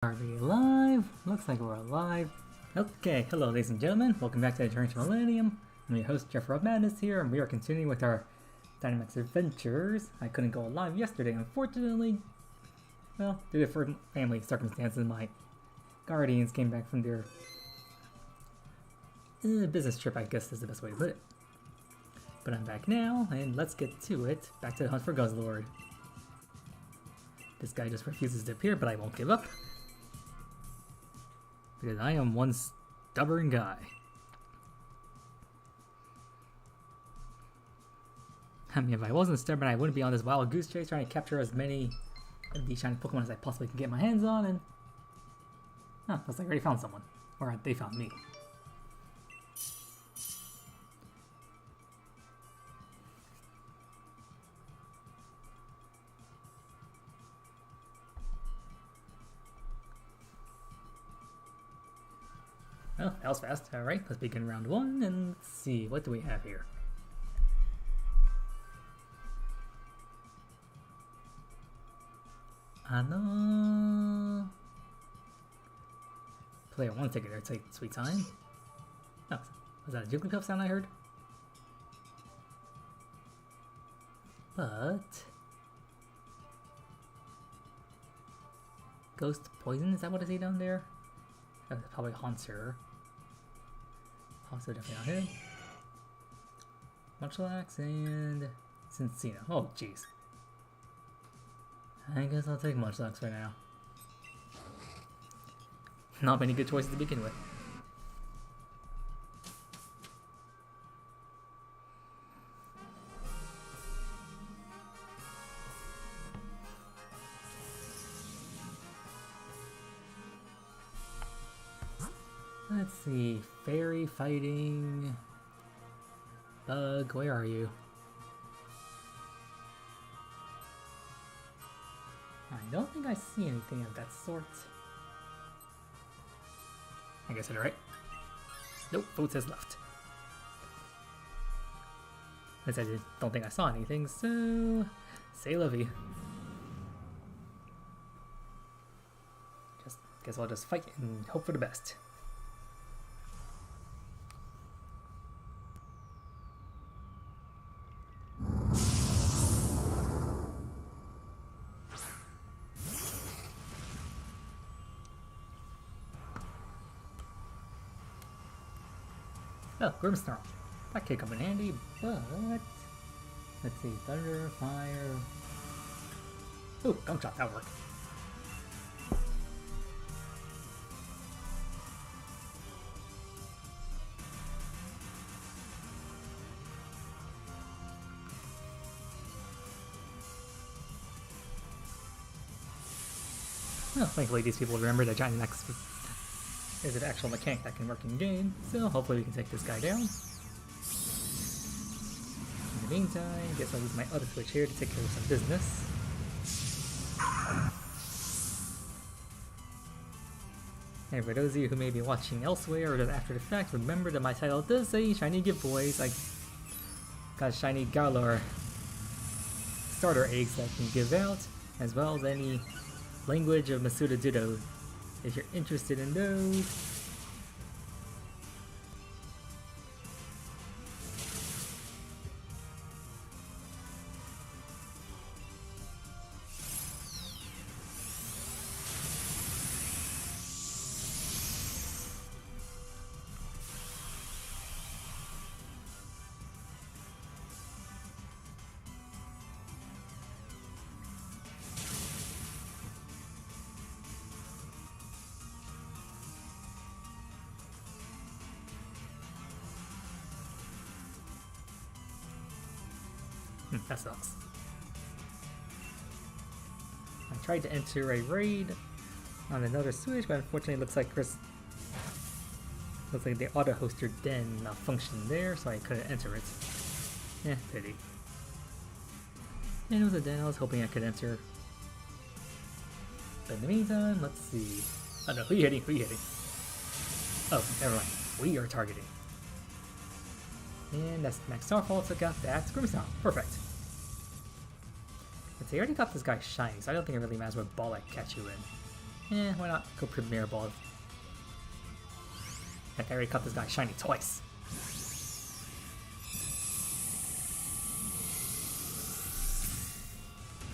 Are we alive? Looks like we're alive. Okay, hello ladies and gentlemen, welcome back to the Journey to Millennium. I'm your host Jeff Rob Madness here, and we are continuing with our Dynamax adventures. I couldn't go live yesterday, unfortunately. Well, due to family circumstances, my guardians came back from their business trip, I guess is the best way to put it. But I'm back now, and let's get to it. Back to the hunt for Guzzlord. This guy just refuses to appear, but I won't give up. Because I am one stubborn guy. I mean, if I wasn't stubborn, I wouldn't be on this wild goose chase trying to capture as many of these shiny Pokemon as I possibly can get my hands on, and... Huh, looks like I already found someone. Or they found me. Well, that was fast. Alright, let's begin round one and let's see, what do we have here? Player 1 ticket there, take sweet time. Oh, was that a Jigglypuff sound I heard? But... Ghost Poison, is that what I see down there? That probably Haunter. Also definitely not him. Munchlax and Cincino. Oh jeez. I guess I'll take Munchlax right now. Not many good choices to begin with. Let's see, fairy fighting... Bug, where are you? I don't think I see anything of that sort. I guess I did it right. Nope, vote says left. I don't think I saw anything, so... Say la vie. Guess I'll just fight and hope for the best. Oh, Grimmsnarl. That could come in handy, but... Let's see, Thunder, Fire... Ooh, Gunk Shot, that'll work. Well, thankfully these people remember that Dynamax is an actual mechanic that can work in game, so hopefully we can take this guy down. In the meantime, I guess I'll use my other switch here to take care of some business. And for those of you who may be watching elsewhere or just after the fact, remember that my title does say Shiny Giveaways. I got Shiny Galar starter eggs that I can give out, as well as any Language of Masuda Ditto, if you're interested in those. That sucks. I tried to enter a raid on another Switch, but unfortunately it looks like the auto hoster den malfunctioned there, so I couldn't enter it. Eh, pity. And it was a den I was hoping I could enter. But in the meantime, let's see. Oh no, who you hitting? Who you hitting? Oh, never mind. We are targeting. And that's Max Starfall took out that Grimmsnarl. Perfect. Let's see, I already got this guy shiny, so I don't think it really matters what ball I catch you in. Why not go Premier Balls? Heck, I already caught this guy shiny twice.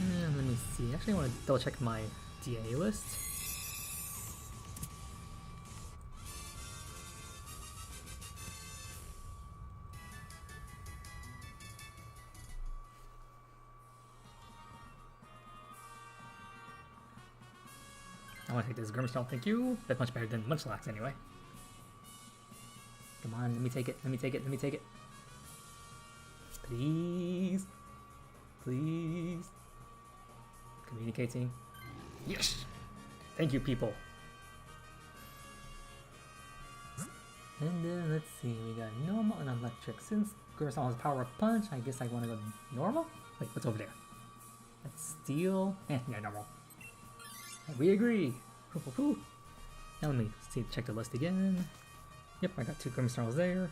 Let me see. Actually, I want to double check my DA list. I want to take this Grimmsnarl, thank you. That's much better than Munchlax anyway. Come on, let me take it, let me take it, let me take it. Please. Please. Communicating. Yes! Thank you, people. And then, let's see, we got normal and electric. Since Grimmsnarl has power of punch, I guess I want to go normal? Wait, what's over there? That's steel. Yeah, normal. We agree! Now let me see, check the list again. Yep, I got 2 Grimmsnarls there.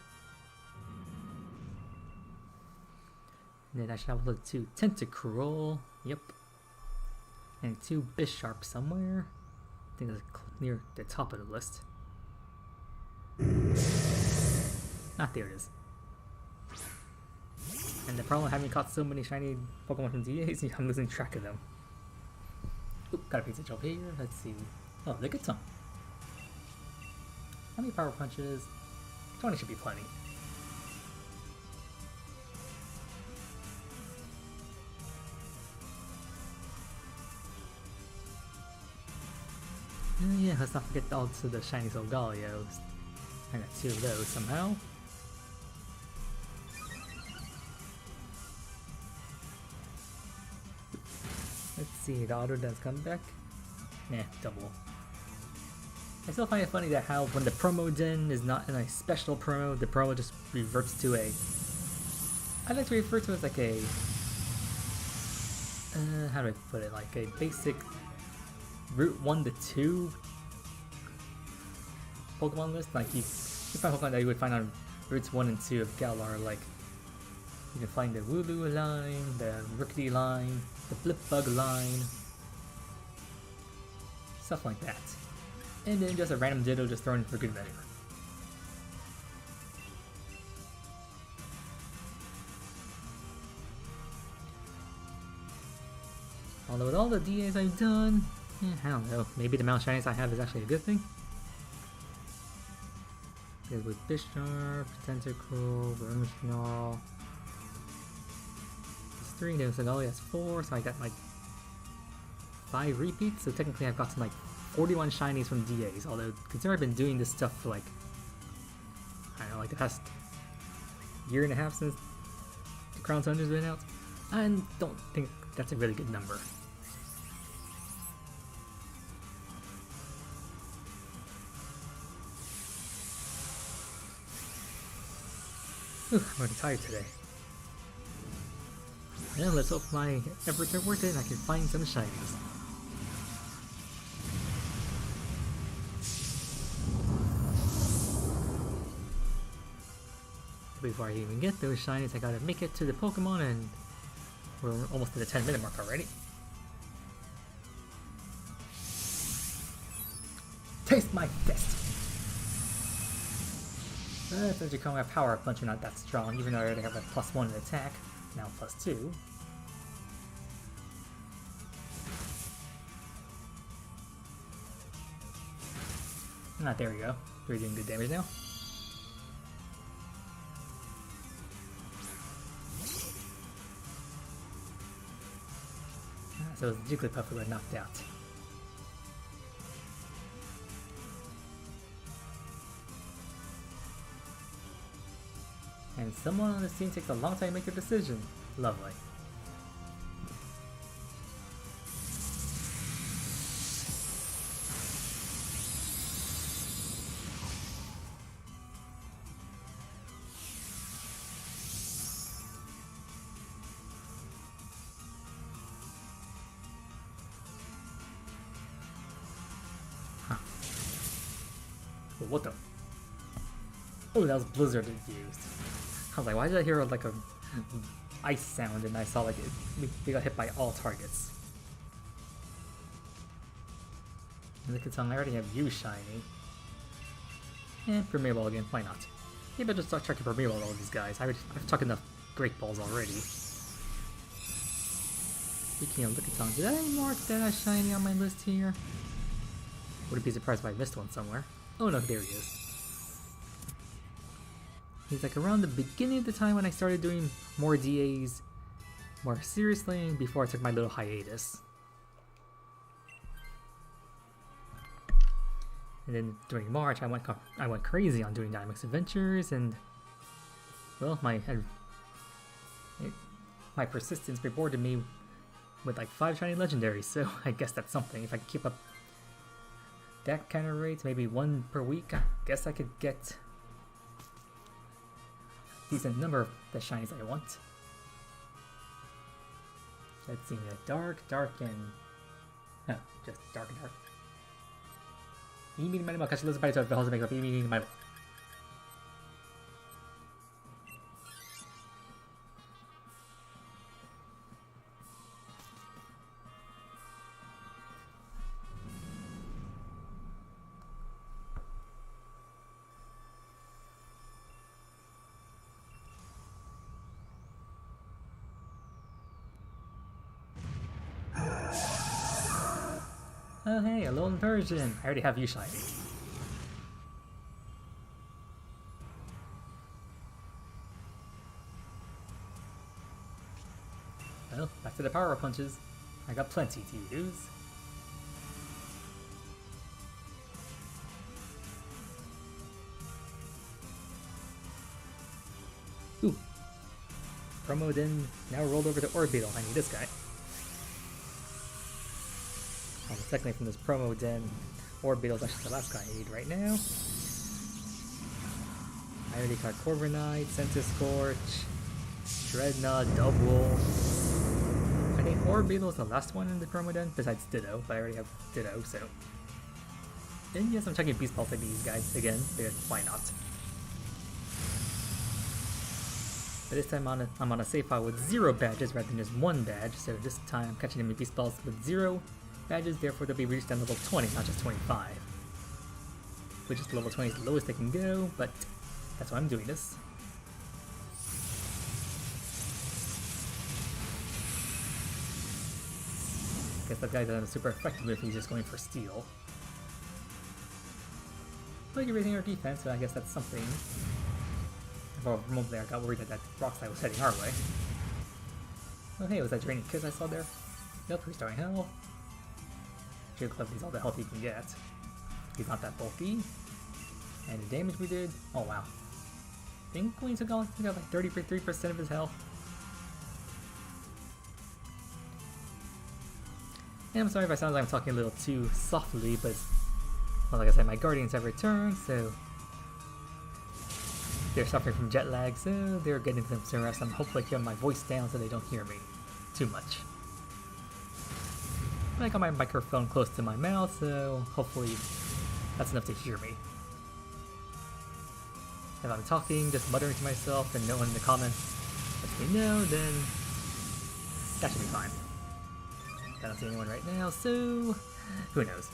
And then I should have level 2 Tentacruel. Yep. And 2 Bisharp somewhere. I think that's near the top of the list. There it is. And the problem with having caught so many shiny Pokemon from DAs is I'm losing track of them. Oop, got a pizza job here. Let's see. Oh, look at some. How many power punches? 20 should be plenty. Yeah, let's not forget also the shiny Solgalios. I got 2 of those somehow. Let's see, the auto does come back. Nah, double. I still find it funny that how when the promo den is not in a special promo, the promo just reverts to a... I like to refer to it as like a... how do I put it? Like a basic Route 1 to 2 Pokemon list. Like you find Pokemon that you would find on Routes 1 and 2 of Galar, like you can find the Wooloo line, the Rookidee line, the Blipbug line, stuff like that. And then just a random Ditto just thrown in for good measure. Although with all the DAs I've done, I don't know, maybe the amount of shinies I have is actually a good thing. Because with Bisharp, Tentacruel, Grimmsnarl, it's 3, then Solgaleo has 4, so I got like 5 repeats, so technically I've gotten like 41 shinies from DAs, although considering I've been doing this stuff for like, I don't know, like the past year and a half since the Crown Tunder's been out, I don't think that's a really good number. Ooh, I'm already tired today. Now let's hope my efforts are worth it and I can find some shinies. Before I even get those shinies, I gotta make it to the Pokemon, and we're almost at the 10-minute mark already. Taste my fist! Since you're coming with Power Punch, you're not that strong, even though I already have like +1 in attack, now +2. There we go. We're doing good damage now. So it's Jigglypuff who got knocked out. And someone on the team takes a long time to make a decision. Lovely. What the? Oh, that was Blizzard infused. I was like, why did I hear like a ice sound and I saw like we got hit by all targets. Lickitung, I already have you shiny. Premier Ball again, why not? Maybe I'll just start checking Premier Ball with all these guys. I've chucked enough Great Balls already. Speaking of Lickitung, did I mark that as shiny on my list here? Wouldn't be surprised if I missed one somewhere. Oh no, there he is. He's like around the beginning of the time when I started doing more DAs more seriously before I took my little hiatus. And then during March, I went crazy on doing Dynamax Adventures, and well, my persistence rewarded me with like 5 shiny legendaries. So I guess that's something. If I keep up that kind of rate, maybe 1 per week, I guess I could get a decent number of the shinies I want. Let's see, dark, and no, just dark and dark. いいミニマリも貸し出すバリとは、make up いいミニマリも。Oh hey, a lone version! I already have you shiny. Well, back to the power punches. I got plenty to use. Ooh. Promo then now rolled over to Orbeetle. I need this guy. Technically from this promo den, Orbeetle's actually the last guy I need right now. I already got Corviknight, Centiskorch, Dreadnought, Double. I think Orbeetle's the last one in the promo den, besides Ditto, but I already have Ditto, so... And yes, I'm checking Beast Balls like these guys again, because why not? But this time I'm on a save file with 0 badges rather than just 1 badge, so this time I'm catching them in Beast Balls with 0 badges, therefore they'll be reached at level 20, not just 25. Which is level 20 is the lowest they can go, but that's why I'm doing this. Guess that guy doesn't super effective if he's just going for steal. But you're raising our defense, so I guess that's something. For a moment there, I got worried that rock slide was heading our way. Oh hey, was that Draining Kiss I saw there? Yep, restarting Hell. Jigglypuff needs all the health he can get. He's not that bulky. And the damage we did, oh wow. I think we took out like 33% of his health. And I'm sorry if I sound like I'm talking a little too softly, but well, like I said, my Guardians have returned, so they're suffering from jet lag, so they're getting some rest. I'm hopefully keeping my voice down so they don't hear me too much. I got my microphone close to my mouth, so hopefully that's enough to hear me. If I'm talking, just muttering to myself, and no one in the comments lets me know, then that should be fine. I don't see anyone right now, so who knows.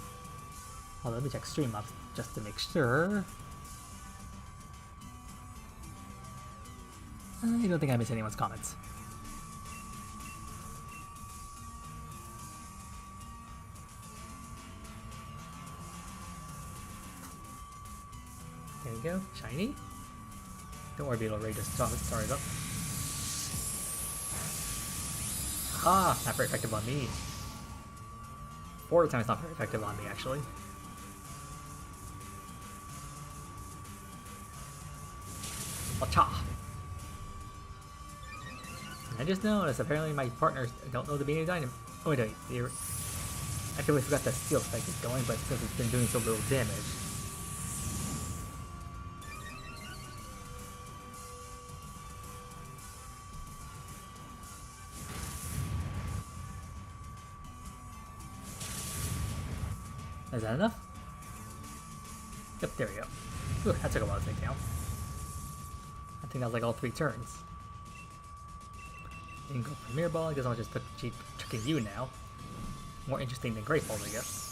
Although let me check Streamlabs just to make sure. I don't think I missed anyone's comments. There you go, shiny. Don't worry, Beetle Ray just started up. Ah, not very effective on me. 4 times not very effective on me, actually. Wacha! I just noticed, apparently my partners don't know the beginning of Dynamax. Oh wait, I totally forgot that Steel Spike is going, but since it's been doing so little damage. Is that enough? Yep, there we go. Ooh, that took a while to take down. I think that was like all 3 turns. Didn't go Premier Ball, I guess I'll just keep tricking you now. More interesting than Great Balls, I guess.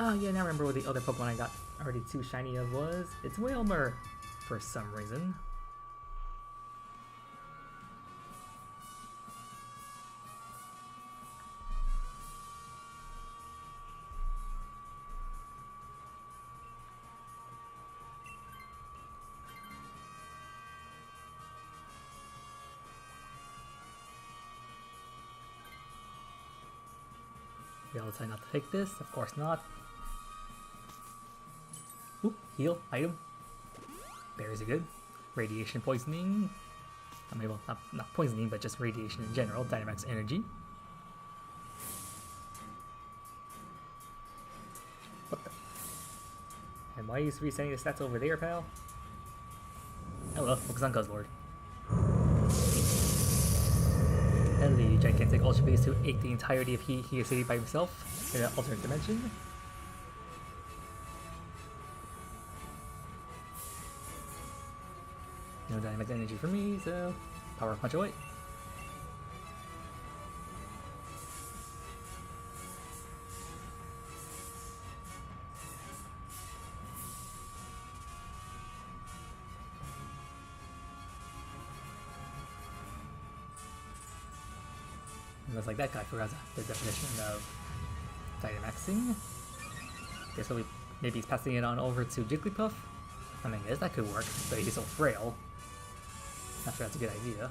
Oh yeah, now I remember what the other Pokemon I got already too shiny of was. It's Wailmer, for some reason. I'll try not to take this, of course not. Oop, heal, item. Berries are good. Radiation poisoning. I mean, well, not poisoning, but just radiation in general. Dynamax energy. What the? And why are you resetting the stats over there, pal? Oh well, focus on Guzzlord. Hello, you gigantic Ultra Beast who ate the entirety of Here City by himself in an alternate dimension. No Dynamax energy for me, so Power Punch away. Looks like that guy forgot the definition of Dynamaxing. Guess maybe he's passing it on over to Jigglypuff. I mean, I guess that could work, but he's so frail. Not sure that's a good idea.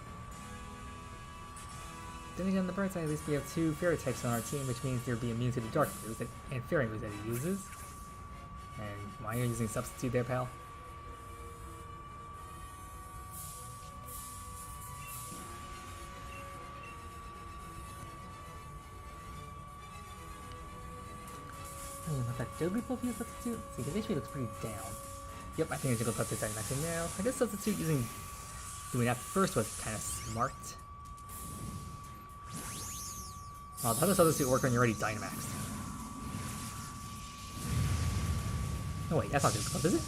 Then again, on the bright side, at least we have two Fairy types on our team, which means they'll be immune to the Dark moves and Fairy moves that he uses. And why are you using Substitute there, pal? With that Jigglypuff use Substitute? See, his HP looks pretty down. Yep, I think Jigglypuff is Dynamaxing now. I guess Substitute doing that first was kind of smart. Well, how does Substitute work when you're already Dynamaxed? No wait, that's not Jigglypuff, is it?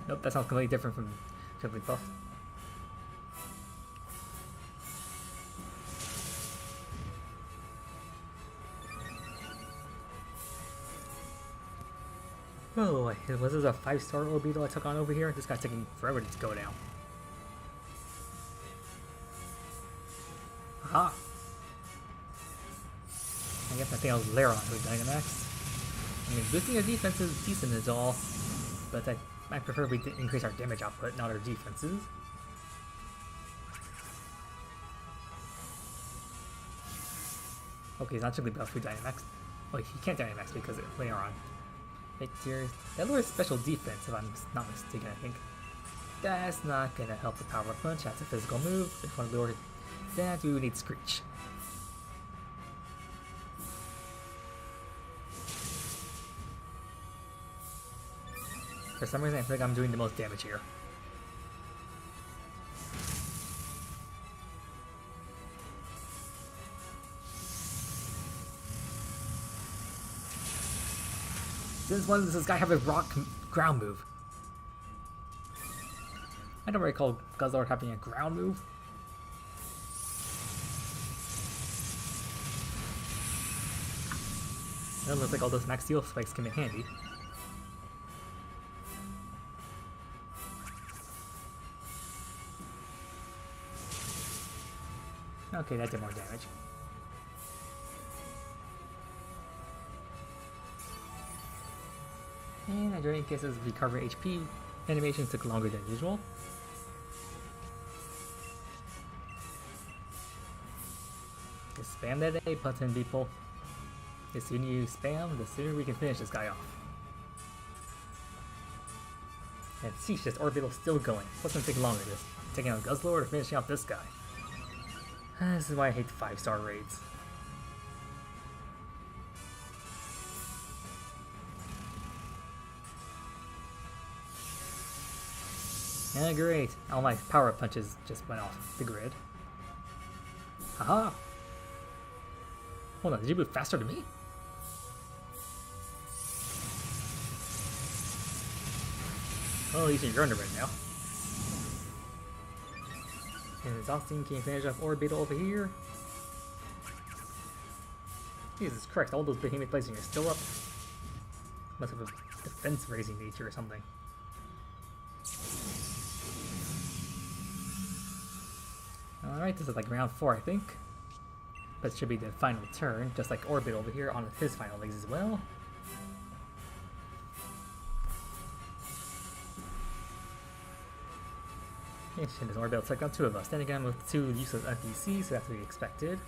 Nope, that sounds completely different from Jigglypuff. Oh boy, was this a 5-star Orbeetle I took on over here? This guy's taking forever to go down. Aha! I guess my thing was Lairon with Dynamax. I mean, boosting our defense is decent as all, but I prefer we increase our damage output, not our defenses. Okay, he's not Jigglypuff with Dynamax. Oh, he can't Dynamax because of Lairon. Victor, that lowers special defense if I'm not mistaken, I think. That's not gonna help the Power Punch, that's a physical move. If you want to lower that, we would need Screech. For some reason I feel like I'm doing the most damage here. Since when does this guy have a rock ground move? I don't recall Guzzlord having a ground move. It looks like all those max steel spikes come in handy. Okay, that did more damage. And during cases recover HP, animation took longer than usual. Just spam that A button, people. The sooner you spam, the sooner we can finish this guy off. And see, this Orbeetle's still going. What's gonna take longer, this taking out Guzzlord or finishing off this guy? This is why I hate 5-star raids. Yeah, great. All my power punches just went off the grid. Haha! Hold on, did you move faster than me? Oh, he's in your underwear now. And Exhausting can finish off Orbeetle over here. Jesus Christ, all those behemoth blazing are still up. Must have a defense raising nature or something. Alright, this is like round 4, I think. But it should be the final turn, just like Orbit over here on his final legs as well. And this Orbit will take out 2 of us. Then again, with 2 useless NPCs, so that's to be expected.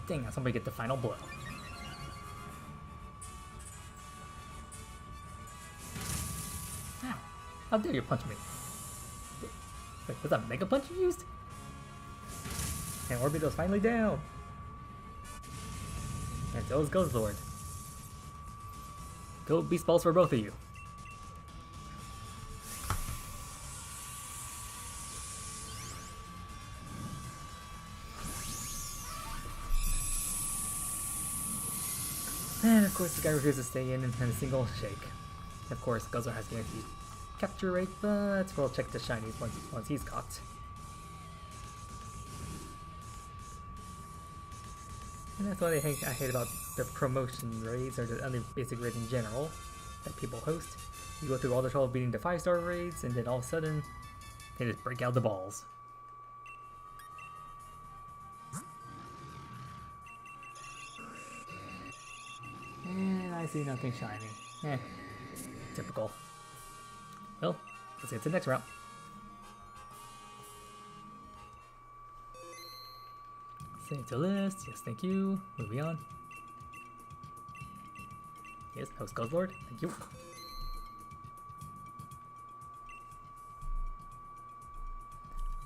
Dang, now somebody get the final blow. Ow! How dare you punch me? Wait, was that Mega Punch you used? And Orbito's finally down! And so is Guzzlord. Go Beast Balls for both of you. And of course the guy refuses to stay in and a single shake. Of course Guzzler has guaranteed capture rate, but we'll check the shinies once he's caught. And that's what I hate about the promotion raids, or the other basic raids in general, that people host. You go through all the trouble of beating the 5-star raids, and then all of a sudden, they just break out the balls. And I see nothing shiny. Typical. Well, let's get to the next round. Save to list. Yes, thank you. Moving on. Yes, host Guzzlord. Thank you.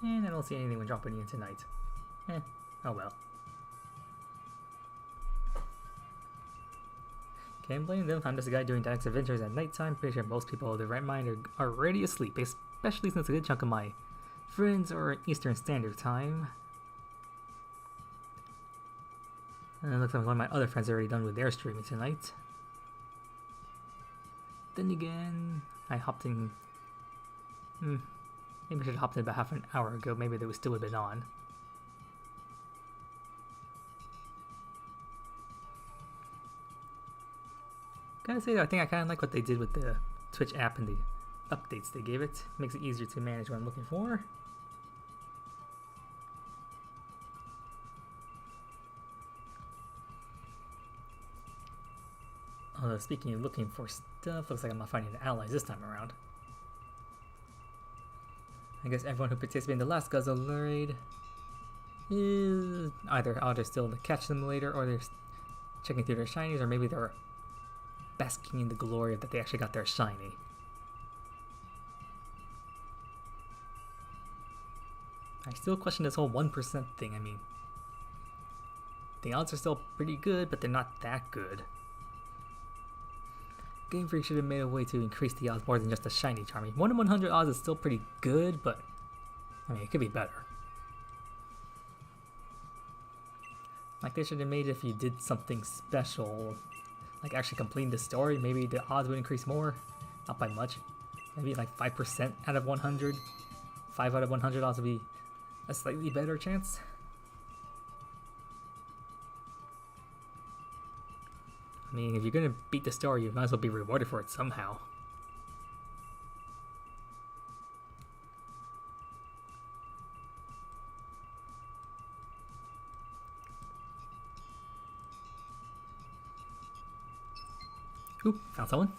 And I don't see anything when dropping in tonight. Oh well. Can't blame them. I'm just a guy doing Dynamax Adventures at nighttime. Pretty sure most people of their right mind are already asleep, especially since a good chunk of my friends are Eastern Standard Time. And it looks like one of my other friends are already done with their streaming tonight. Then again, I hopped in. Maybe I should have hopped in about half an hour ago. Maybe they would still have been on. Gotta say though, I think I kind of like what they did with the Twitch app and the updates they gave it. Makes it easier to manage what I'm looking for. Although speaking of looking for stuff, looks like I'm not finding the allies this time around. I guess everyone who participated in the last Guzzle raid is either still in the catch them later, or they're checking through their shinies, or maybe they're basking in the glory of that they actually got their shiny. I still question this whole 1% thing. I mean, the odds are still pretty good, but they're not that good. Game Freak should have made a way to increase the odds more than just a shiny Charmy. 1 in 100 odds is still pretty good, but I mean, it could be better. Like they should have made it if you did something special, like actually completing the story, maybe the odds would increase more. Not by much. Maybe like 5% out of 100. 5 out of 100 odds would be a slightly better chance. I mean, if you're gonna beat the story, you might as well be rewarded for it somehow. Oop, found someone.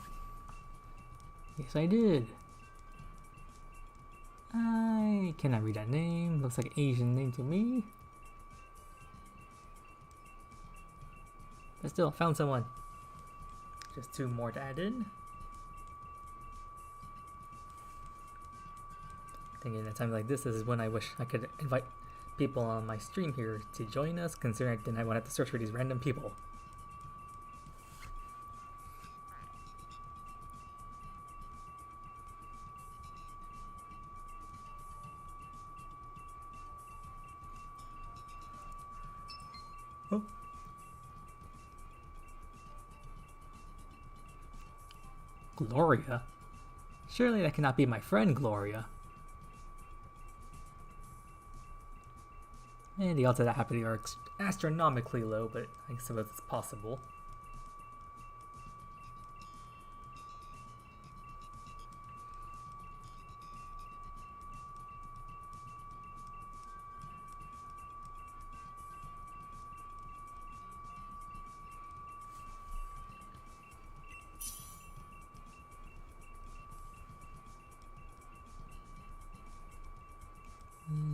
Yes, I did. I cannot read that name. Looks like an Asian name to me. But still, found someone. Just 2 more to add in. Thinking at a time like this is when I wish I could invite people on my stream here to join us, considering then I won't have to search for these random people. Oh. Gloria? Surely that cannot be my friend Gloria. And the odds of that happening are astronomically low, but I suppose it's possible.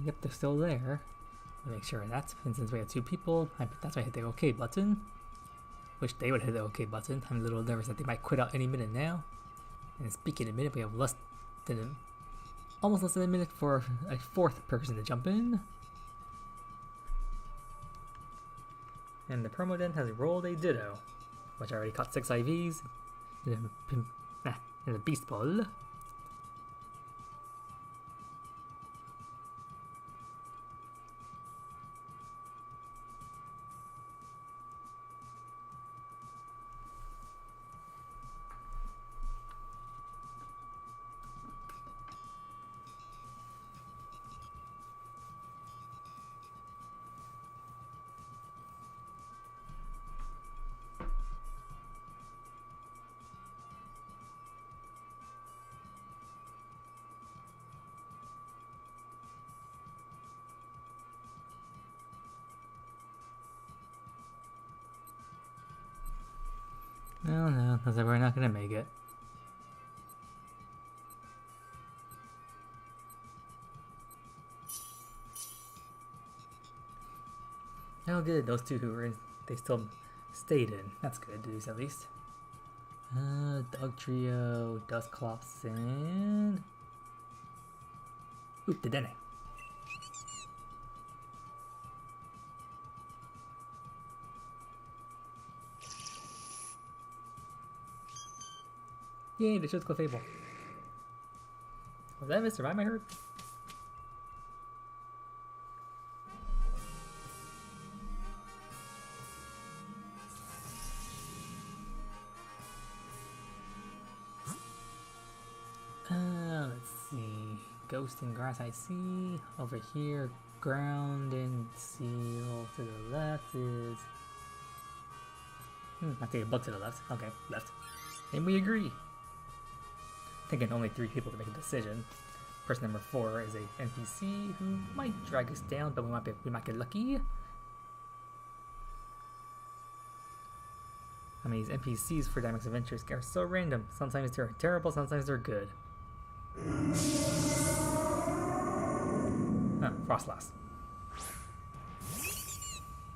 Yep, they're still there. I'll make sure of that. And since we have 2 people, that's why I hit the OK button. Wish they would hit the OK button. I'm a little nervous that they might quit out any minute now. And speaking of a minute, we have almost less than a minute for a 4th person to jump in. And the promo den has rolled a Ditto, which I already caught 6 IVs in a Beast Ball. No, because we're not gonna make it. Oh good, those 2 who were in, they still stayed in. That's good news at least. Dog Trio, Dusclops, and... Ooh, the Dene. Yay, the show's Clefable. Was that Mr. Mime I heard? Let's see. Ghost and Grass I see. Over here, Ground and Seal to the left is... I take a bug to the left. Okay, left. And we agree. Thinking only 3 people to make a decision. Person number 4 is a NPC who might drag us down, but we might get lucky. I mean, these NPCs for Dynamax Adventures are so random. Sometimes they're terrible, sometimes they're good. Oh, Frostlass.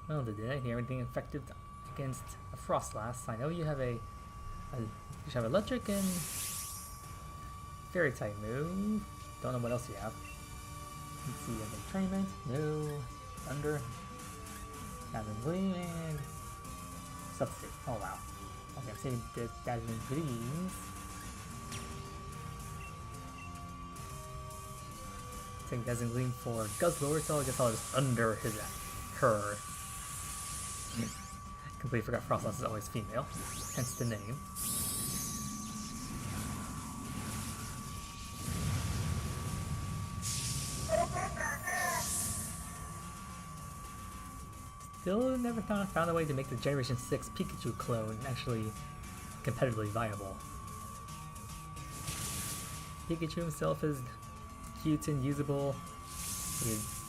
Well, did I hear anything effective against a Frostlass? I know you have you have Electric and Fairy type move. Don't know what else you have. Let's see, you have Entrainment. No. Thunder. Dazzling Gleam and Substitute. Oh wow. Okay, I'm saving the Dazzling Gleams. Taking Dazzling Gleam for Guzzlord, so I guess I'll just under her. Completely forgot Frostlass is always female, hence the name. Still never found a way to make the Generation 6 Pikachu clone actually competitively viable. Pikachu himself is cute and usable.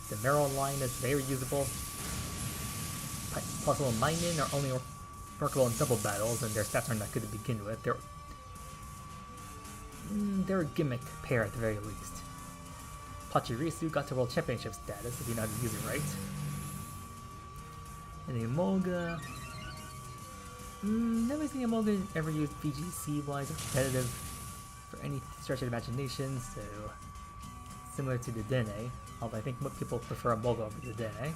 The Meryl line is very usable. Possible Minun are only workable in double battles, and their stats aren't that good to begin with. They're a gimmick pair at the very least. Pachirisu got to World Championship status if you know how to use it right. And Emolga... never seen Emolga ever used VGC-wise or competitive for any stretch of imagination, so... similar to the Dene, although I think most people prefer Emolga over the Dene.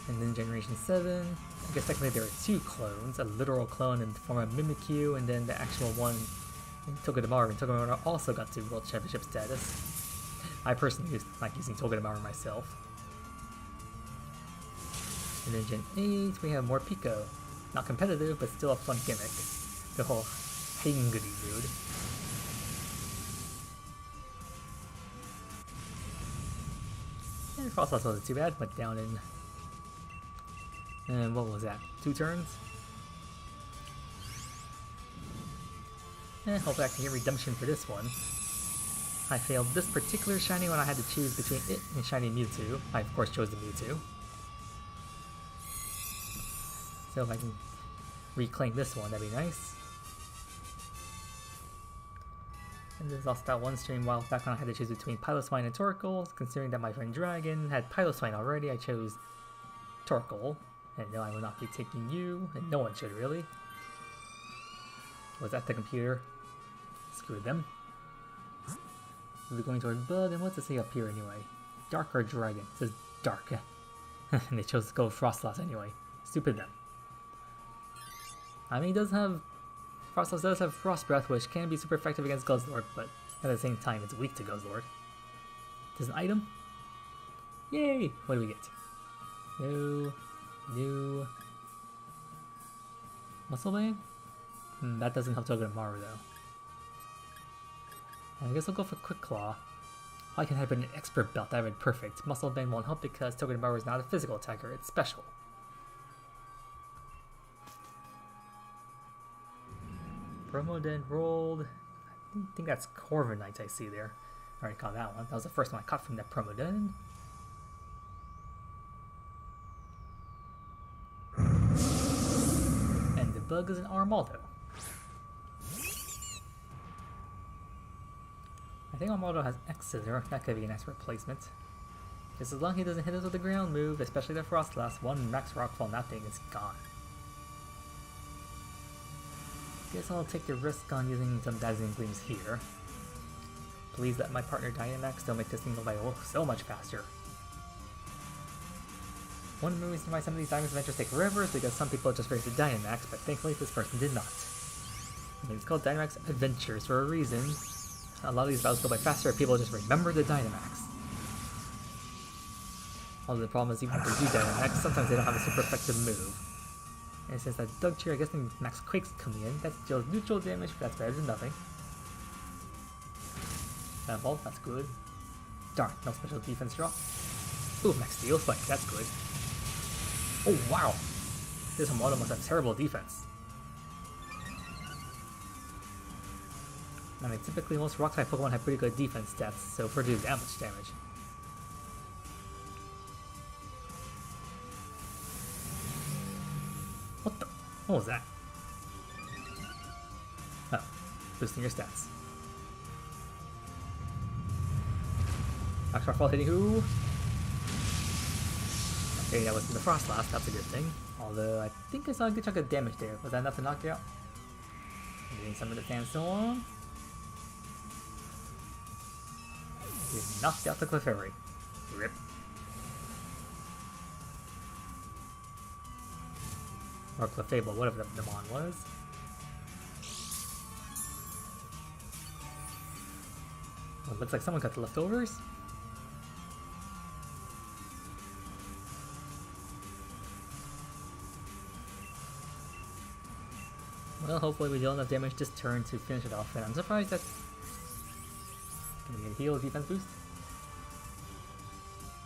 And then Generation 7, I guess technically there are 2 clones, a literal clone in the form of Mimikyu, and then the actual one in Togedemaru. And Togedemaru also got to World Championship status. I personally like using Togedemaru myself. And then Gen 8, we have Morpeko. Not competitive, but still a fun gimmick. The whole Hangudi mood. And Frostlass wasn't too bad, went down in... And what was that? 2 turns? Hopefully I can get redemption for this one. I failed this particular shiny when I had to choose between it and shiny Mewtwo. I of course chose the Mewtwo. So if I can reclaim this one, that'd be nice. And there's also that one stream while back when I had to choose between Piloswine and Torkoal. Considering that my friend Dragon had Piloswine already, I chose Torkoal. And no, I will not be taking you, and no one should really. Was that the computer? Screw them. We're going toward Bug, and what's it say up here anyway? Dark or Dragon? It says Dark. And they chose to go Frostlass anyway. Stupid them. I mean, Frostlass does have Frost Breath, which can be super effective against Guzzlord, but at the same time, it's weak to Guzzlord. There's an item? Yay! What do we get? New... Muscle Bane? That doesn't help Togedemaru though. I guess I'll go for Quick Claw. I can have an expert belt, that would be perfect. Muscle Bane won't help because Togedemaru is not a physical attacker, it's special. Promodent rolled. I think that's Corviknight I see there. I already caught that one. That was the first one I caught from that Promodent. And the Bug is an Armaldo. I think Armaldo has X-Scissor, that could be a nice replacement. Just as long as he doesn't hit us with the ground move, especially the Frostlass, one Max Rockfall and that thing is gone. Guess I'll take the risk on using some Dazzling Gleams here. Please let my partner Dynamax don't make this thing go by so much faster. One reason why some of these Dynamax adventures take forever is because some people just race the Dynamax, but thankfully this person did not. I mean, it's called Dynamax Adventures for a reason. A lot of these battles go by faster if people just remember the Dynamax. Although the problem is even if they do Dynamax, sometimes they don't have a super effective move. And since that Dugtrio, I guess when Max Quake's coming in, that deals neutral damage, but that's better than nothing. Vault, that's good. Darn, no special defense drop. Ooh, Max Steel Spike, that's good. Oh wow! This Armaldo must have terrible defense. I mean, typically most Rock-type Pokemon have pretty good defense stats, so for do that much damage. What the? What was that? Oh, boosting your stats. Max Rockfall hitting who? Okay, that wasn't the Frostlass, that's a good thing. Although, I think I saw a good chunk of damage there. Was that enough to knock you out? Getting some of the Sandstorm. We knocked out the Clefairy. Rip. Or Clefable, whatever the mon was. Well, looks like someone got the leftovers. Well, hopefully we deal enough damage this turn to finish it off, and I'm surprised that... Can we get a heal defense boost?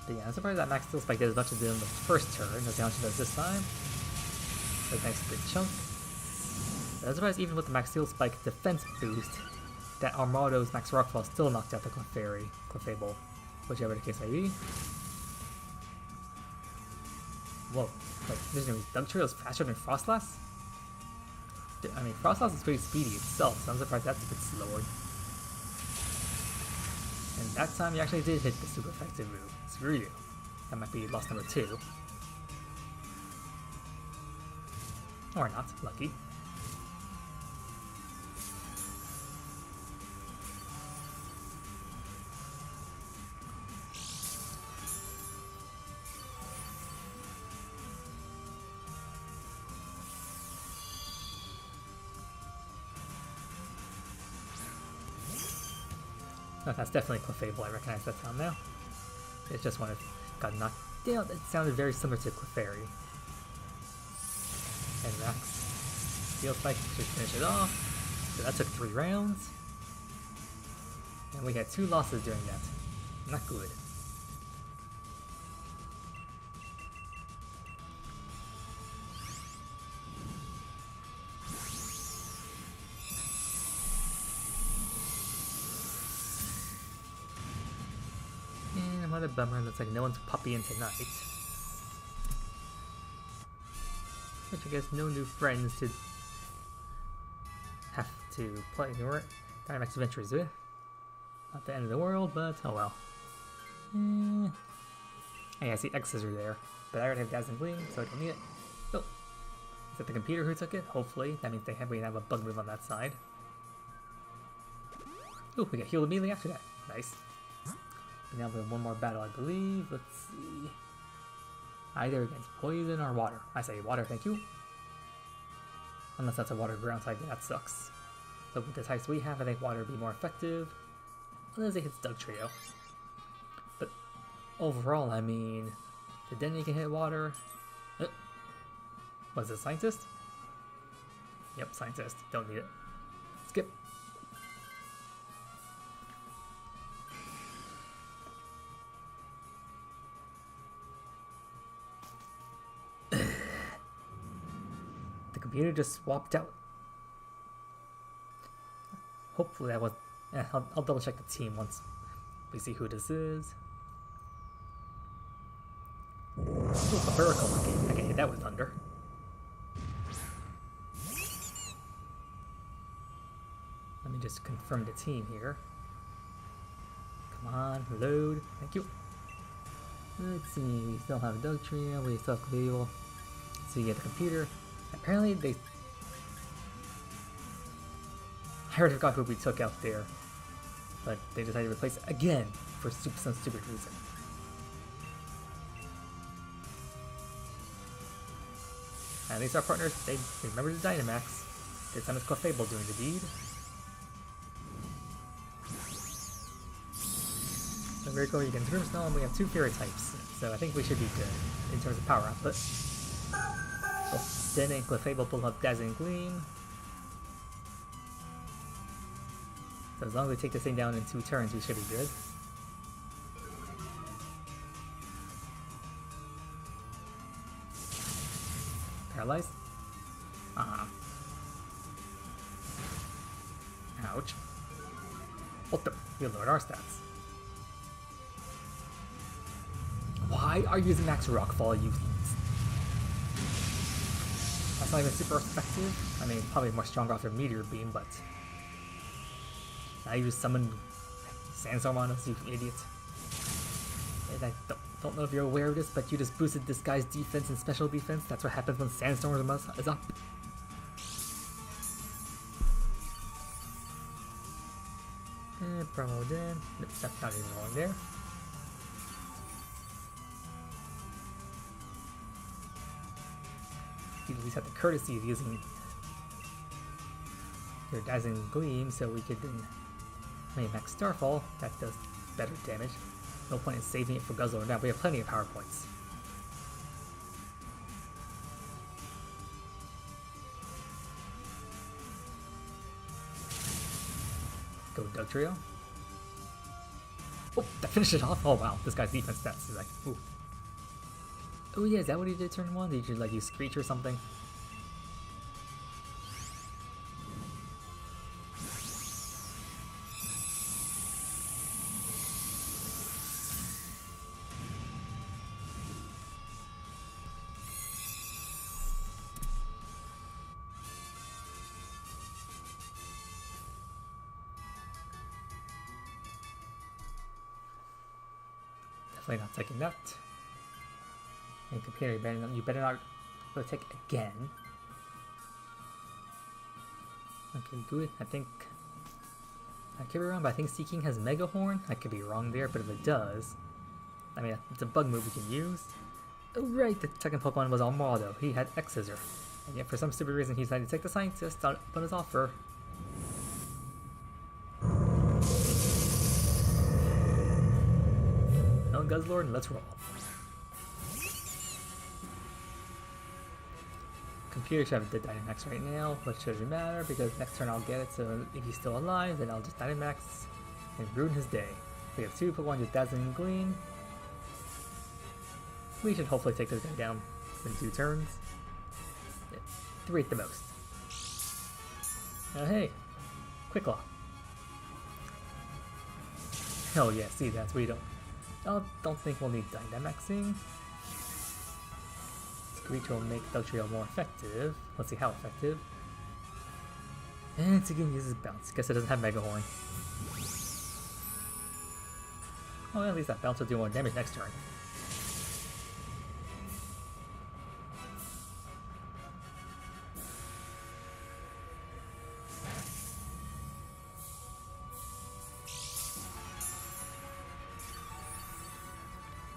But yeah, I'm surprised that Max Steel Spike did as much as it did in the first turn as how much it does this time. That's a nice big chunk. But I'm surprised even with the Max Steel Spike defense boost, that Armaldo's Max Rockfall still knocked out the Clefable, whichever the case may be. Whoa, like, this Dugtrio is faster than Frostlass? I mean, Frostlass is pretty speedy itself, so I'm surprised that's a bit slower. And that time you actually did hit the super effective move. Screw you. That might be loss number 2. Or not, lucky. Oh, that's definitely Clefable, I recognize that sound now. It's just when it got knocked down, it sounded very similar to Clefairy. And Max Steel Spike should finish it off. So that took 3 rounds. And we had 2 losses during that. Not good. And what a bummer, looks like no one's popping in tonight. Which I guess no new friends to have to play Dynamax Adventures with. Not the end of the world, but oh well. Hey, I see X's are there, but I already have Dazzling Gleam, so I don't need it. Oh, is it the computer who took it? Hopefully, that means we have a bug move on that side. Ooh, we got healed immediately after that. Nice. And now we have one more battle, I believe. Let's see. Either against poison or water. I say water, thank you. Unless that's a water ground type, that sucks. But with the types we have, I think water would be more effective. Unless it hits Dugtrio. But overall, I mean, the Denny can hit water. Was it Scientist? Yep, Scientist. Don't need it. Skip. The computer just swapped out. Hopefully that was... Yeah, I'll double check the team once we see who this is. Ooh, a miracle. I can hit that with thunder. Let me just confirm the team here. Come on, load. Thank you. Let's see, we still have Dugtrio, we still have Cleveland. So you get the computer. Apparently they... I already forgot who we took out there. But they decided to replace it again for some stupid reason. At least our partners, they remember the Dynamax. This time it's Clefable doing the deed. So very cool, you can Grimmsnarl, and we have 2 Fairy types. So I think we should be good in terms of power output. Oh, Den and Clefable pull up Dazzling Gleam. So as long as we take this thing down in 2 turns, we should be good. Paralyzed? Ouch. What the? We lowered our stats. Why are you using Max Rockfall, you... That's not even super effective. I mean, probably more stronger off your Meteor Beam, but... Now you just summoned Sandstorm on us, you idiot. And I don't know if you're aware of this, but you just boosted this guy's defense and special defense. That's what happens when Sandstorm is up. And promo Den. Nope, that's not even wrong there. You at least have the courtesy of using your Dazzling Gleam, so we could then Max Starfall. That does better damage. No point in saving it for Guzzler now. We have plenty of power points. Go Dugtrio. Oh, that finished it off. Oh wow, this guy's defense stats is like, ooh. Oh yeah, is that what he did turn 1? Did you like use Screech or something? Definitely not taking that. And computer, you better not go take again. Okay, good. I think I could be wrong, but I think Seaking has Mega Horn. I could be wrong there, but if it does, I mean, it's a bug move we can use. Oh right, the second Pokemon was Armado. He had X-Scissor, and yet for some stupid reason he decided to take the Scientist on his offer. No Guzzlord, and let's roll. computer should have the Dynamax right now, but it doesn't matter because next turn I'll get it, so if he's still alive, then I'll just Dynamax and ruin his day. We have 2 Pokemon with Dazzling Gleam. We should hopefully take this guy down in 2 turns. Yeah, 3 at the most. Hey, Quick Claw. Hell yeah, see, that's we don't think we'll need Dynamaxing. Screech will make Dugtrio more effective. Let's see how effective. And it's again uses Bounce. Guess it doesn't have Mega Horn. Oh, at least that Bounce will do more damage next turn.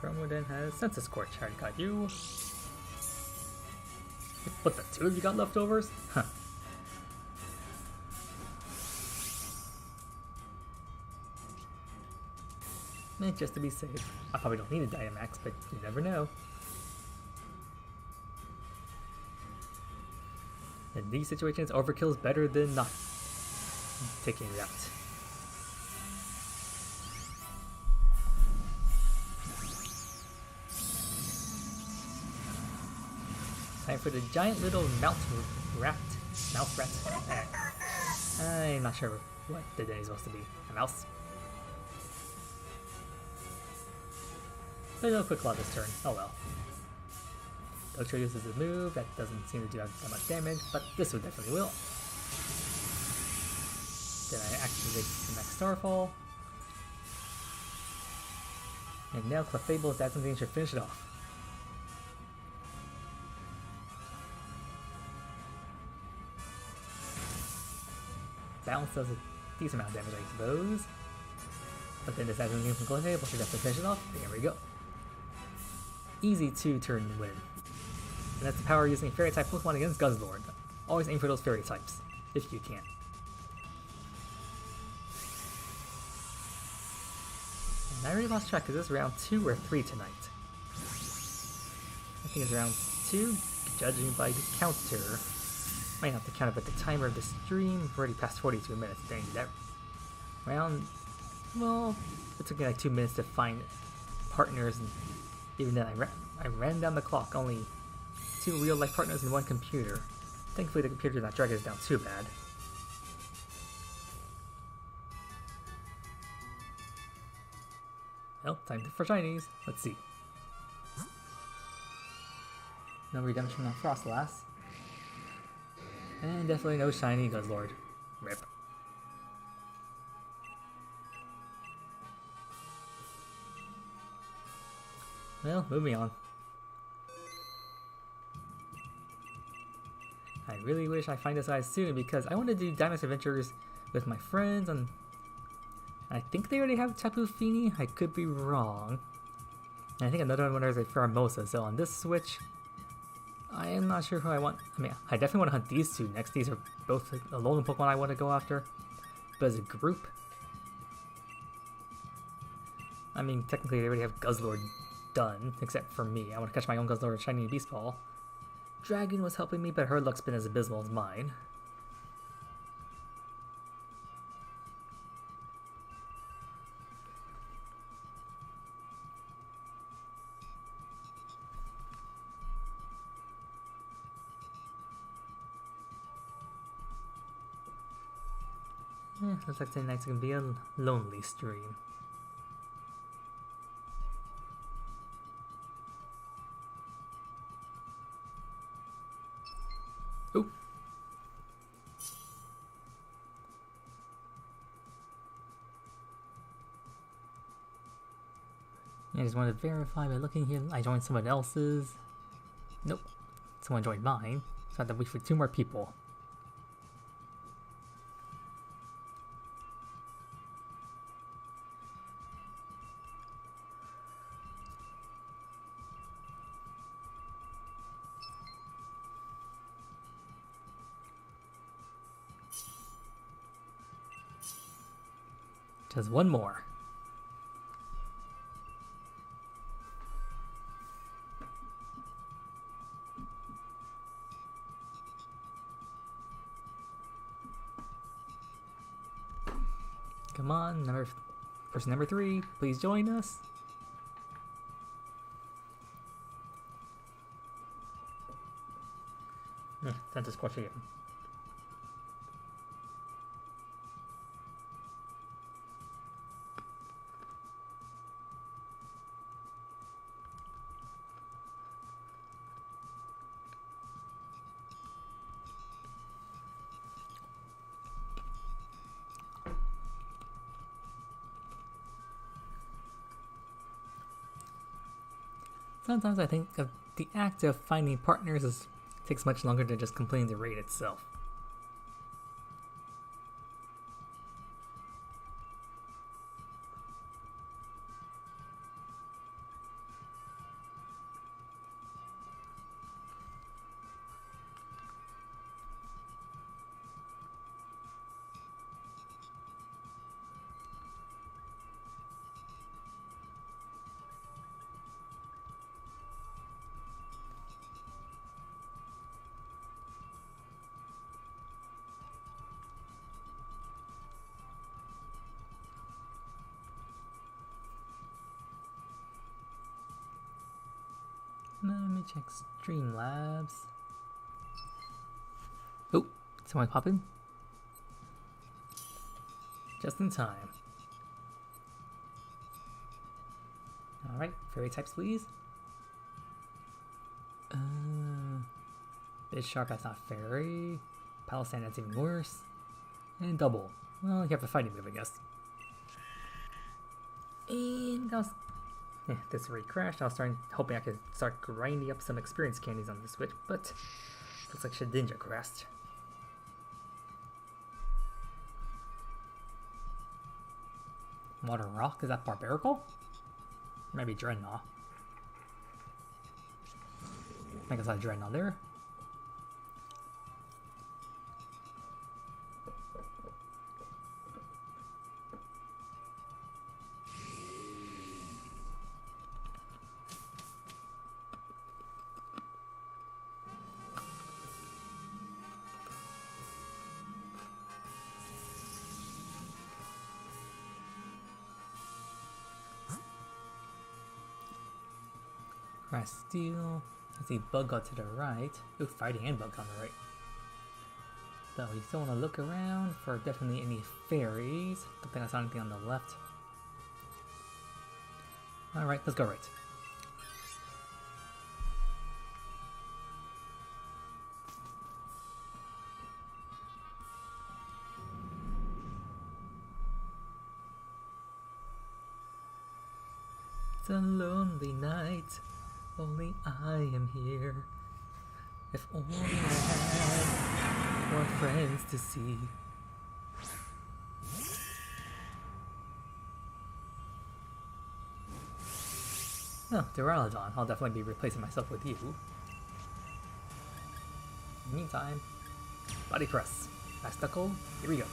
Gromwo then has Senses Scorch. I already got you. What, the 2 of you got leftovers? Huh. Just to be safe. I probably don't need a Dynamax, but you never know. In these situations, overkill is better than not taking it out. Time for the giant little mouse rat. I'm not sure what the day is supposed to be. A mouse? But no Quick Claw this turn. Oh well. Dugtrio uses a move that doesn't seem to do that much damage, but this one definitely will. Then I activate the next Starfall. And now Clefable's Dazzling should finish it off. Bounce does a decent amount of damage, I suppose. But then this Dazzling from Clefable should definitely finish it off. There we go. Easy 2-turn win. And that's the power of using Fairy type Pokemon against Guzzlord. Always aim for those Fairy types, if you can. And I already lost track, is this round 2 or 3 tonight? I think it's round 2, judging by the counter. Might not have to count it, but the timer of the stream already passed 42 minutes. Dang, that round, well, it took me like 2 minutes to find partners, and even then I ran down the clock. Only 2 real-life partners and 1 computer. Thankfully the computer did not drag us down too bad. Well, time for shinies. Let's see. No redemption on Frostlass. And definitely no shiny Guzzlord. Rip. Well, moving on. I really wish I find this guy soon because I want to do Dynamax Adventures with my friends, and I think they already have Tapu Fini. I could be wrong. And I think another one is a Pheromosa, so on this Switch, I am not sure who I want. I mean, I definitely want to hunt these 2 next. These are both alone Pokemon I want to go after. But as a group, I mean, technically they already have Guzzlord done, except for me. I want to catch my own Guzzlord with Shiny Beast Ball. Dragon was helping me, but her luck's been as abysmal as mine. Looks like tonight's gonna be a lonely stream. Oh. I just want to verify by looking here. I joined someone else's. Nope. Someone joined mine. So I have to wait for 2 more people. Just 1 more. Come on, person number 3, please join us. Sent to squash again. Sometimes I think of the act of finding partners takes much longer than just completing the raid itself. Let me check Streamlabs. Oh, someone pop in? Just in time. Alright, fairy types please. Bisharp, that's not fairy. Palisand, that's even worse. And double. Well, you have a fighting move, I guess. And that was... Yeah, this raid crashed. I was hoping I could start grinding up some experience candies on the Switch, but looks like Shedinja crashed. Water Rock? Is that Barbarical? Maybe Dreadnought. I guess I had Dreadnought there. Grass Steel. I see Bug got to the right. Ooh, Fighting and Bug on the right. Though you still want to look around for definitely any fairies. Don't think I saw anything on the left. Alright, let's go right. It's a lonely night. Only I am here. If only I had more friends to see. Oh, Duraludon. I'll definitely be replacing myself with you. In the meantime, Body Press. Astacle, here we go.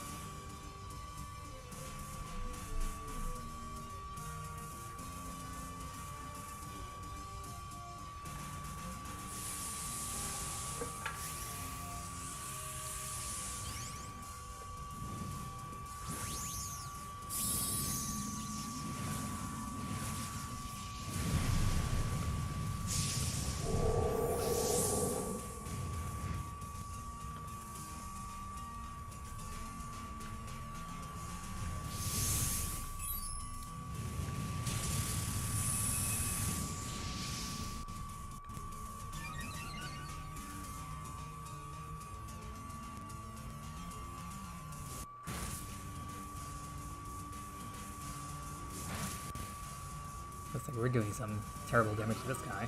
Looks like we're doing some terrible damage to this guy.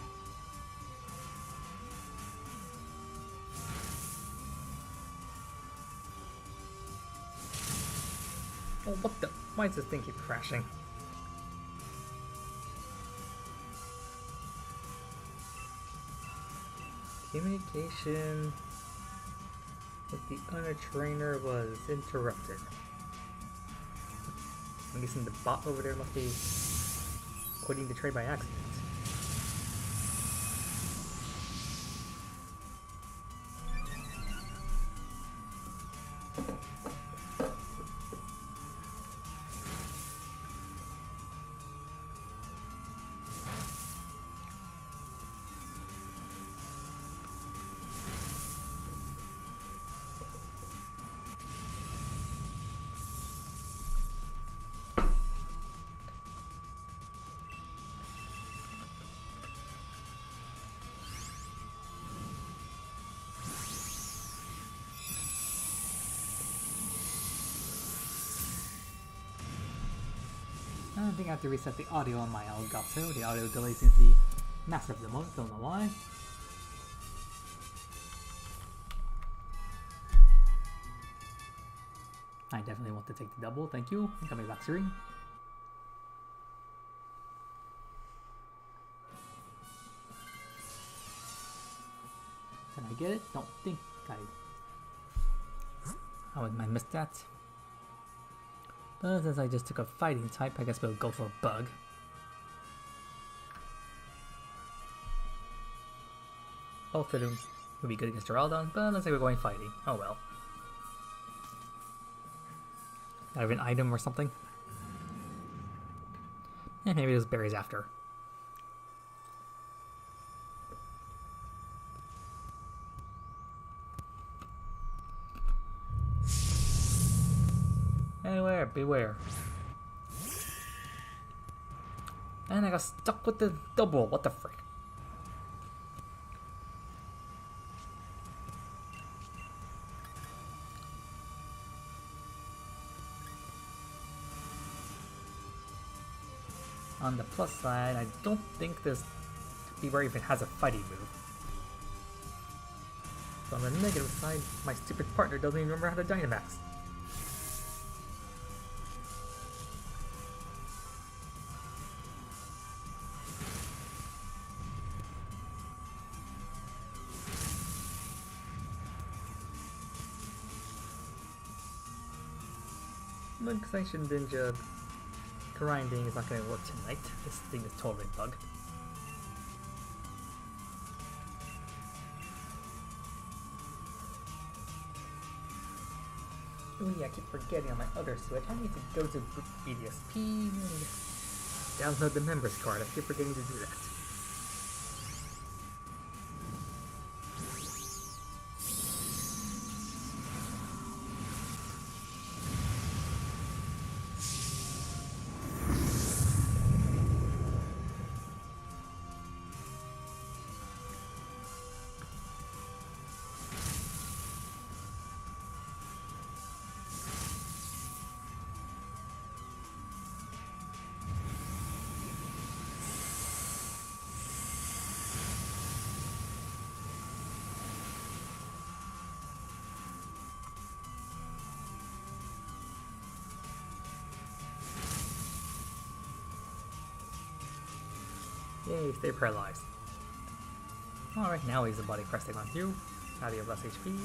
Oh, what the? Why does this thing keep crashing? Communication with the owner trainer was interrupted. I'm guessing the bot over there must be quitting the trade by accident. I think I have to reset the audio on my Elgato. The audio delay seems to be massive at the moment, don't know why. I definitely want to take the double, thank you. Coming back 3. Can I get it? Don't think I... How I missed that? But since I just took a fighting type, I guess we'll go for a bug. Both of them would be good against Geraldon, but looks like we're going fighting. Oh well. Out of an item or something? And maybe there's berries after. Anywhere, beware. And I got stuck with the double, what the frick? On the plus side, I don't think this Beaver even has a fighting move. So on the negative side, my stupid partner doesn't even remember how to Dynamax. Vexation Ninja grinding is not going to work tonight. This thing is totally bugged. Oh yeah, I keep forgetting on my other Switch. I need to go to BDSP and download the members card. I keep forgetting to do that. Yay, stay paralyzed. Alright, now he's a body pressing on you. Now you have less HP.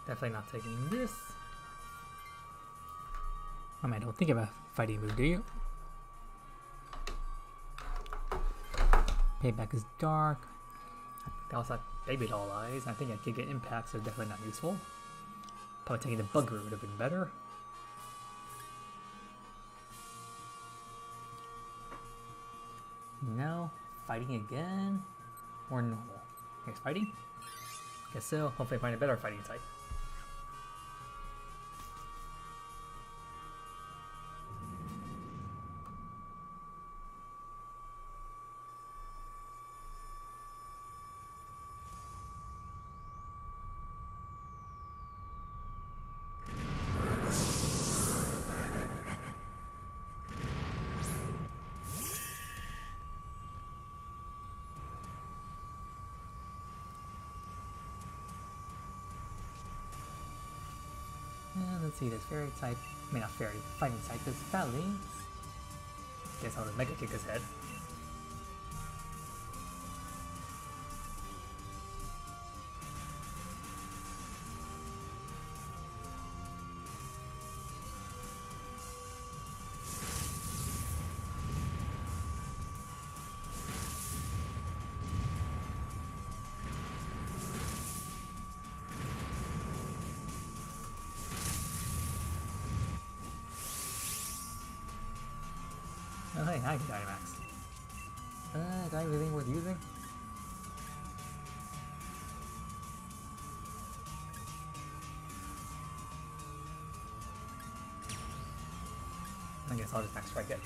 Definitely not taking this. I mean, I don't think of a fighting move, do you? Payback is dark. That was like baby doll eyes. I think I could get impacts, so definitely not useful. Probably taking the bug route would have been better. Now, fighting again? Or normal? I guess fighting? Guess so. Hopefully I find a better fighting type. let's see, this fairy type, I mean not fairy, fighting type is Phalanx. Guess I'll just Mega Kick his head. Oh hey, hi Dynamax. Do I have anything worth using? I guess I'll just Max Strike it.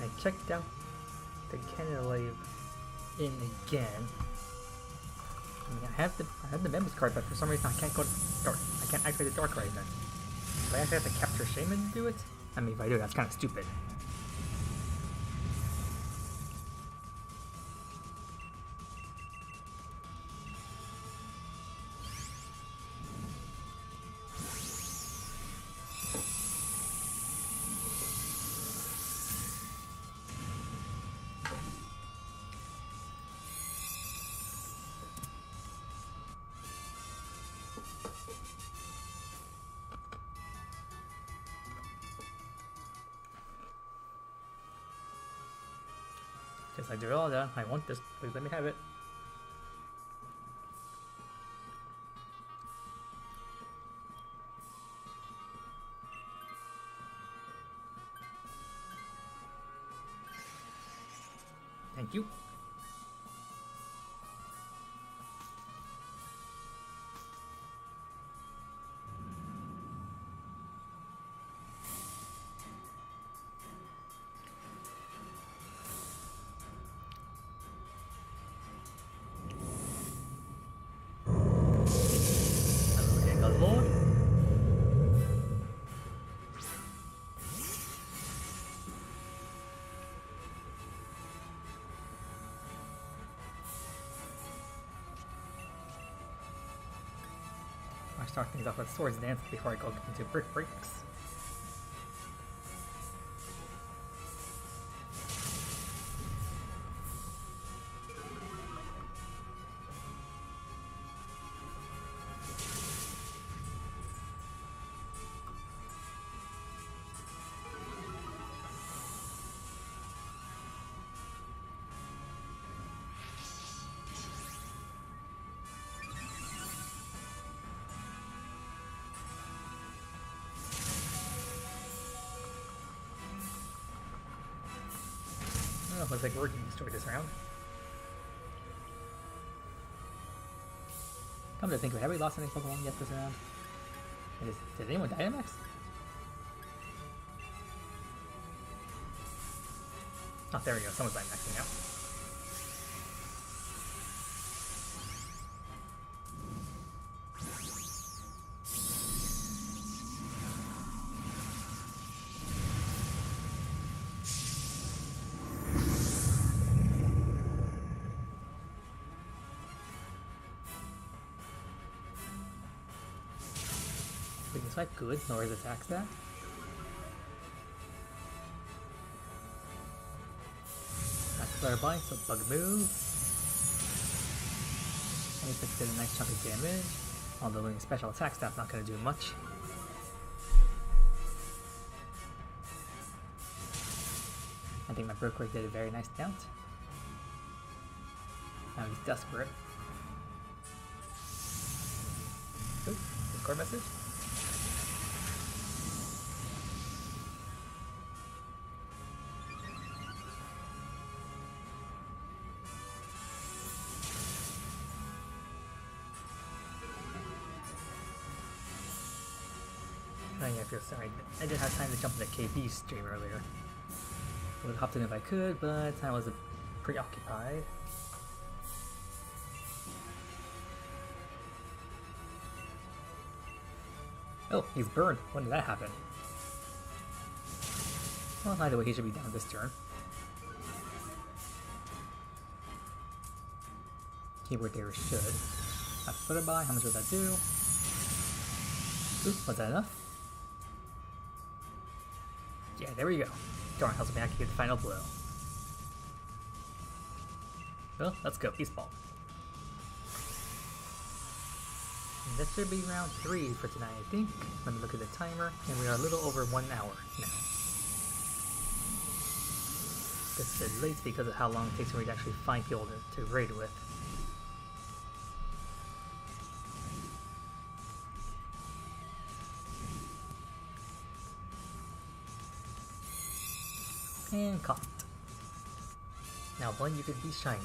I checked out the Canalave in again. I mean, I have the members card, but for some reason I can't go to dark. I can't activate the dark right then. Do I actually have to capture Shaman to do it? I mean, if I do, that's kind of stupid. Guess I do it all done. I want this. Please let me have it. Thank you. Start things off with Swords Dance before I go into Brick Breaks. Oh, looks like we're working to destroy this round. Come to think of it, have we lost any Pokemon yet this round? Did anyone Dynamax? Oh, there we go, someone's Dynamaxing out. Is that good? Nora's attacks that? That's Flare-by, so bug move. Apex did a nice chunk of damage, although with special attacks that's not going to do much. I think my Brookwork did a very nice count. Now he's desperate. Ooh, Discord message. I feel sorry. I didn't have time to jump into KB stream earlier. I would have hopped in if I could, but I was preoccupied. Oh, he's burned. When did that happen? Well, either way, he should be down this turn. Keyword there should. Flare-by, how much would that do? Ooh, was that enough? Yeah, there we go. Darn, helps me actually get the final blow. Well, let's go. Peace ball. And this should be round 3 for tonight, I think. Let me look at the timer, and we are a little over 1 hour now. This is late because of how long it takes for me to actually find people to raid with. And caught. Now one, you could be shiny.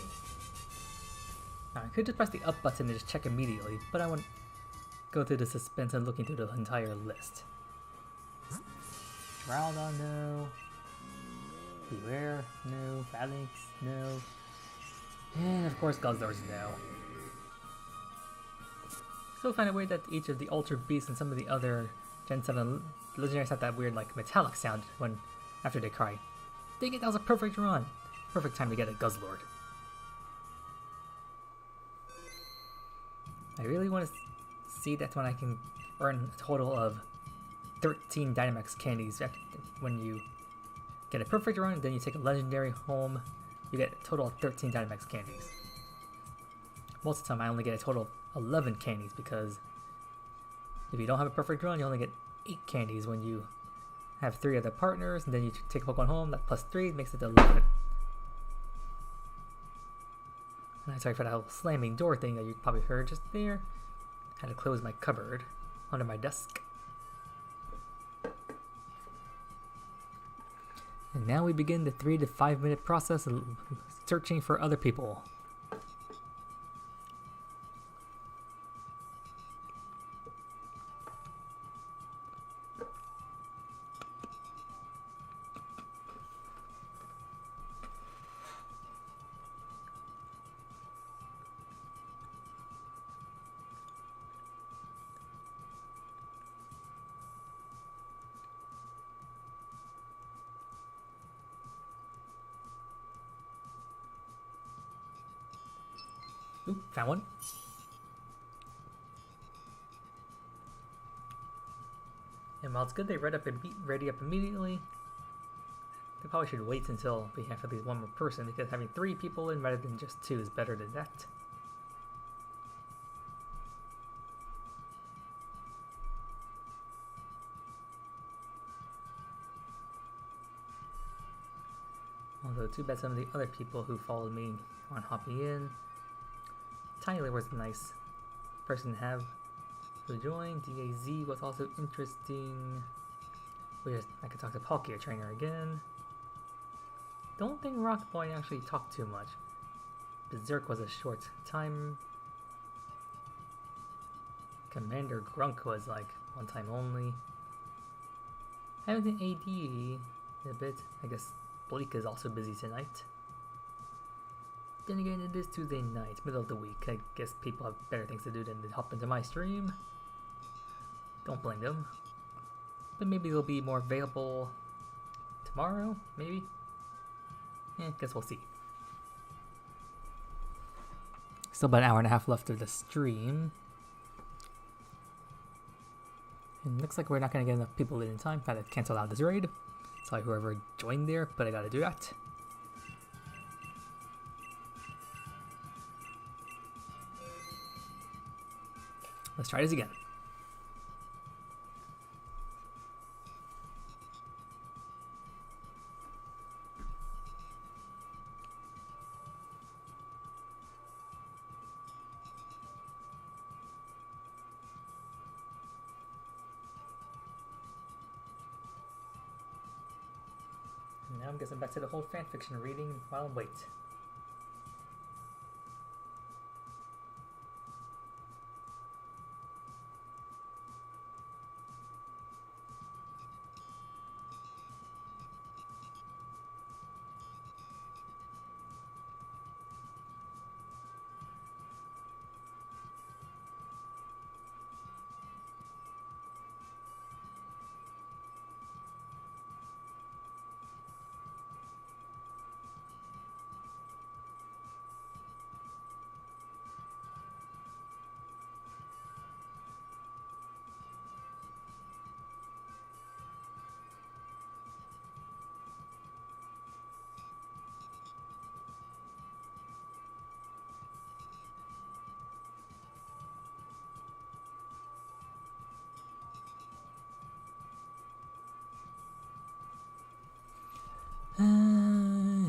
Now I could just press the up button and just check immediately, but I wouldn't go through the suspense and looking through the entire list. Groudon, no. Beware, no. Phalanx, no. And of course Guzzlord's no. Still find it weird that each of the Ultra Beasts and some of the other Gen 7 legendaries have that weird like metallic sound when after they cry. Dang it, that was a perfect run! Perfect time to get a Guzzlord. I really want to see that when I can earn a total of 13 Dynamax candies when you get a perfect run, then you take a legendary home, you get a total of 13 Dynamax candies. Most of the time I only get a total of 11 candies because if you don't have a perfect run, you only get 8 candies when you have 3 other partners, and then you take a Pokemon home, that plus 3 makes it 11. And I'm sorry for that whole slamming door thing that you probably heard just there. I had to close my cupboard under my desk. And now we begin the 3 to 5 minute process of searching for other people. Ooh, found one. And while it's good they ready up immediately, they probably should wait until we have at least one more person, because having 3 people in rather than just 2 is better than that. Although too bad some of the other people who followed me aren't hopping in. Tyler was a nice person to have who joined. DAZ was also interesting. I could talk to Palkia Trainer again. Don't think Rock Boy actually talked too much. Berserk was a short time. Commander Grunk was like one time only. I haven't been AD a bit. I guess Blake is also busy tonight. Then again, it is Tuesday night, middle of the week. I guess people have better things to do than to hop into my stream. Don't blame them. But maybe they'll be more available tomorrow, maybe? Guess we'll see. Still about an hour and a half left of the stream. And looks like we're not going to get enough people in time. Gotta cancel out this raid. Sorry whoever joined there, but I gotta do that. Let's try this again. Now I'm guessing back to the whole fanfiction reading while I wait.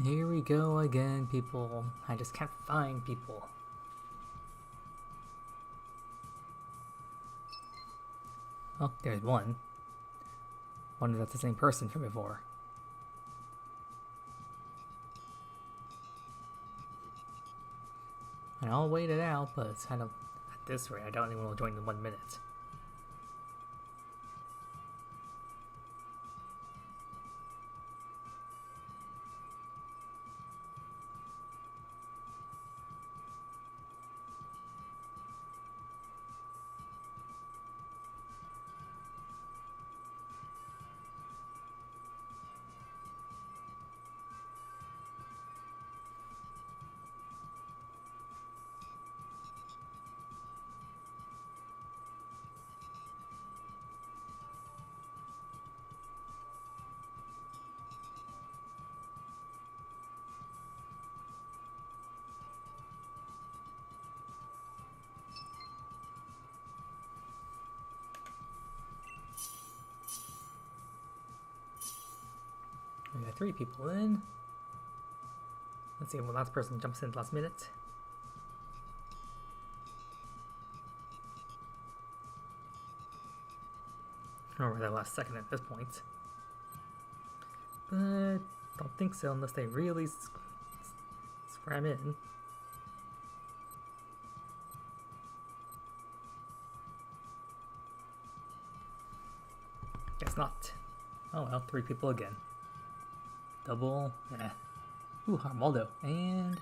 Here we go again, people. I just can't find people. Oh, there's one. Wonder if that's the same person from before. And I'll wait it out, but it's kind of at this rate, I don't even want to join in 1 minute. We got 3 people in. Let's see when the last person jumps in last minute. Or the last second at this point. But don't think so unless they really scram in. Guess not. Oh well, 3 people again. Double, Ooh, Armaldo, and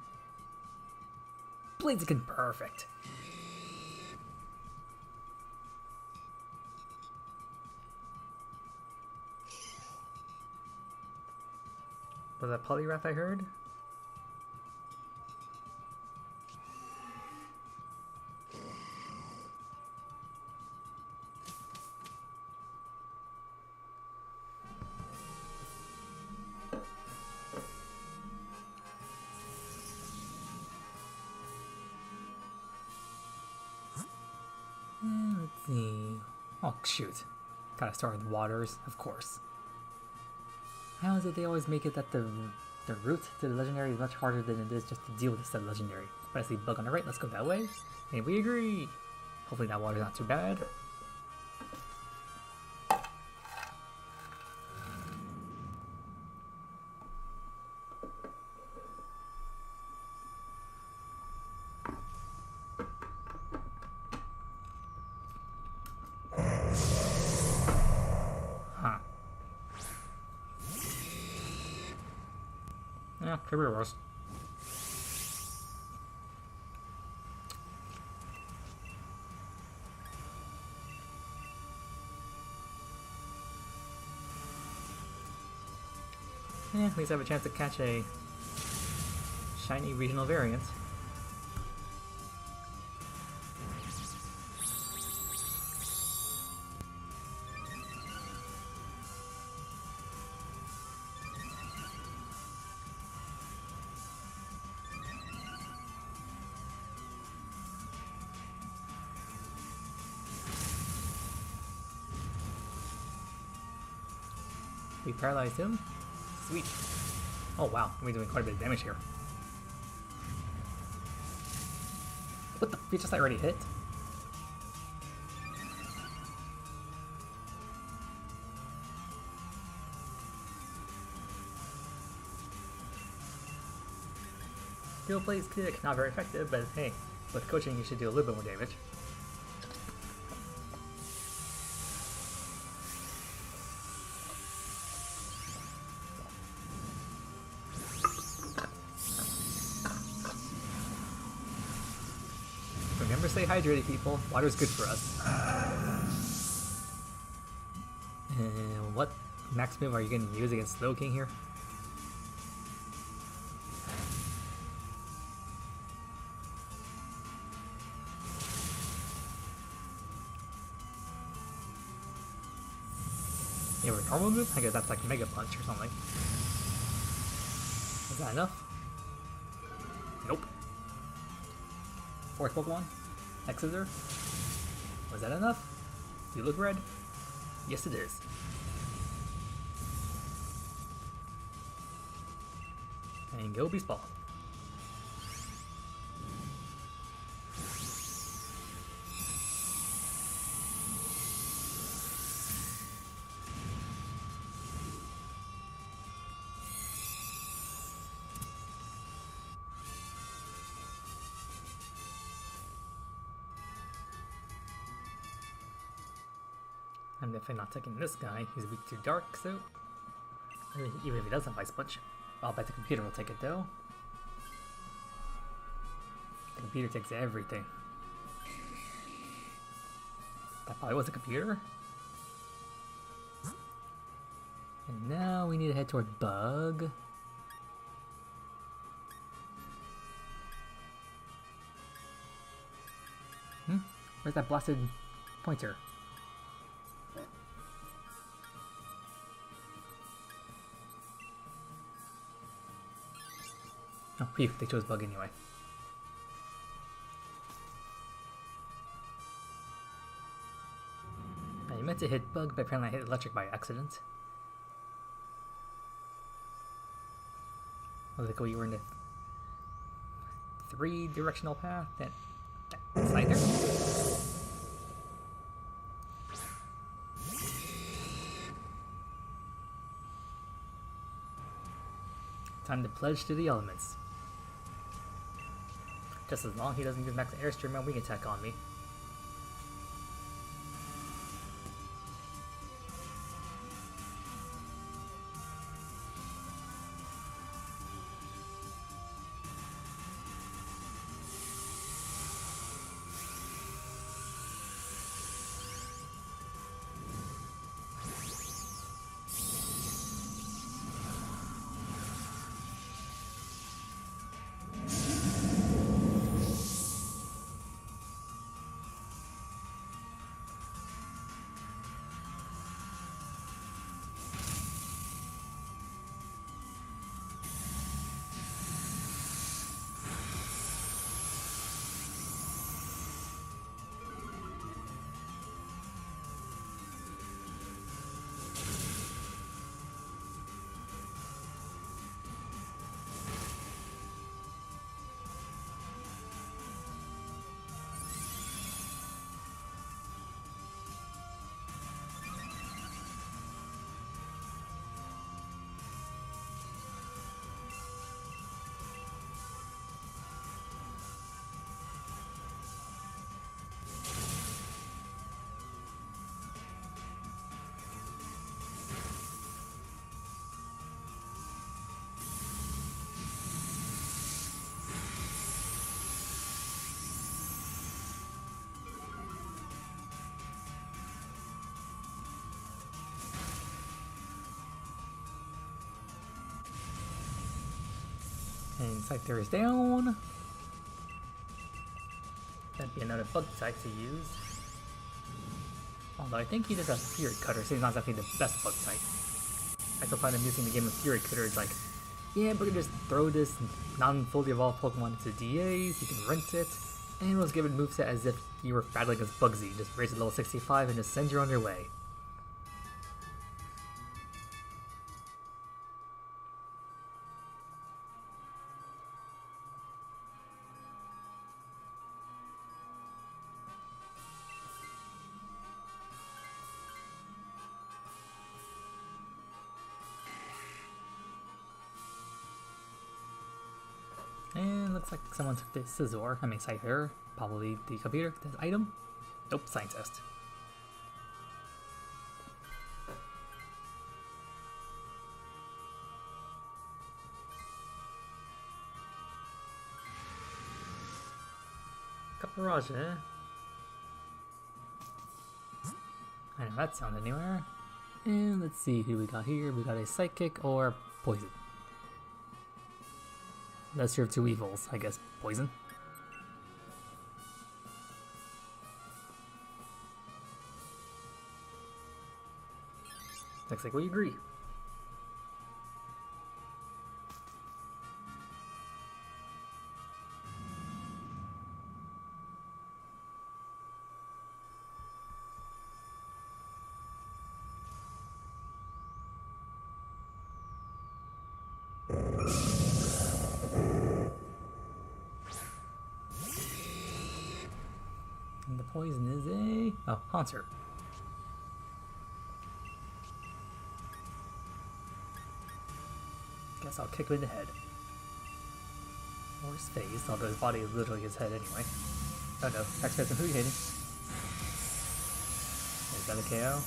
Blaziken, perfect. Was that Poliwrath I heard? Let's see. Oh, shoot. Gotta start with waters, of course. How is it they always make it that the route to the legendary is much harder than it is just to deal with the said legendary? But I see bug on the right, let's go that way. And we agree! Hopefully that water's not too bad. Yeah, could be worse. Yeah, at least I have a chance to catch a shiny regional variant. We paralyzed him. Sweet. Oh wow, we're doing quite a bit of damage here. What the? We just already hit? Steel Blaze Kick, not very effective, but hey, with coaching you should do a little bit more damage. Remember, stay hydrated, people. Water's good for us. And what max move are you going to use against Slowking here? You have a normal move? I guess that's like Mega Punch or something. Is that enough? Nope. Fourth Pokemon? Exeter? Was that enough? You look red? Yes it is. And go Beast Ball. I'm definitely not taking this guy. He's weak to dark, so even if he doesn't have Ice Punch, I'll bet the computer will take it though. The computer takes everything. That probably was a computer. And now we need to head toward Bug. Where's that blasted pointer? Oh, phew, they chose Bug anyway. I meant to hit Bug, but apparently I hit Electric by accident. Oh, like we were in a 3-directional path. That's neither. Time to pledge to the elements. Just as long as he doesn't use max airstream and wing attack on me. And Scyther is down. That'd be another bug type to use. Although I think he does have Fury Cutter, so he's not exactly the best bug type. I still find him using the game of Fury Cutter is like, yeah, but you just throw this non-fully evolved Pokemon into DAs, you can rent it, and it was given moveset as if you were battling against Bugsy. Just raise it to level 65 and just send you on your way. looks like someone took the Scizor, Scyther, probably the computer, this item. Nope, scientist. Caparaja. I know that sound anywhere. And let's see who we got here. We got a Psychic or Poison. Lesser of two evils, I guess. Poison. Looks like we agree. And the poison is a... oh, Haunter. Guess I'll kick him in the head. Or his face, although his body is literally his head anyway. Oh no, X-Person, who are you hitting? Is that a KO?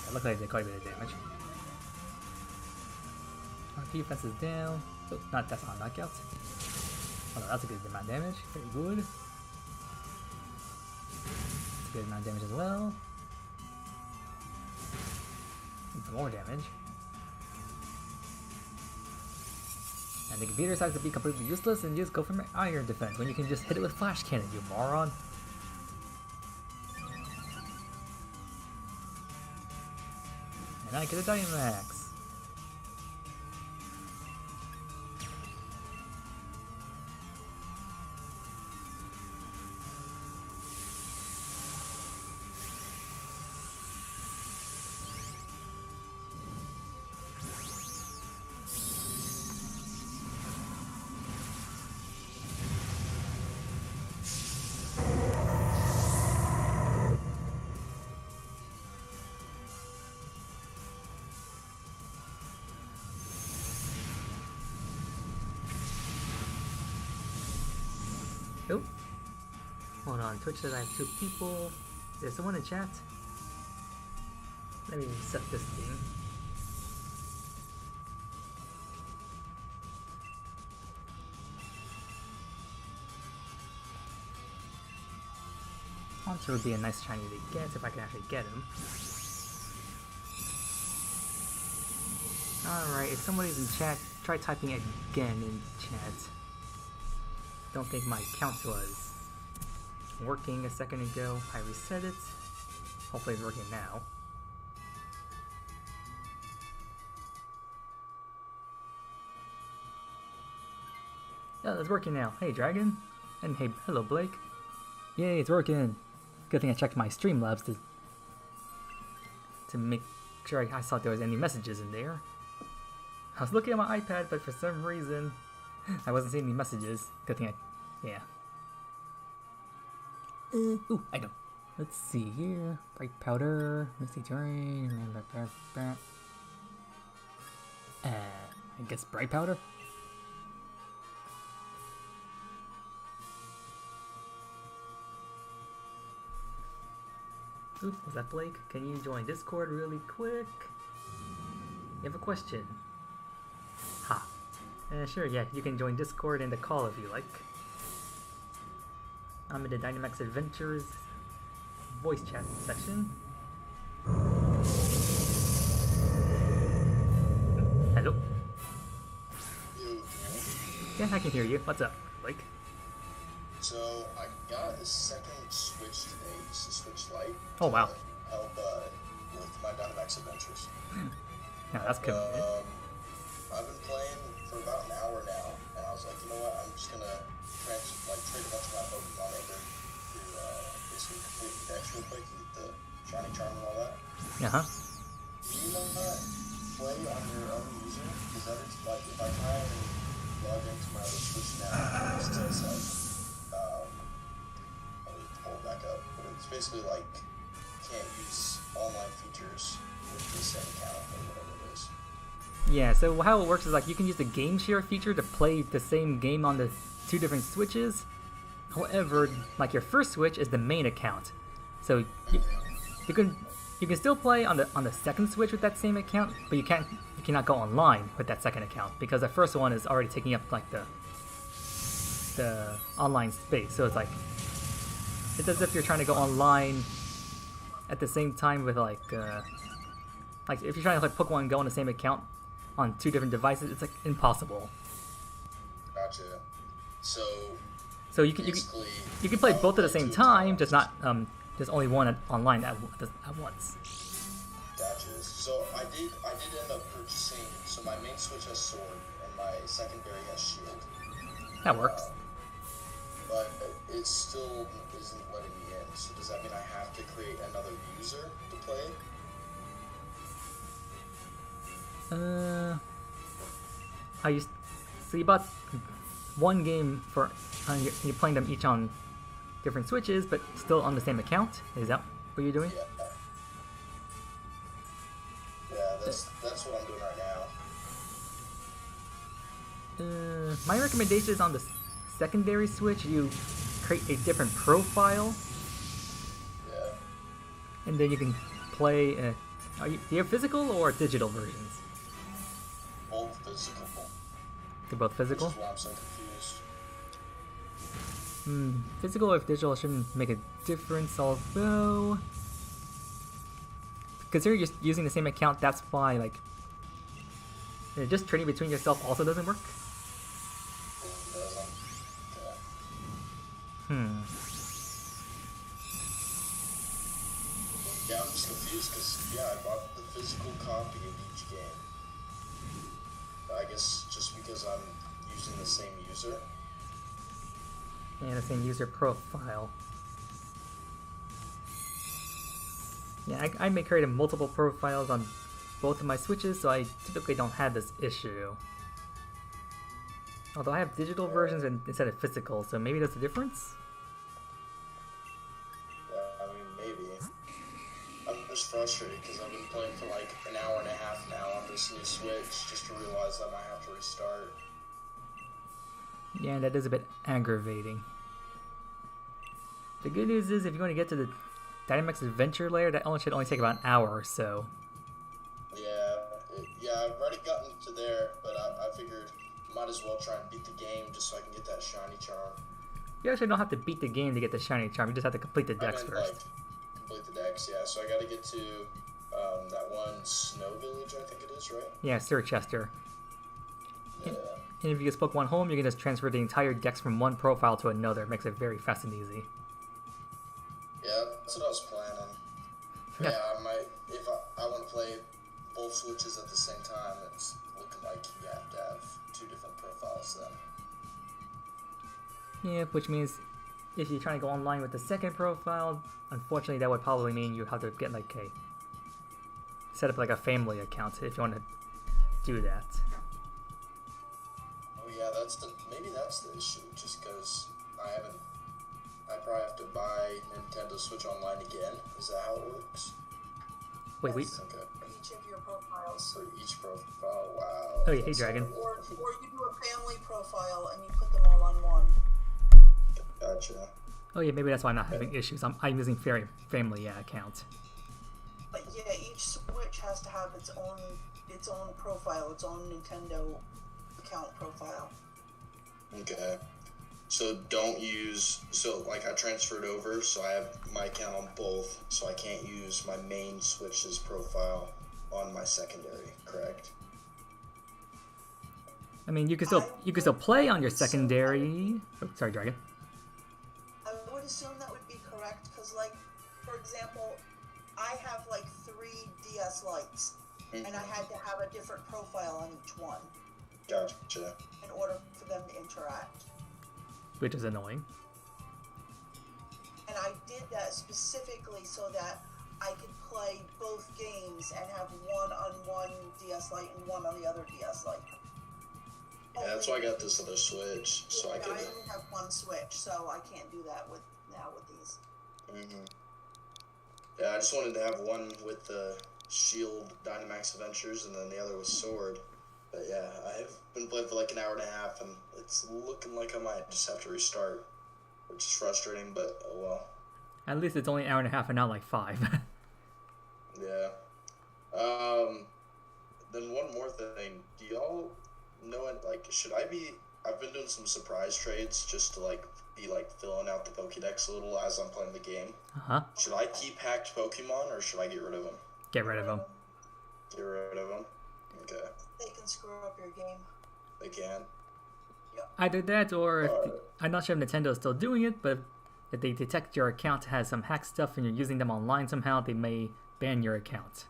That looked like it did quite a bit of damage. Our defense is down. Oh, not that's not knockout. Oh no, that's a good amount of damage. Very good. That's a good amount of damage as well. And some more damage. And the computer decides to be completely useless and just go for iron defense when you can just hit it with flash cannon, you moron. And I get a Dynamax. Oh, hold on. Twitch says I have 2 people. Is there someone in chat? Let me set this thing. Haunter would be a nice shiny to get if I can actually get him. Alright, if somebody's in chat, try typing again in chat. Don't think my count was working a second ago. I reset it. Hopefully it's working now. Yeah, it's working now. Hey Dragon. And hey, hello Blake. Yay, it's working. Good thing I checked my Streamlabs to make sure I saw if there was any messages in there. I was looking at my iPad, but for some reason I wasn't seeing any messages. Good thing yeah. Ooh, I know. Let's see here. Bright Powder, Misty Terrain, I guess Bright Powder? Ooh, was that Blake? Can you join Discord really quick? You have a question? Ha. Sure, yeah, you can join Discord in the call if you like. I'm in the Dynamax Adventures voice chat section. Hello? Yeah, I can hear you. What's up, Blake? So, I got a second Switch today, just a Switch Lite. Oh, wow. To help with my Dynamax Adventures. Yeah, that's convenient. I've been playing for about an hour now, and I was like, you know what, I'm just gonna trade a bunch of my Pokemon over to basically complete the decks real quick and get the Shiny Charm and all that. Uh-huh. Do you know that play on your own user? Because that is like, if I try and log into my other Switch now, it still says, let me pull it back up, but it's basically like, can't use online features with the same account or whatever it is. Yeah, so how it works is like you can use the game share feature to play the same game on the two different Switches. However, like your first Switch is the main account, so you can still play on the second Switch with that same account, but you cannot go online with that second account because the first one is already taking up like the online space. So it's like it's as if you're trying to go online at the same time with like if you're trying to play Pokemon Go on the same account on two different devices, it's like impossible. Gotcha. So you can play both at the same time, just not there's only one online at once. Gotcha. So I did end up purchasing. So my main Switch has Sword and my secondary has Shield. That works. But it still isn't letting me in. So does that mean I have to create another user to play? So you bought one game for you're playing them each on different Switches, but still on the same account. Is that what you're doing? Yeah, that's what I'm doing right now. My recommendation is on the secondary Switch, you create a different profile. Yeah. And then you can play. Do you have physical or digital versions? Both physical. They're both physical? Which is why I'm so confused. Physical or digital shouldn't make a difference, although consider you're using the same account. That's why, like, just trading between yourself also doesn't work. It doesn't. Yeah, I'm just confused because I bought the physical copy of each game. I guess just because I'm using the same user. And the same user profile. Yeah, I may create multiple profiles on both of my Switches, so I typically don't have this issue. Although I have digital versions instead of physical, so maybe that's a difference? Yeah, I mean, maybe. I'm just frustrated because I've been playing for like an hour and a half now on this new Switch just to realize I might have to restart. Yeah, that is a bit aggravating. The good news is if you're going to get to the Dynamax Adventure layer, that should only take about an hour or so. Yeah, I've already gotten to there, but I figured might as well try and beat the game just so I can get that shiny charm. You actually don't have to beat the game to get the shiny charm, you just have to complete the dex first. Like, complete the dex, yeah, so I gotta get to that one Snow Village, I think it is, right? Yeah, Sir Chester. Yeah. And if you get Pokemon home, you can just transfer the entire dex from one profile to another. It makes it very fast and easy. Yeah, that's what I was planning. Yeah, I might, if I want to play both Switches at the same time, it's looking like you have to have two different profiles then. Yeah, which means if you're trying to go online with the second profile, unfortunately that would probably mean you have to get like set up like a family account if you want to do that. Oh yeah, maybe that's the issue, just because I probably have to buy Nintendo Switch Online again. Is that how it works? Wait. Okay. Each of your profiles. For each profile, wow. Oh yeah, hey Dragon. Or you do a family profile and you put them all on one. Gotcha. Oh yeah, maybe that's why I'm not having issues. I'm using family account. But yeah, each Switch has to have its own profile, its own Nintendo account profile. Okay. So I transferred over, so I have my account on both, so I can't use my main Switch's profile on my secondary, correct? I mean, you can still play on your secondary. Oh, sorry, Dragon. I would assume that would be correct, because, like, for example, I have, like, 3 DS Lites, and I had to have a different profile on each one. Gotcha. In order for them to interact. Which is annoying. And I did that specifically so that I could play both games and have one on one DS Lite and one on the other DS Lite. Yeah, that's why I got this other Switch, so I could. I only have one Switch, so I can't do that with these. Yeah, I just wanted to have one with the Shield Dynamax Adventures and then the other with Sword. But yeah, I've been playing for like an hour and a half, and it's looking like I might just have to restart, which is frustrating, but oh well. At least it's only an hour and a half and not like 5. Yeah. Then one more thing. Do y'all know it? Like, should I be? I've been doing some surprise trades just to like be like filling out the Pokédex a little as I'm playing the game. Uh-huh. Should I keep hacked Pokemon or should I get rid of them? Get rid of them. Get rid of them. Okay, They can screw up your game. they can. Either that or if Alright. I'm not sure if Nintendo is still doing it, but if they detect your account has some hack stuff and you're using them online somehow, they may ban your account.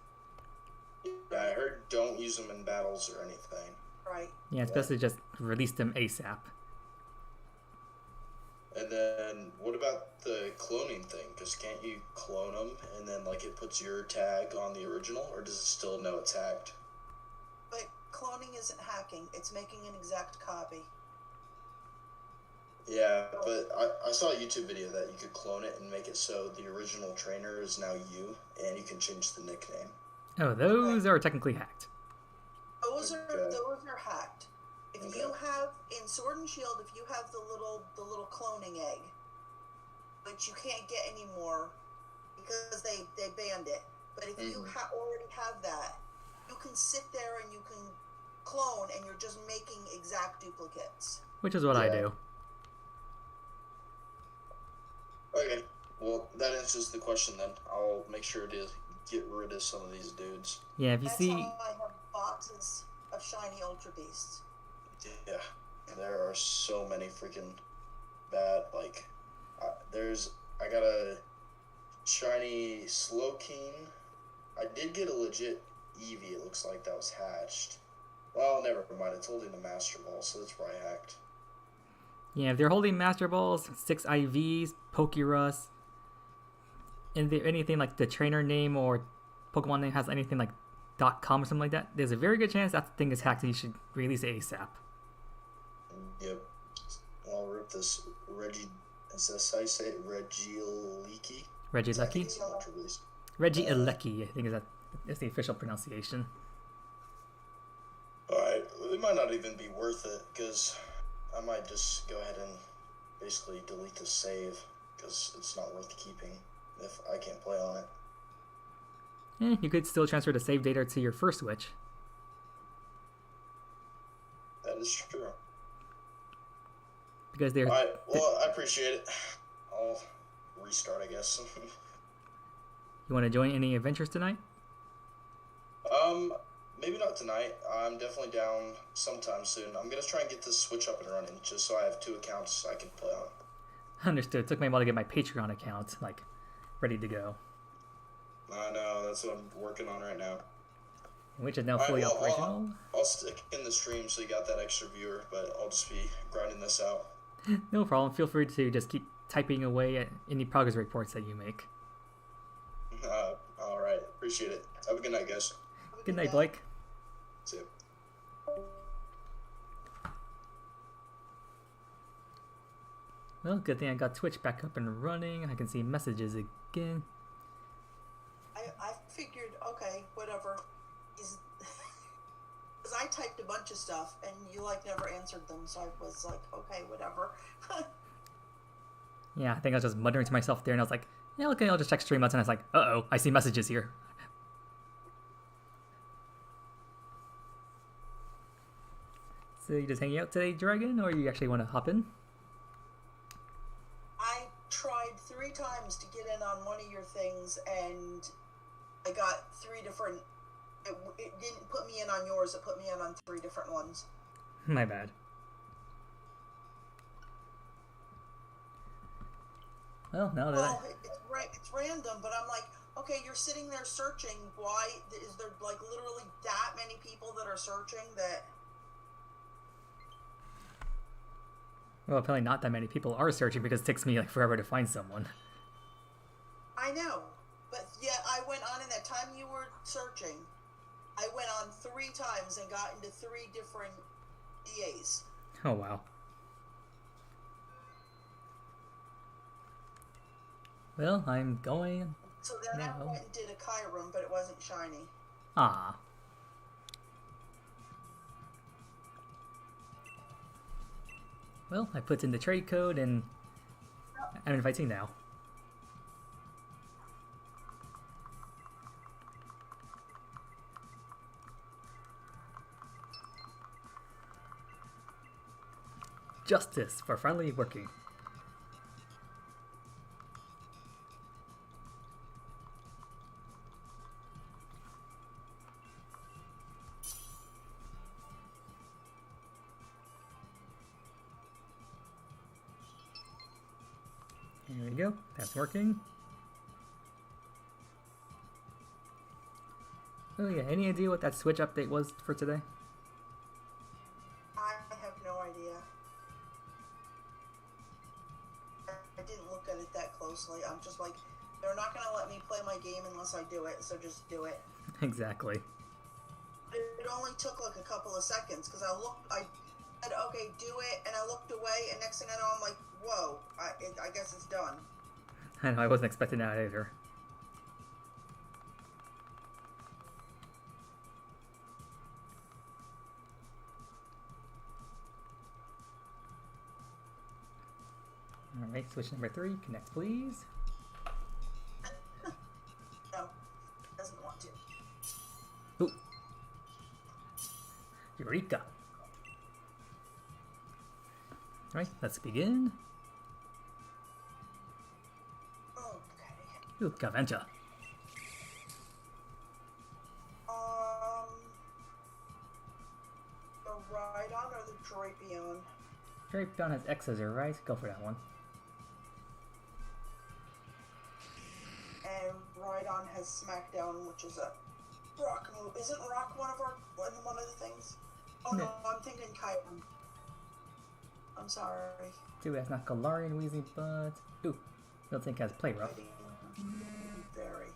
Yeah, I heard don't use them in battles or anything. Right. Yeah, it's best to just release them ASAP. And then what about the cloning thing? Because can't you clone them and then like it puts your tag on the original, or does it still know it's hacked? But cloning isn't hacking. It's making an exact copy. Yeah, but I saw a YouTube video that you could clone it and make it so the original trainer is now you, and you can change the nickname. Oh, those are technically hacked. Those are Okay. those are hacked. If Okay. you have in Sword and Shield, if you have the little cloning egg, but you can't get anymore because they banned it. But if you already have that, you can sit there and you can clone, and you're just making exact duplicates. Which is what I Yeah. do. Okay, well, that answers the question then. I'll make sure to get rid of some of these dudes. Yeah, if you That's see... how I have boxes of shiny Ultra Beasts. Yeah, there are so many freaking bad, like, I got a shiny Slowking. I did get a legit Eevee, it looks like, that was hatched. Well, never mind, it's holding the Master Ball, so that's probably hacked. Yeah, if they're holding Master Balls, 6 IVs, Pokerus, and if anything like the trainer name or Pokemon name has anything like .com or something like that, there's a very good chance that thing is hacked and you should release it ASAP. Yep. I'll rip this is this how you say it? Regieleki? Regieleki? It's not released. Regieleki, I think is the official pronunciation. Alright, it might not even be worth it, because I might just go ahead and basically delete the save, because it's not worth keeping if I can't play on it. You could still transfer the save data to your first Switch. That is true. Because they're... Alright, well, I appreciate it. I'll restart, I guess. You want to join any adventures tonight? Maybe not tonight. I'm definitely down sometime soon. I'm gonna try and get this Switch up and running, just so I have 2 accounts I can play on. Understood. It took me a while to get my Patreon account, like, ready to go. I know, that's what I'm working on right now. Which is now Alright, fully well, operational. I'll stick in the stream so you got that extra viewer, but I'll just be grinding this out. No problem. Feel free to just keep typing away at any progress reports that you make. Alright, appreciate it. Have a good night, guys. Have a Good night, day. Blake. See ya. Well, good thing I got Twitch back up and running. I can see messages again. I figured, okay, whatever. Because I typed a bunch of stuff and you like never answered them, so I was like, okay, whatever. Yeah, I think I was just muttering to myself there, and I was like, yeah, okay, I'll just check stream mods, and I was like, uh-oh, I see messages here. So you just hanging out today, Dragon, or you actually want to hop in? I tried 3 times to get in on one of your things and I got 3 different. It didn't put me in on yours, it put me in on 3 different ones. My bad. Well, now that Well, it's random, but I'm like, okay, you're sitting there searching. Why is there like literally that many people that are searching that? well, apparently not that many people are searching because it takes me like forever to find someone. I know, but yet I went on in that time you were searching. I went on 3 times and got into 3 different EAs. Oh, wow. Well, I'm going. So then I No. went and did a Kyurem, but it wasn't shiny. Ah. Well, I put in the trade code and I'm inviting now. Justice for finally working. There we go. That's working. Oh yeah, any idea what that Switch update was for today? I have no idea. I didn't look at it that closely. I'm just like, they're not gonna let me play my game unless I do it, so just do it. Exactly. It only took like a couple of seconds because I said, okay, do it, and I looked away, and next thing I know, I'm like, whoa, I guess it's done. I know, I wasn't expecting that either. Alright, switch number 3, connect please. No, doesn't want to. Ooh. Eureka! Alright, let's begin. Okay. Ooh, Gaventia. The Rhydon or the Drapion? Drapion has Exeter, right? Go for that one. And Rhydon has Smackdown, which is a rock move. Isn't rock one of the things? Oh no, I'm thinking Chiron. I'm sorry. 2 has not Galarian, Wheezy, but... Ooh, Miltank has Play Rough. Very.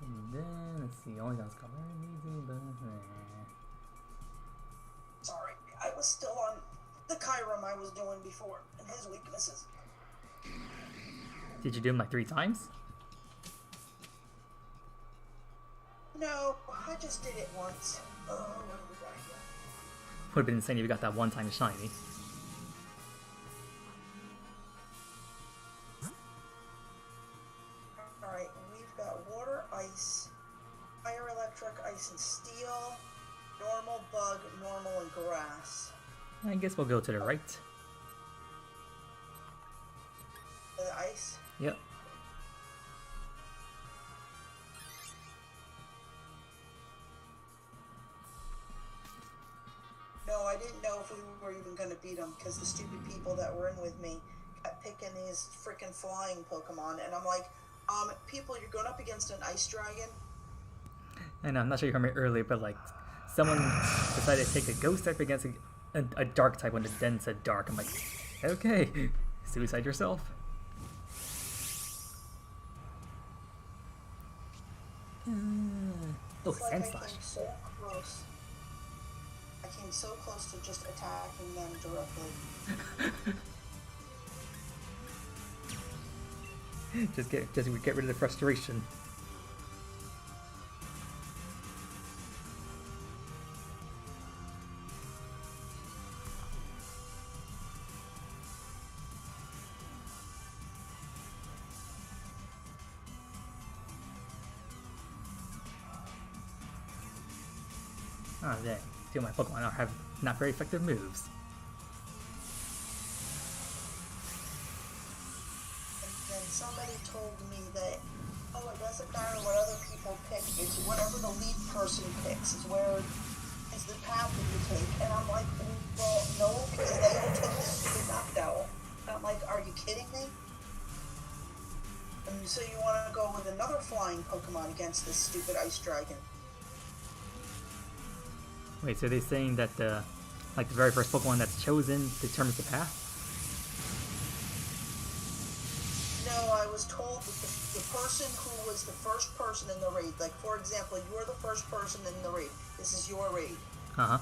And then, let's see, only has Galarian, Wheezy, but... Sorry, I was still on the Chiron I was doing before, and his weaknesses. Did you do them like 3 times? No, I just did it once. Oh, what have we got here? Would have been insane if you got that one time shiny. Alright, we've got water, ice, fire, electric, ice and steel, normal, bug, normal, and grass. I guess we'll go to the right. The ice? Yep. No, I didn't know if we were even going to beat them because the stupid people that were in with me kept picking these freaking flying Pokemon, and I'm like, people, you're going up against an ice dragon? And I'm not sure you heard me earlier, but like, someone decided to take a ghost type against a dark type when it then said dark. I'm like, okay, suicide yourself. Oh, It's like Sand I Slash. came so close. I came so close to just attacking them directly. Just get rid of the frustration. Ah, dang. 2 of my Pokemon now have not very effective moves. And then somebody told me that, oh, it doesn't matter what other people pick, it's whatever the lead person picks is the path that you take. And I'm like, well, no, because they all took the stupid Noctowl. And I'm like, are you kidding me? And so you want to go with another flying Pokemon against this stupid ice dragon? Wait, so they're saying that the very first Pokemon that's chosen determines the path? No, I was told that the person who was the first person in the raid, like for example, you're the first person in the raid. This is your raid. Uh-huh.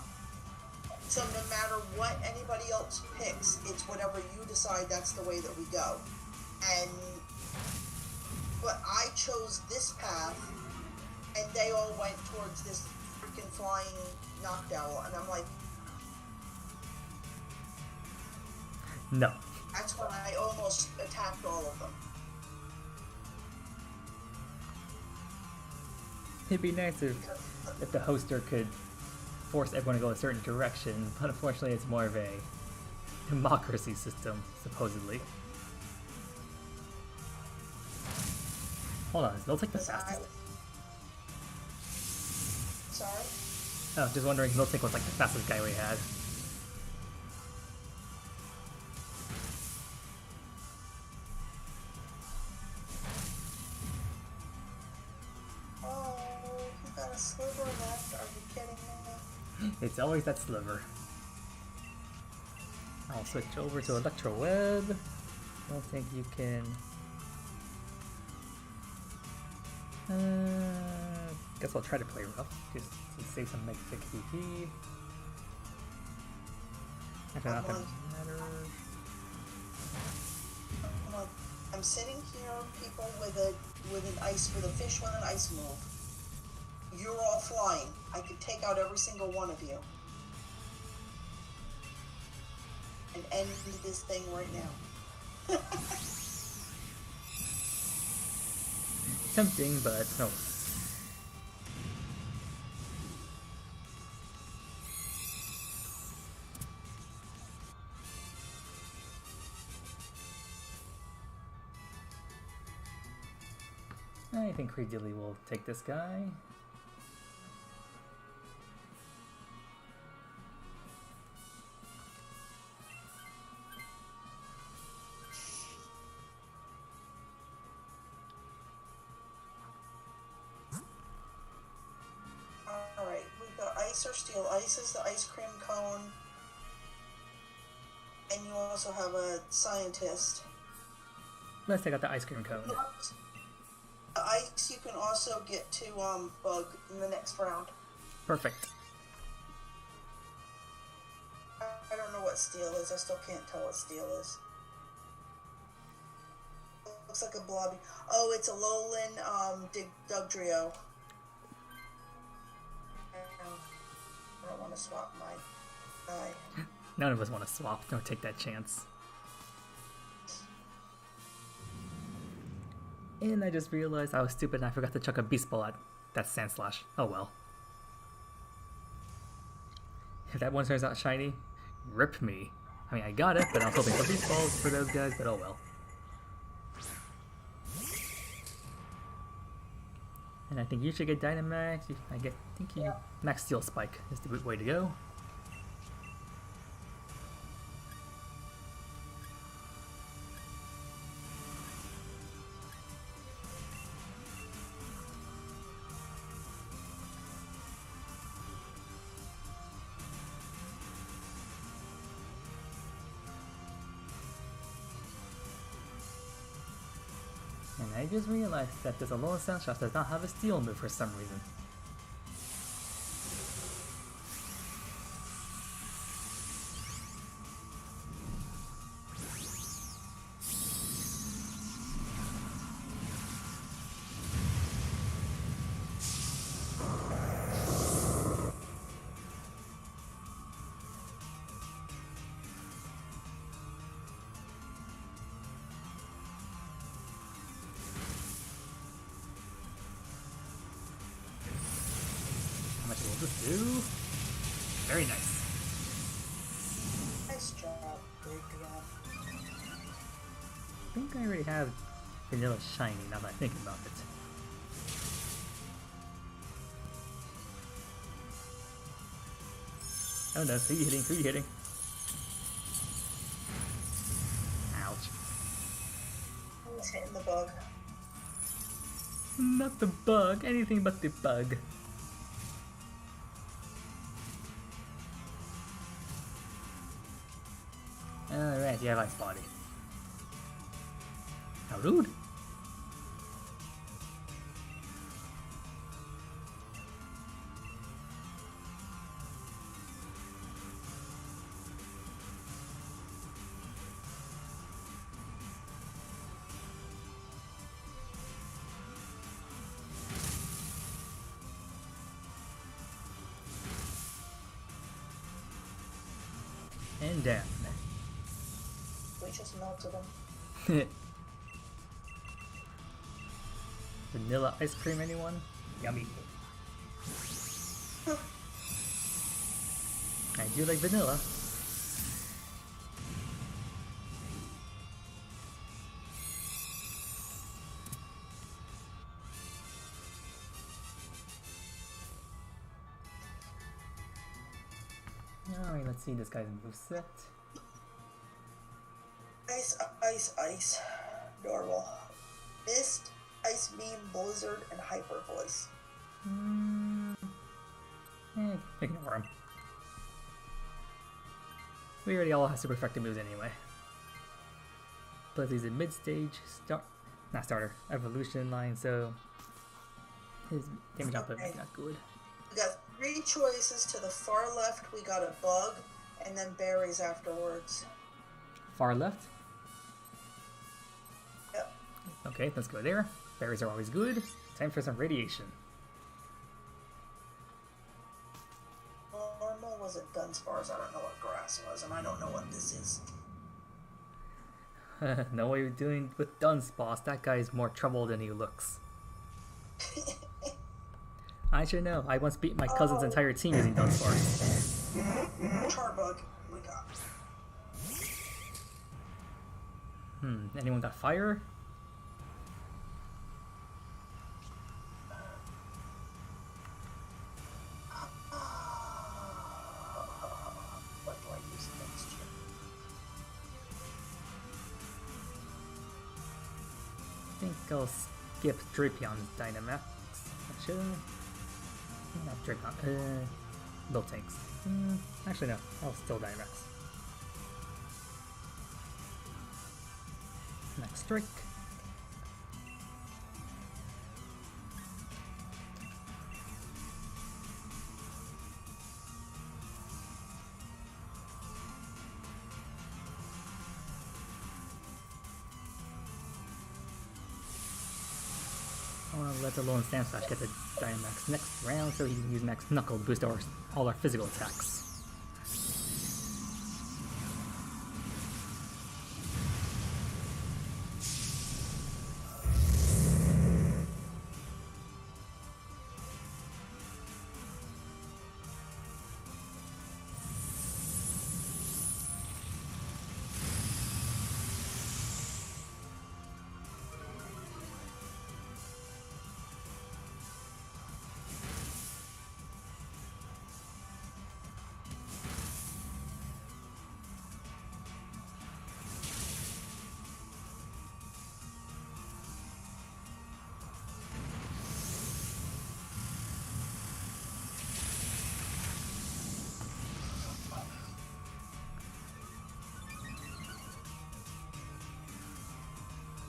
So no matter what anybody else picks, it's whatever you decide, that's the way that we go. But I chose this path, and they all went towards this freaking flying Noctowl, and I'm like, No. That's when I almost attacked all of them. It'd be nice if the hoster could force everyone to go a certain direction, but unfortunately it's more of a democracy system, supposedly. Hold on, is Miltic the fastest? Sorry? Oh, just wondering if Miltic was like the fastest guy we had. Oh, you got a sliver left? Are you kidding me? It's always that sliver. I'll switch over to Electro Web. I don't think you can... guess I'll try to play rough, just to save some Mythic PP. Actually, not gonna matter. I'm sitting here, people, with a fish with an ice move. You're all flying. I could take out every single one of you. And end this thing right now. Tempting, but no. I think Creedilly will take this guy. Alright, we've got ice or steel. Ice is the ice cream cone. And you also have a scientist. Let's take out the ice cream cone. The ice you can also get to bug in the next round. Perfect. I don't know what steel is. I still can't tell what steel is. Looks like a blobby. Oh, it's a Lowland Dugtrio. I don't want to swap my guy. None of us want to swap. Don't take that chance. And I just realized I was stupid and I forgot to chuck a Beast Ball at that Sandslash. Oh well. If that one turns out shiny, rip me. I mean, I got it, but I was hoping for Beast Balls for those guys, but oh well. And I think you should get Dynamax. Think you Max Steel Spike is the way to go. And I just realized that this Alolan Sandslash does not have a steel move for some reason. How much will this do? Very nice. Nice job. Great job. I think I already have Vanilla Shiny now that I think about it. Oh no, who are you hitting? Who are you hitting? Ouch. Who's hitting the bug? Not the bug, anything but the bug. Alright, you have Ice Body. How rude. And down. just melted them. Vanilla ice cream, anyone? Yummy. I do like vanilla. Alright, let's see this guy's moveset. Ice, ice, ice. Normal. Mist, ice beam, blizzard, and hyper voice. Ignore him. We already all have super effective moves anyway. Plus he's in mid-stage, not starter, evolution line, so his damage output is not good. We got 3 choices to the far left. We got a bug, and then berries afterwards. Far left? Yep. Okay, let's go there. Berries are always good. Time for some radiation. Normal was it Dunsparce? I don't know what grass was, and I don't know what this is. Know what you're doing with Dunsparce. That guy is more trouble than he looks. I should know. I once beat my cousin's entire team using Dunsparce. Charbug, we got. Anyone got fire? What do I use next year? I think I'll skip Drapion's Dynamax. Should I? Not Drapion. Miltanks. Actually, no. I'll still Dynamax. Next strike. I want to let alone Sandslash get the Dynamax next round so he can use Max Knuckle to boost all our physical attacks.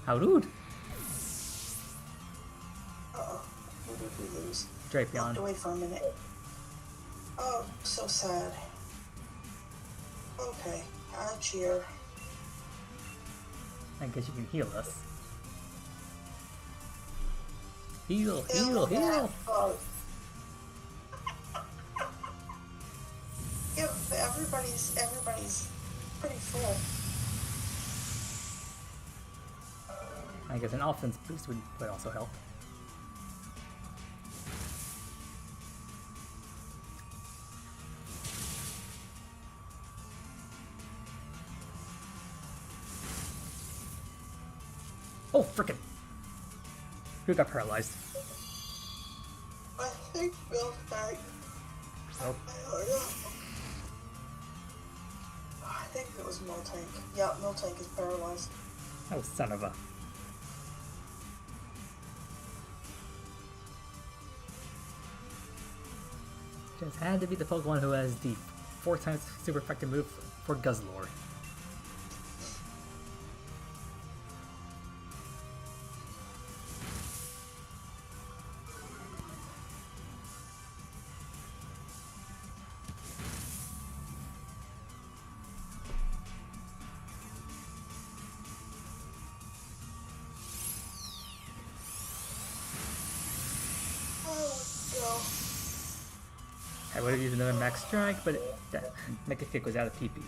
How rude! Uh-oh. What did we lose? Drapion. Walked away for a minute. Oh, so sad. Okay, I cheer. I guess you can heal us. Heal, heal, heal! Oh. Yeah, but everybody's pretty full. I guess an offense boost would also help. Oh, frickin'! Who got paralyzed? I think Miltank. Oh. I think it was Miltank. Yeah, Miltank is paralyzed. Oh, son of a... Just had to be the Pokemon who has the 4 times super effective move for Guzzlord. I would have used another Max Strike, but that Mega Kick was out of PP.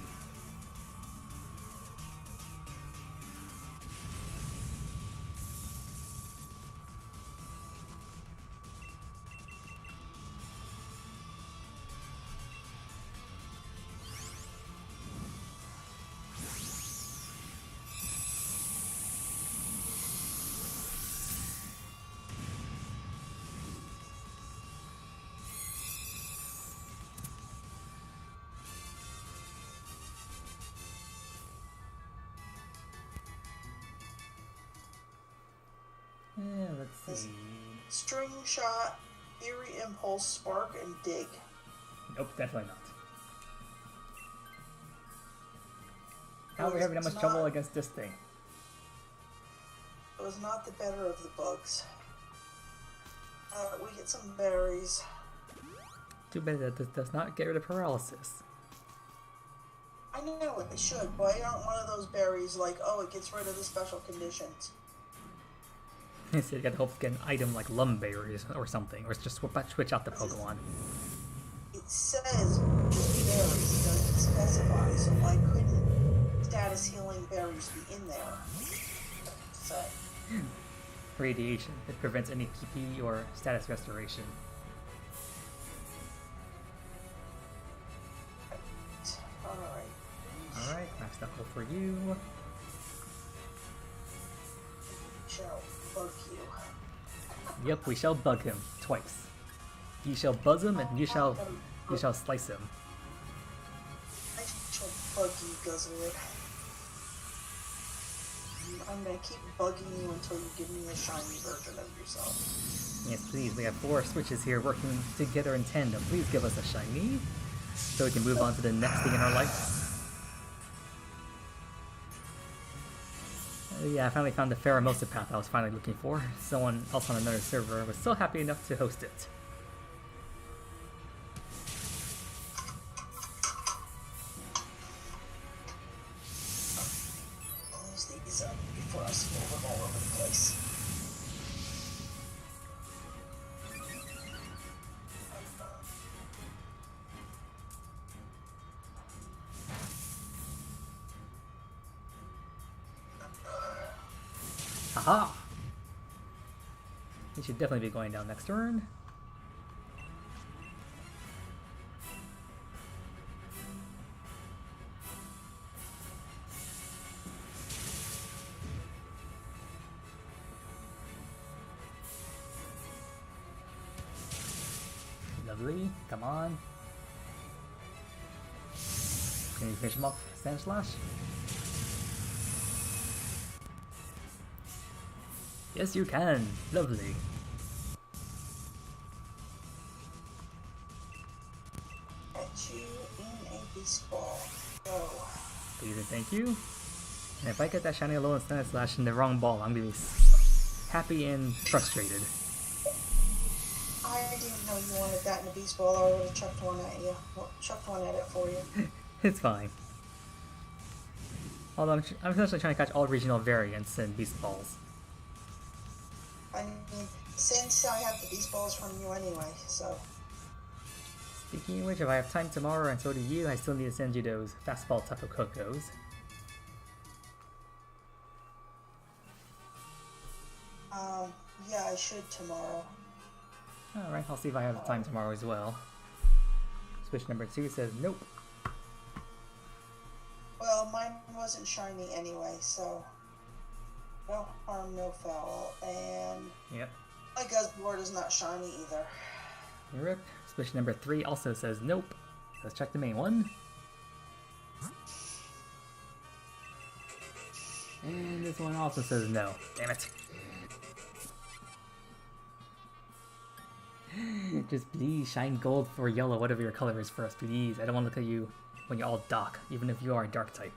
Let's see. String Shot, Eerie Impulse, Spark, and Dig. Nope, definitely not. How are we having that much trouble against this thing? It was not the better of the bugs. We get some berries. Too bad that this does not get rid of paralysis. I know it should, but I aren't one of those berries like, oh, it gets rid of the special conditions. So you gotta hope to get an item like Lumberries or something, or just switch out the Pokemon. It says just berries, it doesn't specify, so why couldn't status healing berries be in there? So. Radiation. It prevents any PP or status restoration. Alright, Max Knuckle for you. Shall bug you. Yep, we shall bug him twice. You shall buzz him, and you shall slice him. I shall bug you, Guzzler. I'm gonna keep bugging you until you give me a shiny version of yourself. Yes, please. We have 4 switches here working together in tandem. Please give us a shiny, so we can move on to the next thing in our life. Yeah, I finally found the Pheromosa path I was finally looking for. Someone else on another server was so happy enough to host it. Close these up before I spill them all over the place. Haha! He should definitely be going down next turn. Lovely, come on. Can you finish him off, Sandslash? Yes, you can. Lovely. Catch you in a baseball. Go. Please and thank you. And if I get that shiny Alolan Sandslash in the wrong ball, I'm gonna be happy and frustrated. I didn't know you wanted that in a baseball. I would have chucked one at you. Well, chucked one at it for you. It's fine. Although I'm essentially trying to catch all regional variants in Beast Balls. I mean, since I have the beast balls from you anyway, so. Speaking of which, if I have time tomorrow and so do you, I still need to send you those fastball Tapu Kokos. Yeah, I should tomorrow. Alright, I'll see if I have time tomorrow as well. Switch number 2 says nope. Well, mine wasn't shiny anyway, so. No harm, no foul. And Yep. my Guzzlord is not shiny either. Rip. Switch number 3 also says nope. Let's check the main one. And this one also says no. Damn it. Just please shine gold for yellow, whatever your color is first, please. I don't want to look at you when you're all dark, even if you are a dark type.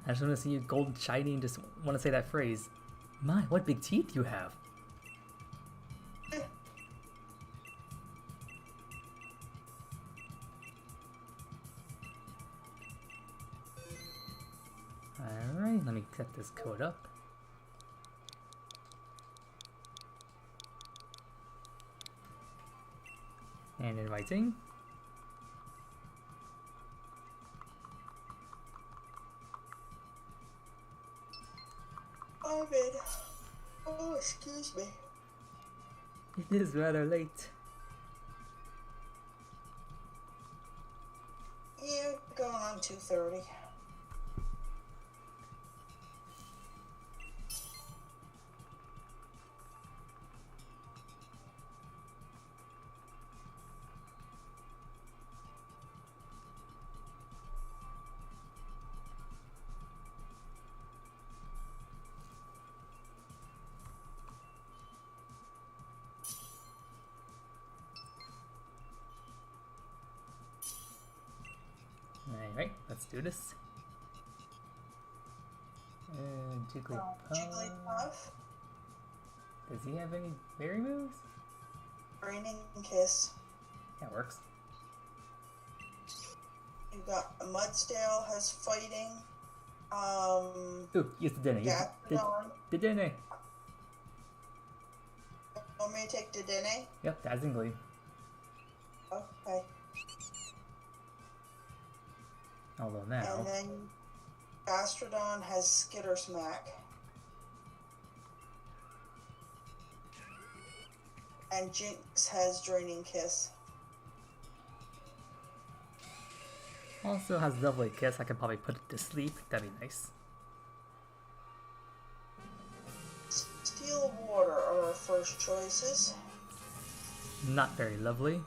I just want to see you gold shiny and just want to say that phrase. My, what big teeth you have. Alright, let me set this code up. And inviting. Arvid. Oh, excuse me. It is rather late. Yeah, going on 2:30. Alright, let's do this. Jigglypuff. Jigglypuff. Does he have any berry moves? Raining Kiss. That works. You got Mudsdale has fighting. Ooh, use the Dedenne. Gastrodon. Dedenne. Want me to take Dedenne? Yep, Dazzling Gleam. Okay. Although now... And then Gastrodon has Skitter Smack. And Jinx has Draining Kiss. Also has Lovely Kiss. I could probably put it to sleep. That'd be nice. Steel Water are our first choices. Not very lovely.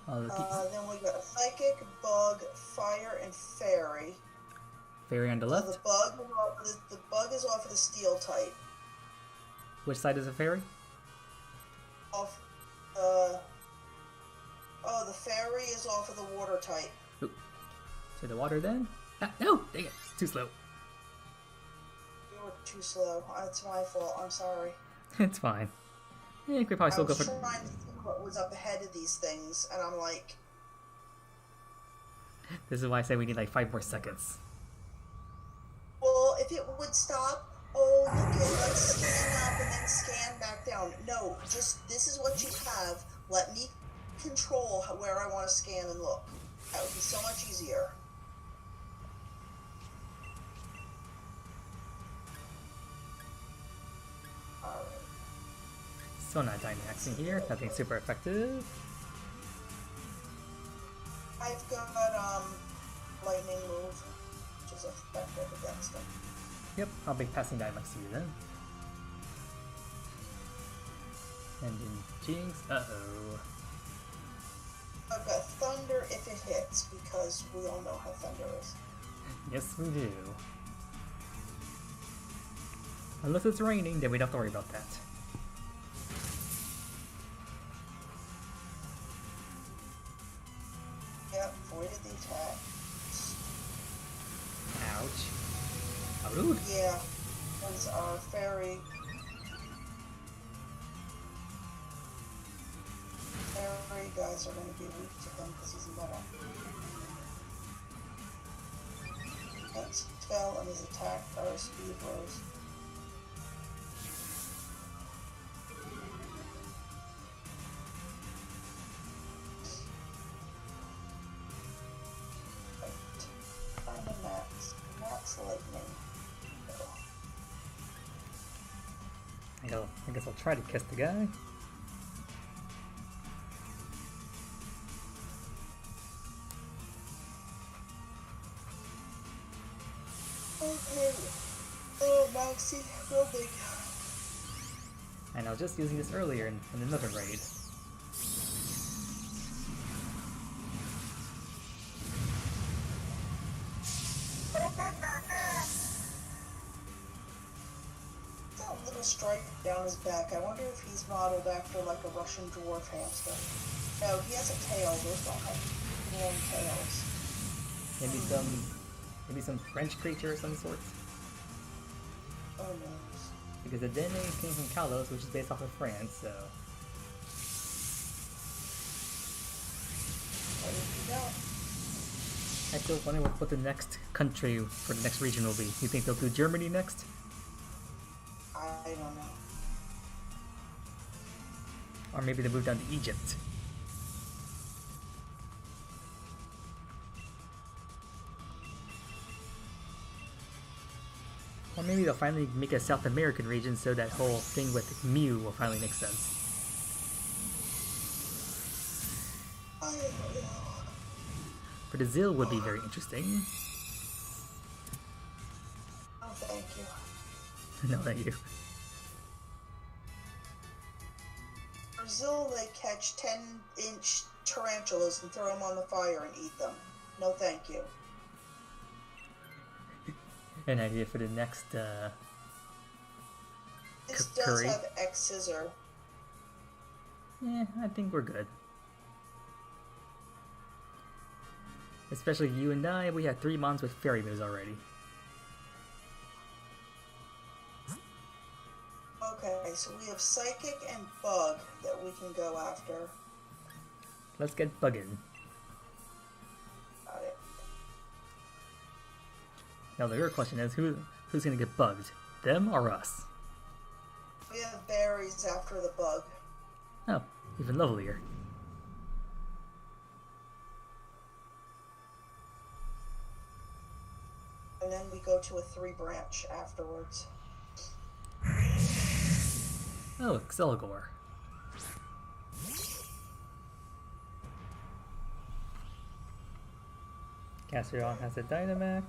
Then we got Psychic, Bug, Fire, and Fairy. Fairy on the So left. the bug is off of the Steel type. Which side is a fairy? Off. The Fairy is off of the Water type. Ooh. To the water then? Ah, no! Dang it! Too slow. You were too slow. It's my fault. I'm sorry. It's fine. Yeah, we could probably I still go was for... trying to think what was up ahead of these things, and I'm like, This is why I say we need like 5 more seconds. well, if it would stop, oh, you can like scan up and then scan back down. No, just this is what you have. Let me control where I want to scan and look. That would be so much easier. Alright. So not Dynamaxing here. Nothing super effective. I've got lightning move, which is effective against them. Yep, I'll be passing Dynamax to you then. And then Jinx. Uh-oh. I've got thunder if it hits, because we all know how thunder is. Yes, we do. Unless it's raining, then we don't have to worry about that. Yep, voided the attack. Ouch. How rude. Yeah, ones are fairy. Fairy guys are going to be weak to him because he's metal. Next fell and his attack power speed rose. Find a max lightning. I guess I'll try to kiss the guy. Okay. Oh, Maxie, real big. And I was just using this earlier in another raid. That little stripe down his back. I wonder if he's modeled after like a Russian dwarf hamster. No, he has a tail. Those don't have long tails. Maybe some French creature of some sort. Oh no. Because the Dedenne came from Kalos, which is based off of France, so... There you go. I still wonder what the next country for the next region will be. You think they'll do Germany next? I don't know. Or maybe they move down to Egypt. Or maybe they'll finally make a South American region so that whole thing with Mew will finally make sense. I don't know. Brazil would be very interesting. Oh, thank you. No, thank you. Brazil, they catch 10-inch tarantulas and throw them on the fire and eat them. No, thank you. An idea for the next, This does curry? have X scissor. I think we're good. Especially you and I, we had 3 mons with fairy moves already. Okay, so we have Psychic and Bug that we can go after. Let's get bugging. Got it. Now the real question is, who's gonna get bugged? Them or us? We have berries after the bug. Oh, even lovelier. And then we go to a 3-branch afterwards. Oh, Excelgor. Gastrodon has a Dynamax.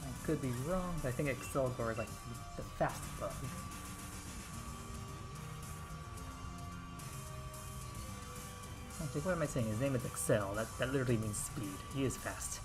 I could be wrong, but I think Excelgor is like the fast bug. Actually, what am I saying? His name is Excel. That literally means speed. He is fast.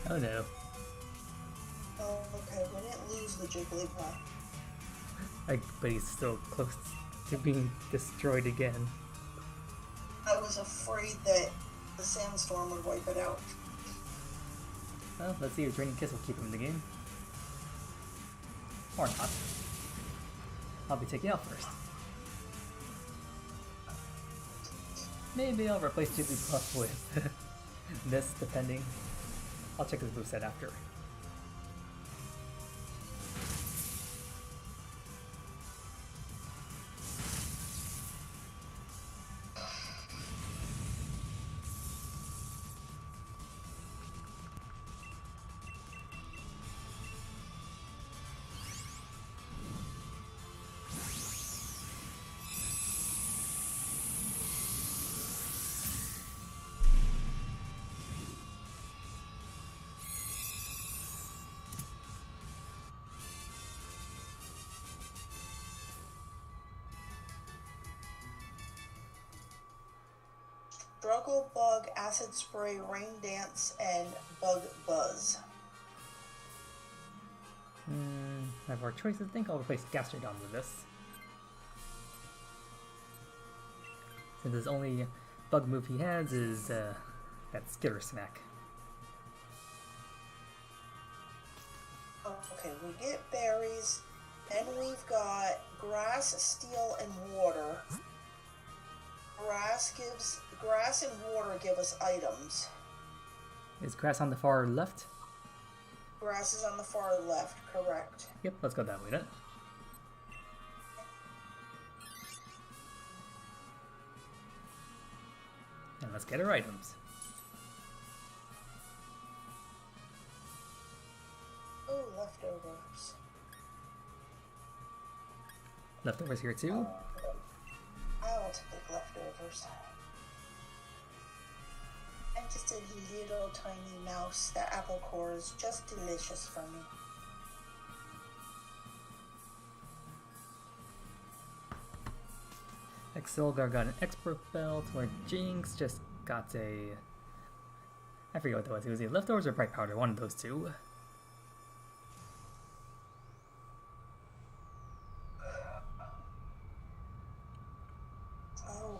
Oh no. Oh, okay, we didn't lose the Jigglypuff. But he's still close to being destroyed again. I was afraid that the sandstorm would wipe it out. Well, let's see if Draining Kiss will keep him in the game. Or not. I'll be taking out first. Maybe I'll replace Jigglypuff with this, depending. I'll check his moveset after. Struggle, Bug, Acid Spray, Rain Dance, and Bug Buzz. I have more choices. I think I'll replace Gastrodon with this. Since his only bug move he has is that Skitter Smack. Okay, we get berries, and we've got Grass, Steel, and Water. Grass and water give us items. Is grass on the far left? Grass is on the far left, correct. Yep, let's go that way then. And let's get our items. Oh, leftovers. Leftovers here too? I will take leftovers. I'm just a little tiny mouse. That apple core is just delicious for me. Excelgar got an expert belt, where Jinx just got a... I forget what that was. It was either leftovers or bright powder, one of those two. Oh,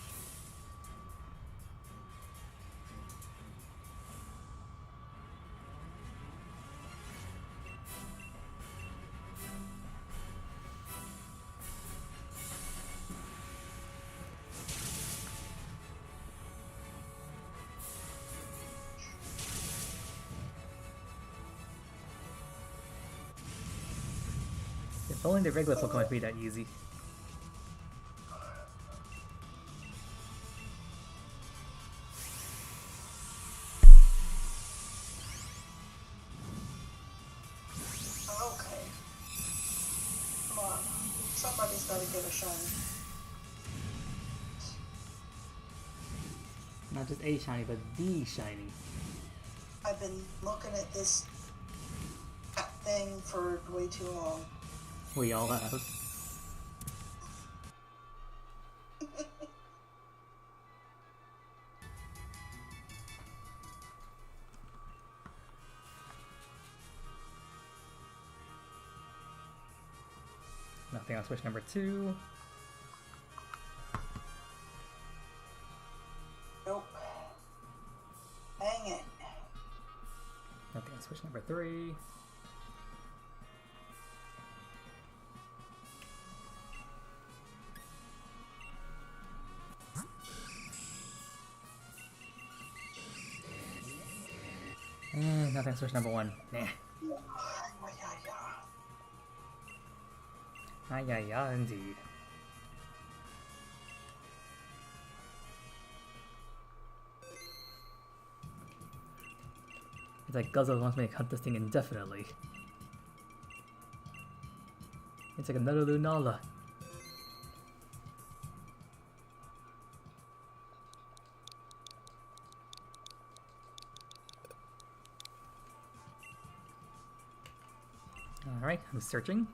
If only the regular Pokemon would be that easy. Okay. Come on. Somebody's gotta get a shiny. Not just a shiny, but the shiny. I've been looking at this thing for way too long. We all have. Nothing on switch number 2. Nope. Dang it. Nothing on switch number 3. And nothing on switch number 1. Nah. Yeah, indeed. It's like Guzzle wants me to cut this thing indefinitely. It's like another Lunala. Alright, I'm searching.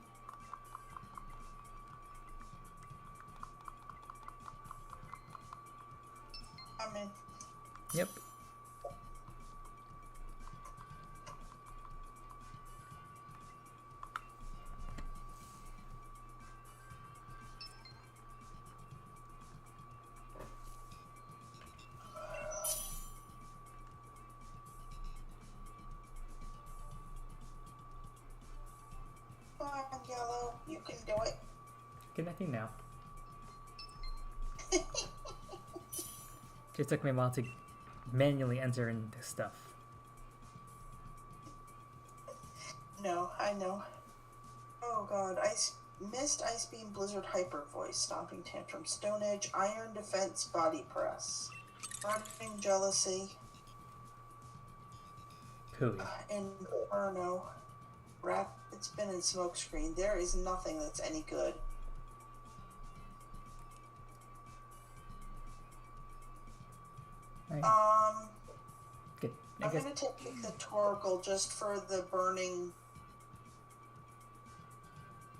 I'm in. Yep. Come on, Yellow. You can do it. Connecting now. Just took me a while to manually enter in this stuff. No, I know. Oh god, Mist, Ice Beam, Blizzard, Hyper Voice, Stomping Tantrum, Stone Edge, Iron Defense, Body Press, Burning Jealousy, Cooey. Inferno, Rapid Spin, and Smokescreen. There is nothing that's any good. Right. Good. I'm gonna take the Torkoal just for the burning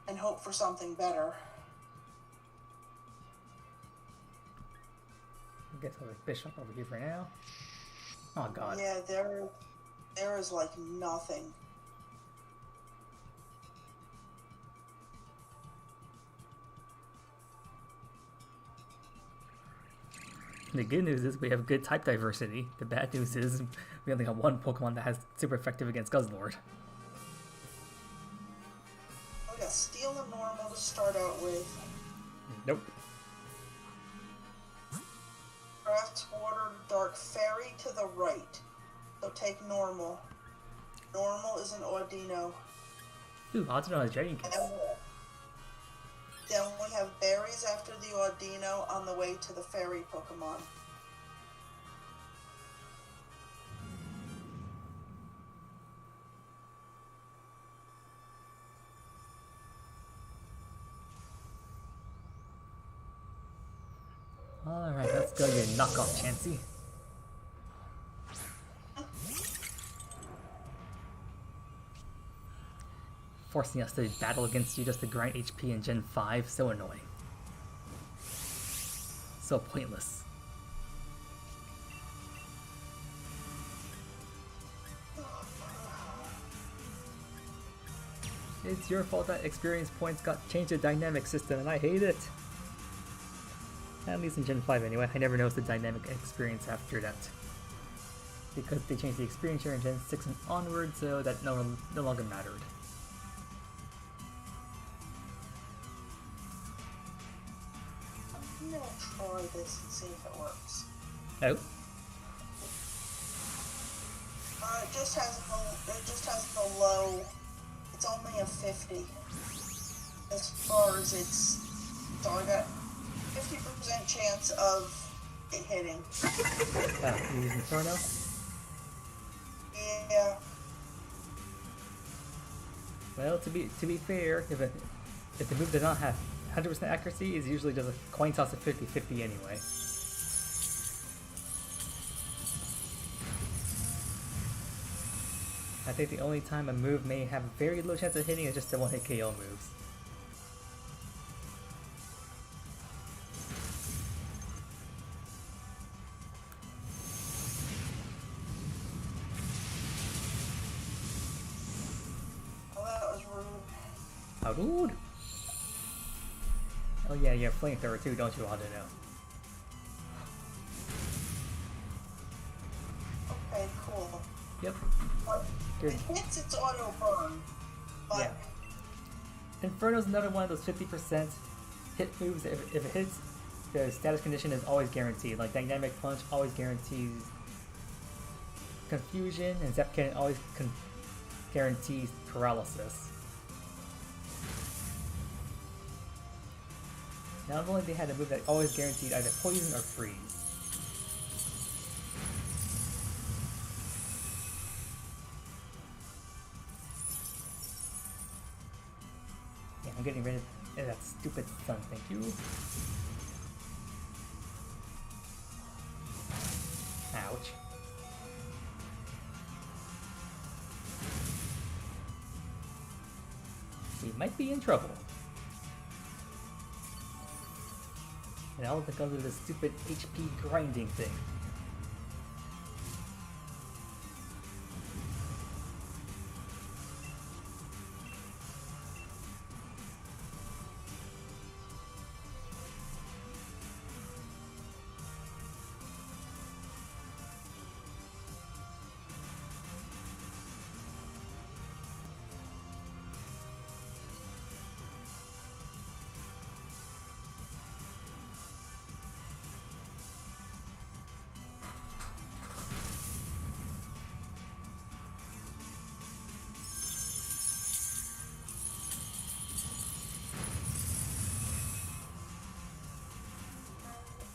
and hope for something better. I guess I'll leave Bishop over here for now. Oh god. Yeah, there is like nothing. The good news is we have good type diversity. The bad news is we only have one Pokemon that has super effective against Guzzlord. We got Steel and Normal to start out with. Nope. Grass, Water, Dark, Fairy to the right. So take Normal. Normal is an Audino. Ooh, Audino has Dragon Kiss. Then we have Berries after the Audino on the way to the Fairy Pokemon. Alright, let's go your knockoff Chansey. Forcing us to battle against you just to grind HP in Gen 5, so annoying. So pointless. It's your fault that experience points got changed to dynamic system and I hate it. At least in Gen 5 anyway, I never noticed the dynamic experience after that. Because they changed the experience here in Gen 6 and onward, so that no longer mattered. I'm gonna try this and see if it works. Oh? It just has the low. It's only a 50. as far as it's. So I got 50% chance of it hitting. Oh, you use Inferno? Yeah. Well, to be fair, if the move does not have 100% accuracy, it's usually just a coin toss of 50-50 anyway. I think the only time a move may have a very low chance of hitting is just the one-hit KO moves. Oh, that was rude. How rude! Oh yeah, you have flamethrower too, don't you? I don't know. Okay, cool. Yep. But Good. it hits its auto burn. But Yeah. Inferno's another one of those 50% hit moves. If it hits, the status condition is always guaranteed. Like Dynamic Punch always guarantees confusion, and Zap Cannon always guarantees paralysis. Now, if only they had a move that always guaranteed either poison or freeze. Yeah, I'm getting rid of that stupid sun, thank you. Ouch. We might be in trouble. And all because of this stupid HP grinding thing.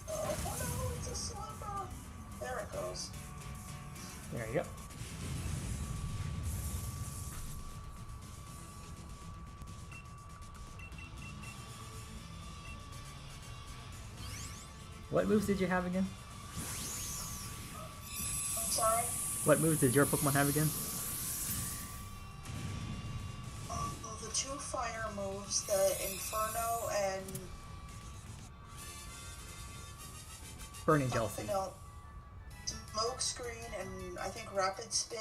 oh no, it's a slipper. There it goes. There you go. What moves did you have again? I'm sorry. What moves did your Pokemon have again? The two fire moves, the Inferno and Burning Jealousy. something else. Smoke Screen and I think Rapid Spin.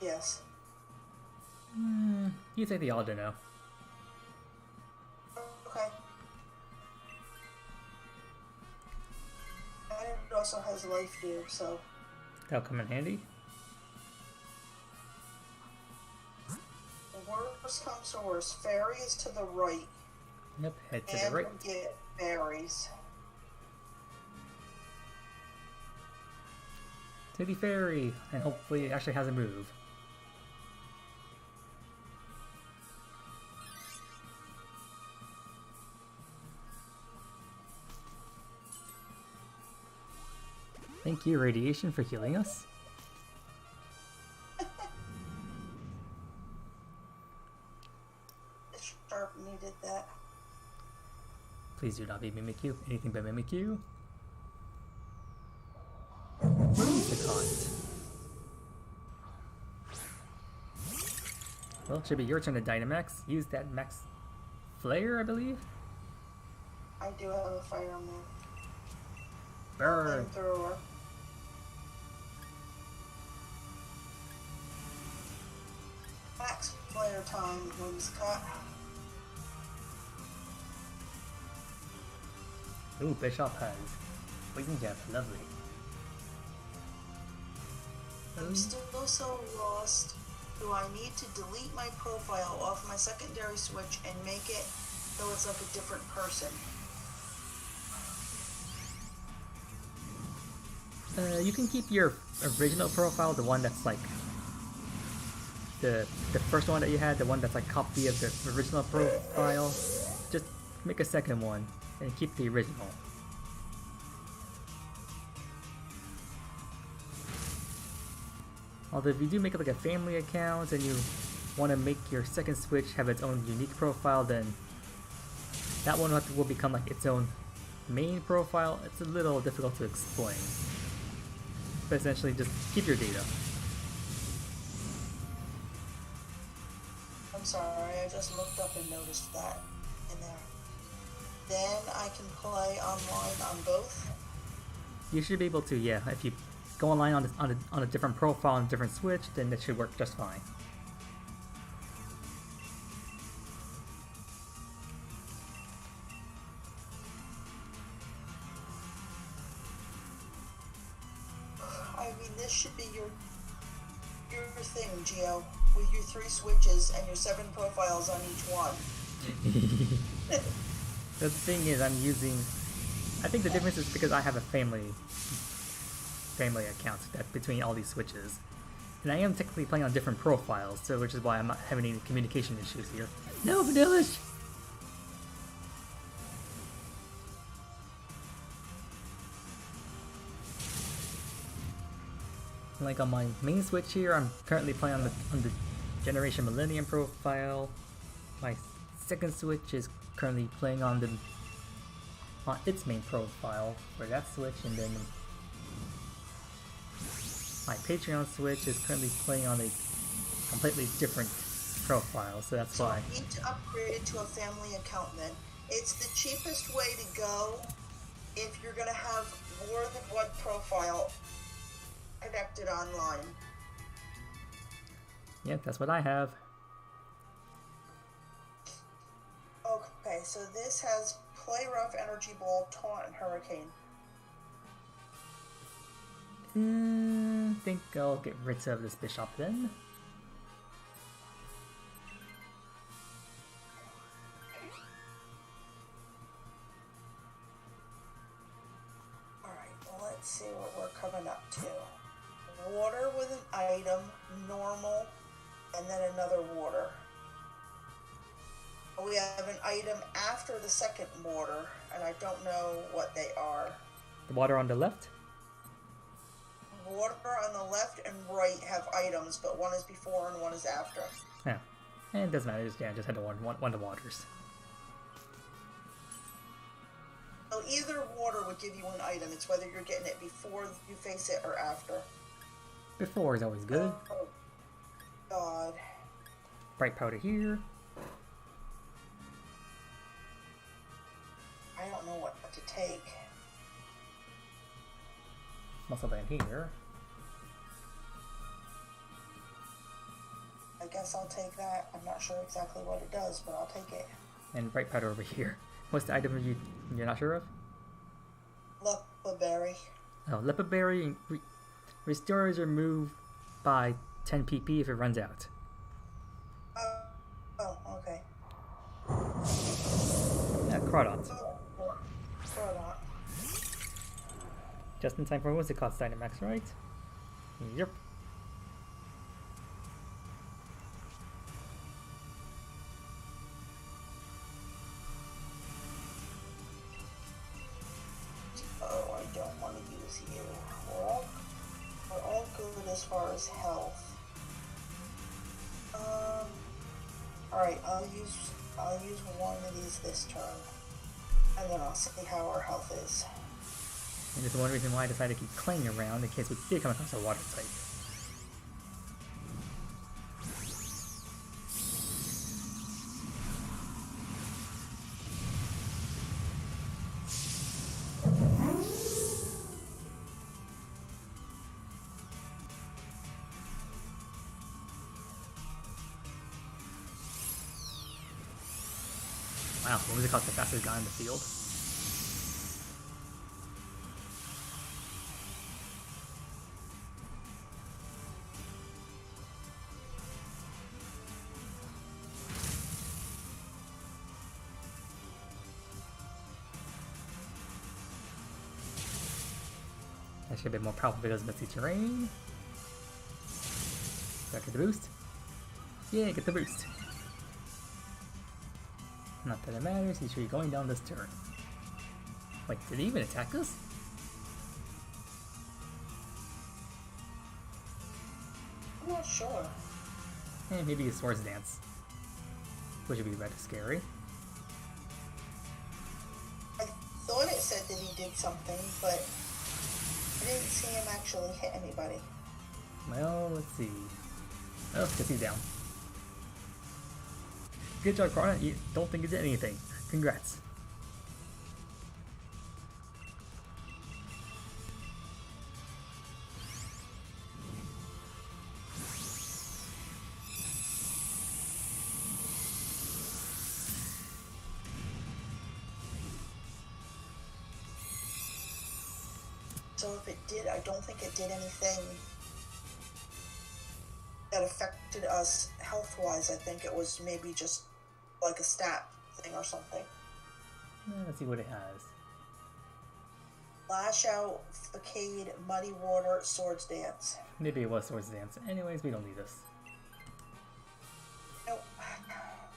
Yes. You say the Aldino. Okay. And it also has Life Dew, so. That'll come in handy. The worst comes to worst. Fairy is to the right. Yep, head to And the right. we get berries. To the Fairy! And hopefully it actually has a move. Thank you, Radiation, for healing us. Sharp needed that. Please do not be Mimikyu. Anything but Mimikyu. Whimsicott. Well, it should be your turn to Dynamax. Use that Max Flare, I believe. I do have a fire move. Burn. Flamethrower. Max flare time, Whimsicott. Ooh, Bishop has Poison Jab. Lovely. I'm still so lost. Do I need to delete my profile off my secondary switch and make it so it's like a different person? You can keep your original profile, the one that's like the first one that you had, the one that's like copy of the original profile, just make a second one and keep the original. Although if you do make it like a family account and you want to make your second Switch have its own unique profile, then that one will become like its own main profile. It's a little difficult to explain. But essentially just keep your data. I'm sorry, I just looked up and noticed that in there. Then I can play online on both? You should be able to, yeah. If you go online on a different profile on a different Switch, then it should work just fine. I mean, this should be your thing, Geo, with your 3 Switches and your 7 profiles on each one. The thing is, I'm using... I think the difference is because I have a family account that between all these Switches. And I am technically playing on different profiles, so which is why I'm not having any communication issues here. No, Vanillish! Like on my main Switch here, I'm currently playing on the Generation Millennium profile. My second Switch is currently playing on its main profile for that Switch, and then my Patreon Switch is currently playing on a completely different profile, so that's why. You need to upgrade it to a family account then. It's the cheapest way to go if you're going to have more than one profile connected online. Yep, that's what I have. Okay, so this has Play Rough, Energy Ball, Taunt, and Hurricane. Think I'll get rid of this bishop then. Alright, well, let's see what we're coming up to. Water with an item, normal, and then another water. We have an item after the second water, and I don't know what they are. The water on the left? Water on the left and right have items, but one is before and one is after. Yeah. And it doesn't matter, I just had one of the waters. So either water would give you an item, it's whether you're getting it before you face it or after. Before is always good. Oh, God. Bright powder here. I don't know what to take. Muscle band here. I guess I'll take that. I'm not sure exactly what it does, but I'll take it. And bright powder over here. What's the item you're not sure of? Leppa berry. Oh, Leppa berry restores your move by 10 PP if it runs out. Oh, okay. Yeah, Crawdont. Crawdont. Just in time for what's it called, Dynamax, right? Yep. Oh, I don't want to use you. We're all good as far as health. Alright, I'll use one of these this turn. And then I'll see how our health is. And it's one reason why I decided to keep Clang around in case we did come across a water type. Wow, what was it called? The fastest guy in the field? That should be more powerful because of the terrain. Back to the boost. Yeah, get the boost. Not that it matters, he's sure you're going down this turn. Wait, did he even attack us? I'm not sure. Maybe a Swords Dance. Which would be rather scary. I thought it said that he did something, but I didn't see him actually hit anybody. Well, let's see. Oh, guess he's down. Good job, Karna. You don't think you did anything. Congrats. So if it did, I don't think it did anything that affected us health-wise. I think it was maybe just like a stat thing or something. Let's see what it has. Lash Out, Facade, Muddy Water, Swords Dance. Maybe it was Swords Dance. Anyways, we don't need this. Nope,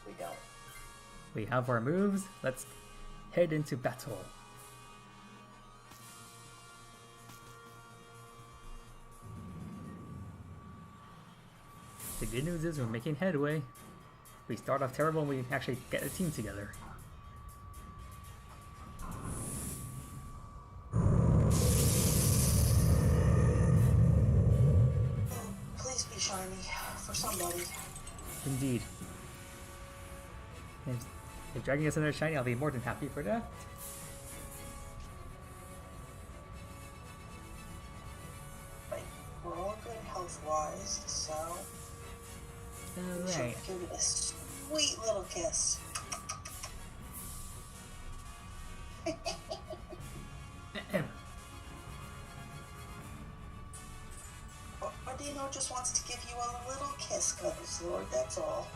we don't. We have our moves. Let's head into battle. The good news is we're making headway. We start off terrible and we actually get a team together. Please be shiny for somebody. Indeed. If dragging us another shiny, I'll be more than happy for that. Right, we're all good health-wise, so we should Alright. give it a sweet little kiss. Dino just wants to give you a little kiss, Goddess Lord, that's all.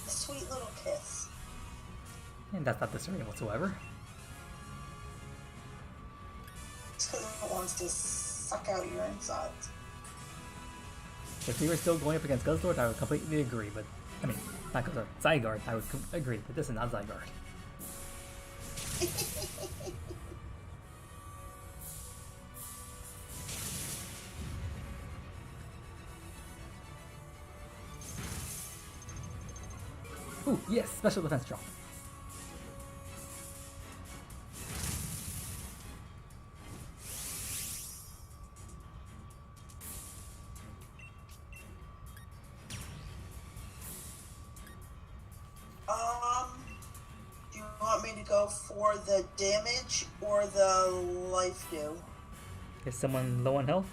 A sweet little kiss. And that's not disturbing whatsoever. Just because it wants to suck out your insides. If we were still going up against Guzzlord, I would completely agree, but, I mean, not Guzzlord, Zygarde, I would agree, but this is not Zygarde. Ooh, yes, special defense drop. Do you want me to go for the damage or the life do? Is someone low on health?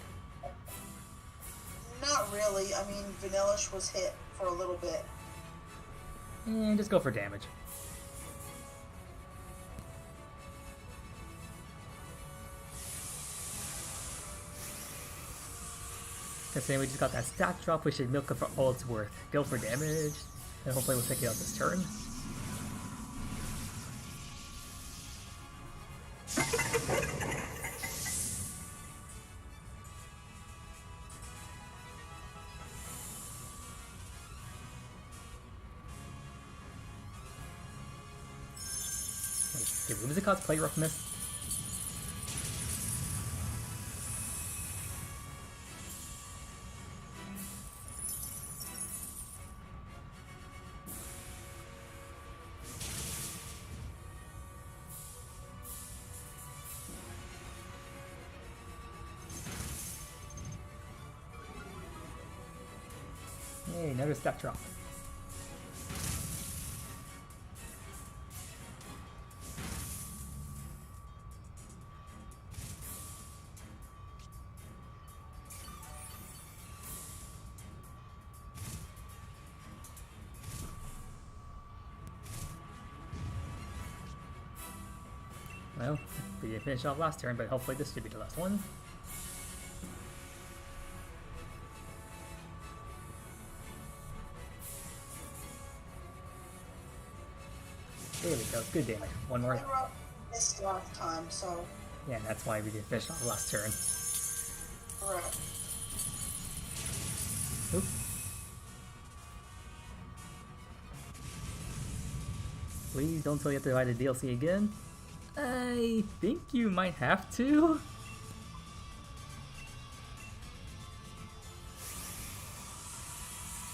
Not really. I mean, Vanillish was hit for a little bit. And just go for damage. Considering we just got that stat drop, we should milk it for all it's worth. Go for damage, and hopefully we'll take it out this turn. Did Whimsicott's play rough miss? Yay, another step drop. Well, we didn't finish off last turn, but hopefully this should be the last one. There we go, good damage. One more. I missed last time, so. Yeah, and that's why we didn't finish off last turn. Correct. Oop. Please don't tell you have to buy the DLC again. I think you might have to.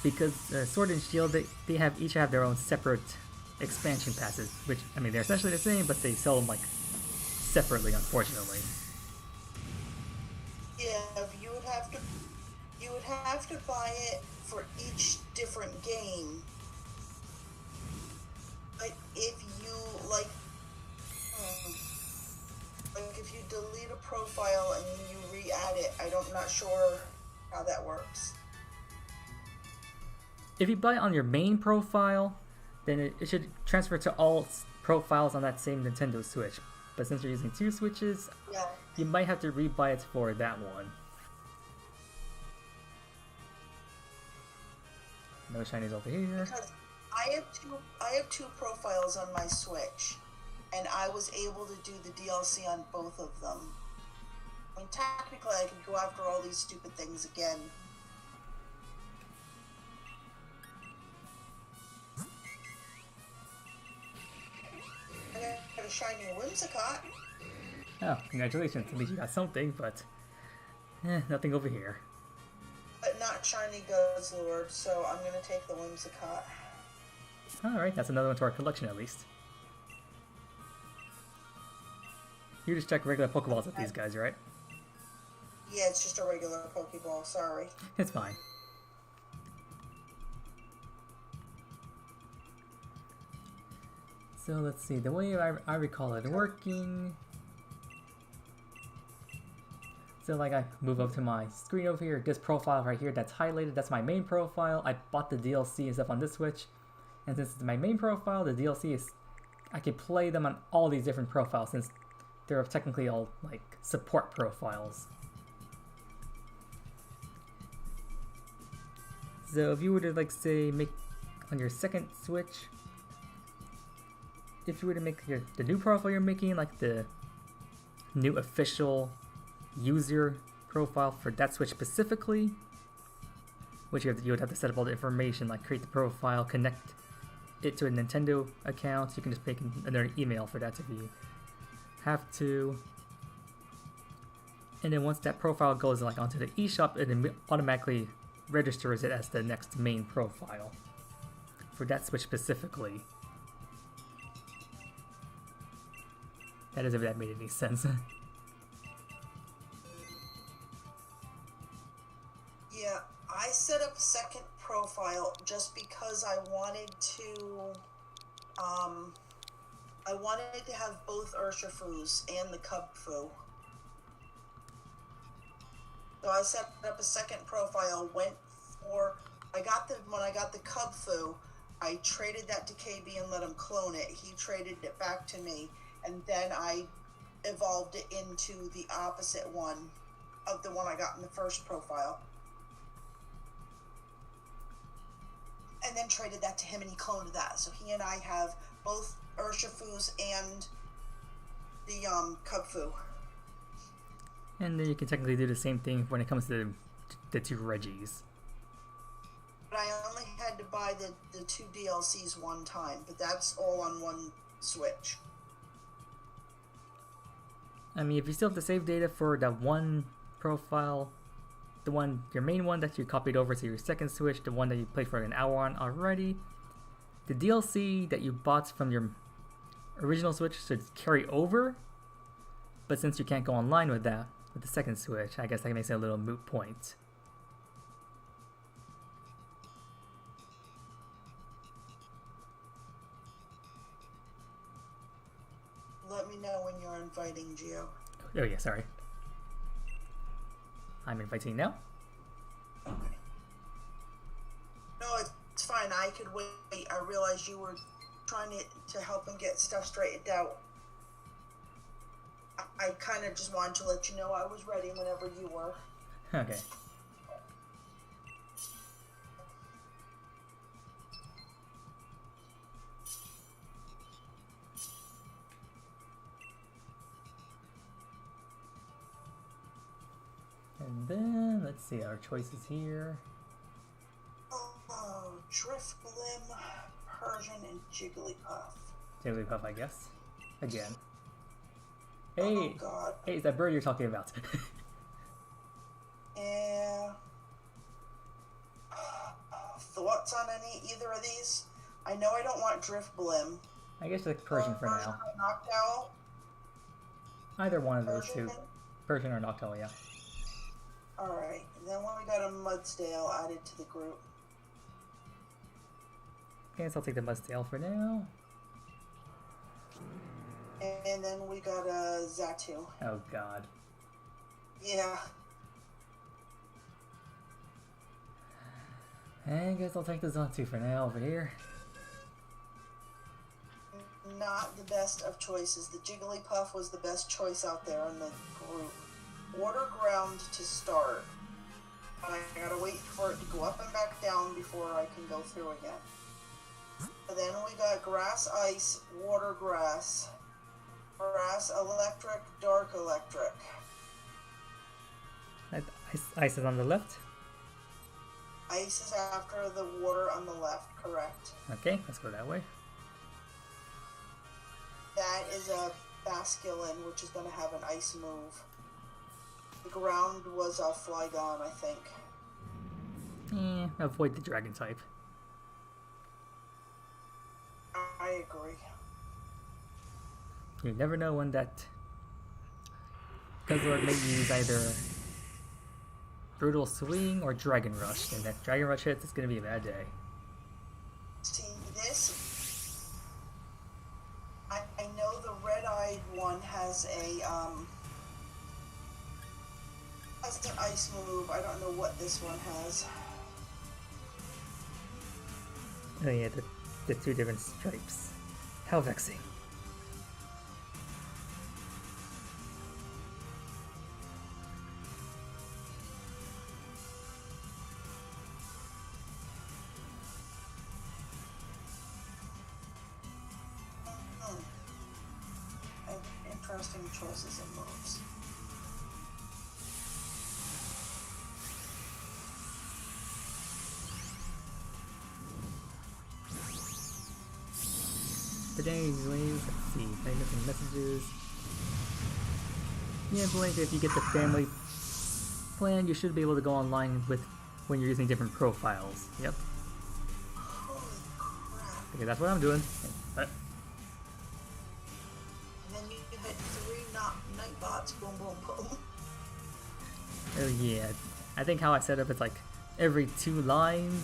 Because Sword and Shield, they have each have their own separate expansion passes, which, I mean, they're essentially the same, but they sell them, like, separately, unfortunately. Yeah, you would have to buy it for each different game. But if you like if you delete a profile and then you re-add it, I'm not sure how that works. If you buy it on your main profile, then it should transfer to all profiles on that same Nintendo Switch. But since you're using 2 Switches, Yeah. you might have to rebuy it for that one. No shinies over here. Because I have two profiles on my Switch, and I was able to do the DLC on both of them. I mean, technically, I could go after all these stupid things again. I got a shiny Whimsicott. Oh, congratulations. At least you got something, but nothing over here. But not shiny Guzzlord, so I'm gonna take the Whimsicott. Alright, that's another one to our collection at least. You just check regular Pokeballs with these guys, right? Yeah, it's just a regular Pokeball, sorry. It's fine. So let's see, the way I recall it working... So like I move up to my screen over here, this profile right here that's highlighted, that's my main profile. I bought the DLC and stuff on this Switch. And since it's my main profile, the DLC is... I can play them on all these different profiles since they're technically all like support profiles. So if you were to like say make on your second Switch, if you were to make the new profile you're making, like the new official user profile for that Switch specifically, which you would have to set up all the information, like create the profile, connect it to a Nintendo account. You can just make another email for that if you have to. And then once that profile goes like onto the eShop, it automatically registers it as the next main profile for that Switch specifically. That is if that made any sense. Yeah, I set up a second profile just because I wanted to have both Urshifus and the Cubfu. So I set up a second profile, when I got the Cubfu, I traded that to KB and let him clone it. He traded it back to me, and then I evolved it into the opposite one of the one I got in the first profile. And then traded that to him, and he cloned that. So he and I have both Urshifus and the Cubfu. And then you can technically do the same thing when it comes to the 2 Reggies. But I only had to buy the 2 DLCs one time, but that's all on one Switch. I mean, if you still have the save data for that one profile, your main one that you copied over to your second Switch, the one that you played for an hour on already, the DLC that you bought from your original Switch should carry over. But since you can't go online with that, with the second Switch, I guess that makes it a little moot point. Let me know when you're inviting Gio. Oh yeah, sorry. I'm inviting now. Okay. No, it's fine. I could wait. I realized you were trying to help him get stuff straightened out. I kind of just wanted to let you know I was ready whenever you were. Okay. And then, let's see our choices here. Oh, Drifblim, Persian, and Jigglypuff. Jigglypuff, I guess. Again. Oh Hey! god. Hey, it's that bird you're talking about. Yeah. Thoughts on either of these? I know I don't want Drifblim. I guess like Persian for now. Noctowl. Either one of those two. Persian? Persian or Noctowl, yeah. Alright, and then when we got a Mudsdale added to the group. I guess I'll take the Mudsdale for now. And then we got a Xatu. Oh god. Yeah. I guess I'll take the Xatu for now over here. Not the best of choices. The Jigglypuff was the best choice out there in the group. Water Ground to start. I gotta wait for it to go up and back down before I can go through again. And then we got Grass Ice, Water Grass, Grass Electric, Dark Electric. Ice is on the left. Ice is after the water on the left, correct. Okay, let's go that way. That is a Basculin, which is going to have an ice move. The ground was a Flygon, I think. Avoid the dragon type. I agree. You never know when that Guzzlord may use either Brutal Swing or Dragon Rush. And if that Dragon Rush hits, it's going to be a bad day. See, this... I know the red-eyed one has an ice move. I don't know what this one has. Oh yeah, the two different stripes. How vexing. Interesting choices and moves. But anyways, let's see. Any missing messages? Yeah, Blink, if you get the family plan, you should be able to go online with when you're using different profiles. Yep. Holy crap. Okay, that's what I'm doing. And then you hit 3 Nightbots, boom, boom, boom. Oh yeah. I think how I set up it's like every 2 lines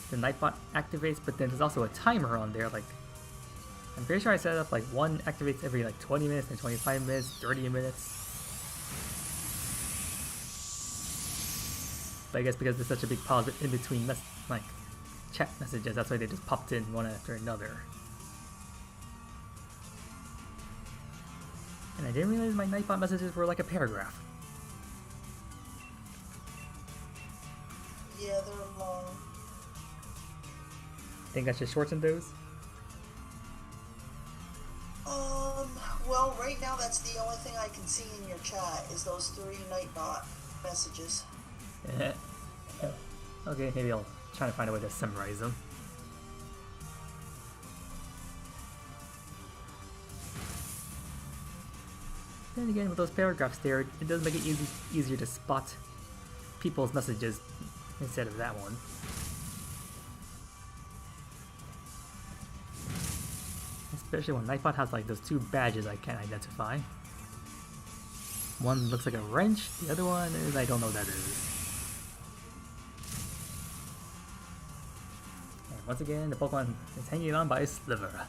the Nightbot activates, but then there's also a timer on there. Like, I'm pretty sure I set up like one activates every like 20 minutes, and 25 minutes, 30 minutes. But I guess because there's such a big pause in between like chat messages, that's why they just popped in one after another. And I didn't realize my Nightbot messages were like a paragraph. Yeah, they're long. Think I should shorten those? Well, right now that's the only thing I can see in your chat is those 3 Nightbot messages. Okay, maybe I'll try to find a way to summarize them. Then again, with those paragraphs there, it does make it easier to spot people's messages instead of that one. Especially when Nightbot has like those 2 badges I can't identify. One looks like a wrench, the other one is I don't know what that is. And once again, the Pokemon is hanging on by a sliver.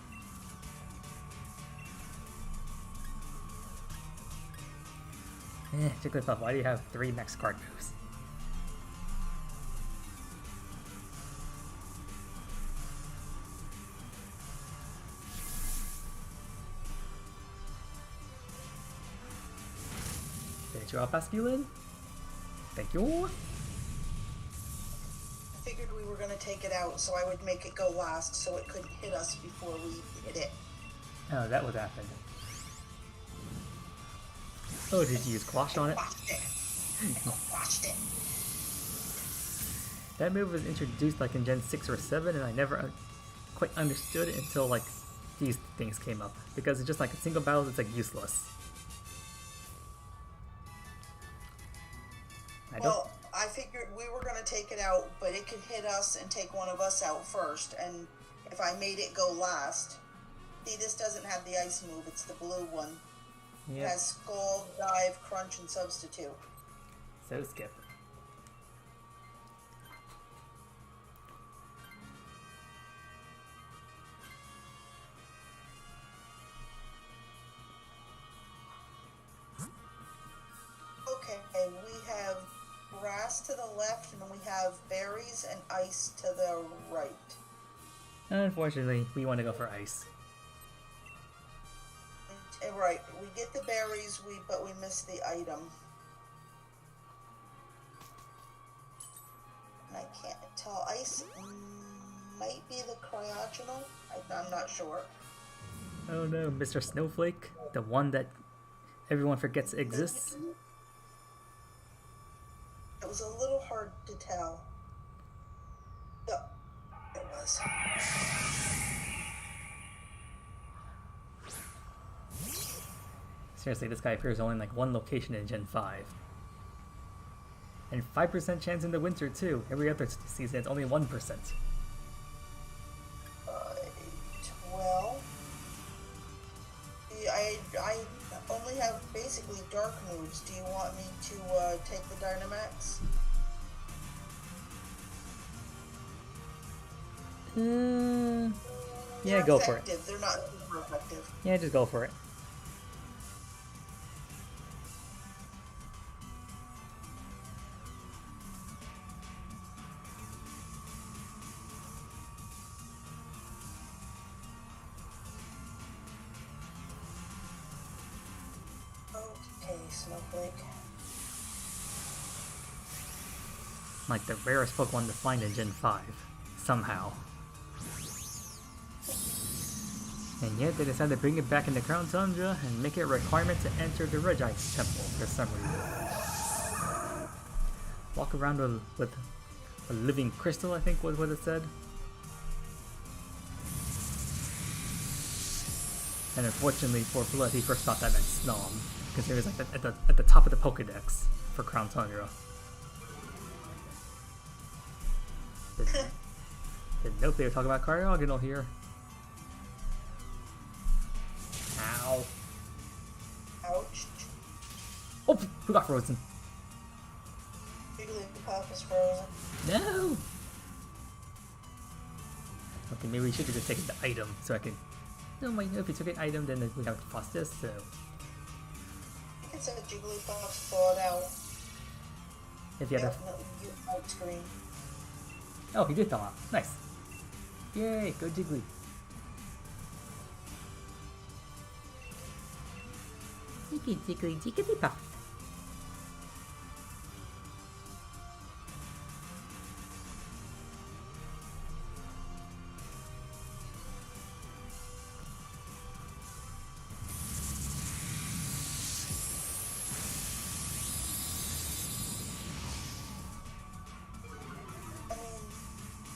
Jigglypuff, why do you have 3 max card moves? Did you all Basculin? Thank you. I figured we were going to take it out, so I would make it go last so it couldn't hit us before we hit it. Oh, that would happen. Oh, did you use Quash on it? Watched it. That move was introduced like in Gen 6 or 7, and I never quite understood it until like these things came up, because it's just like a single battle that's like useless. Well, I figured we were going to take it out, but it could hit us and take one of us out first, and if I made it go last... See, this doesn't have the ice move, it's the blue one. Yep. It has Scald, Dive, Crunch, and Substitute. So skip. Okay, we have grass to the left, and we have berries and ice to the right. Unfortunately, we want to go for ice. Right, we get the berries, but we miss the item. And I can't tell. Ice might be the cryogenal. I'm not sure. Oh no, Mr. Snowflake, the one that everyone forgets exists. It was a little hard to tell. Yeah, it was. Seriously, this guy appears only in like one location in Gen 5. And 5% chance in the winter too. Every other season it's only 1%. 12. I only have basically dark moves. Do you want me to take the Dynamax? Yeah, They're go for it. effective. They're not super effective. Yeah, just go for it. Okay, Snowflake. Like the rarest Pokemon to find in Gen 5. Somehow. And yet they decided to bring it back into Crown Tundra and make it a requirement to enter the Regice Temple for some reason. Walk around with a living crystal, I think was what it said. And unfortunately for Blood, he first thought that meant Snom, because it was like at the top of the Pokedex for Crown Tundra. Didn't know they were talking about Cryogonal here. Ow. Ouch. Oh, who got frozen? Jigglypuff is frozen. No! Okay, maybe we should have just taken the item so I can... No, wait, if we took an item, then we have to pause this, so... I think it said Jigglypuff's thawed out. If you had a... Definitely use white screen. Oh, he did thaw out. Nice. Yay, go Jiggly. Jiggly, Jigglypuff.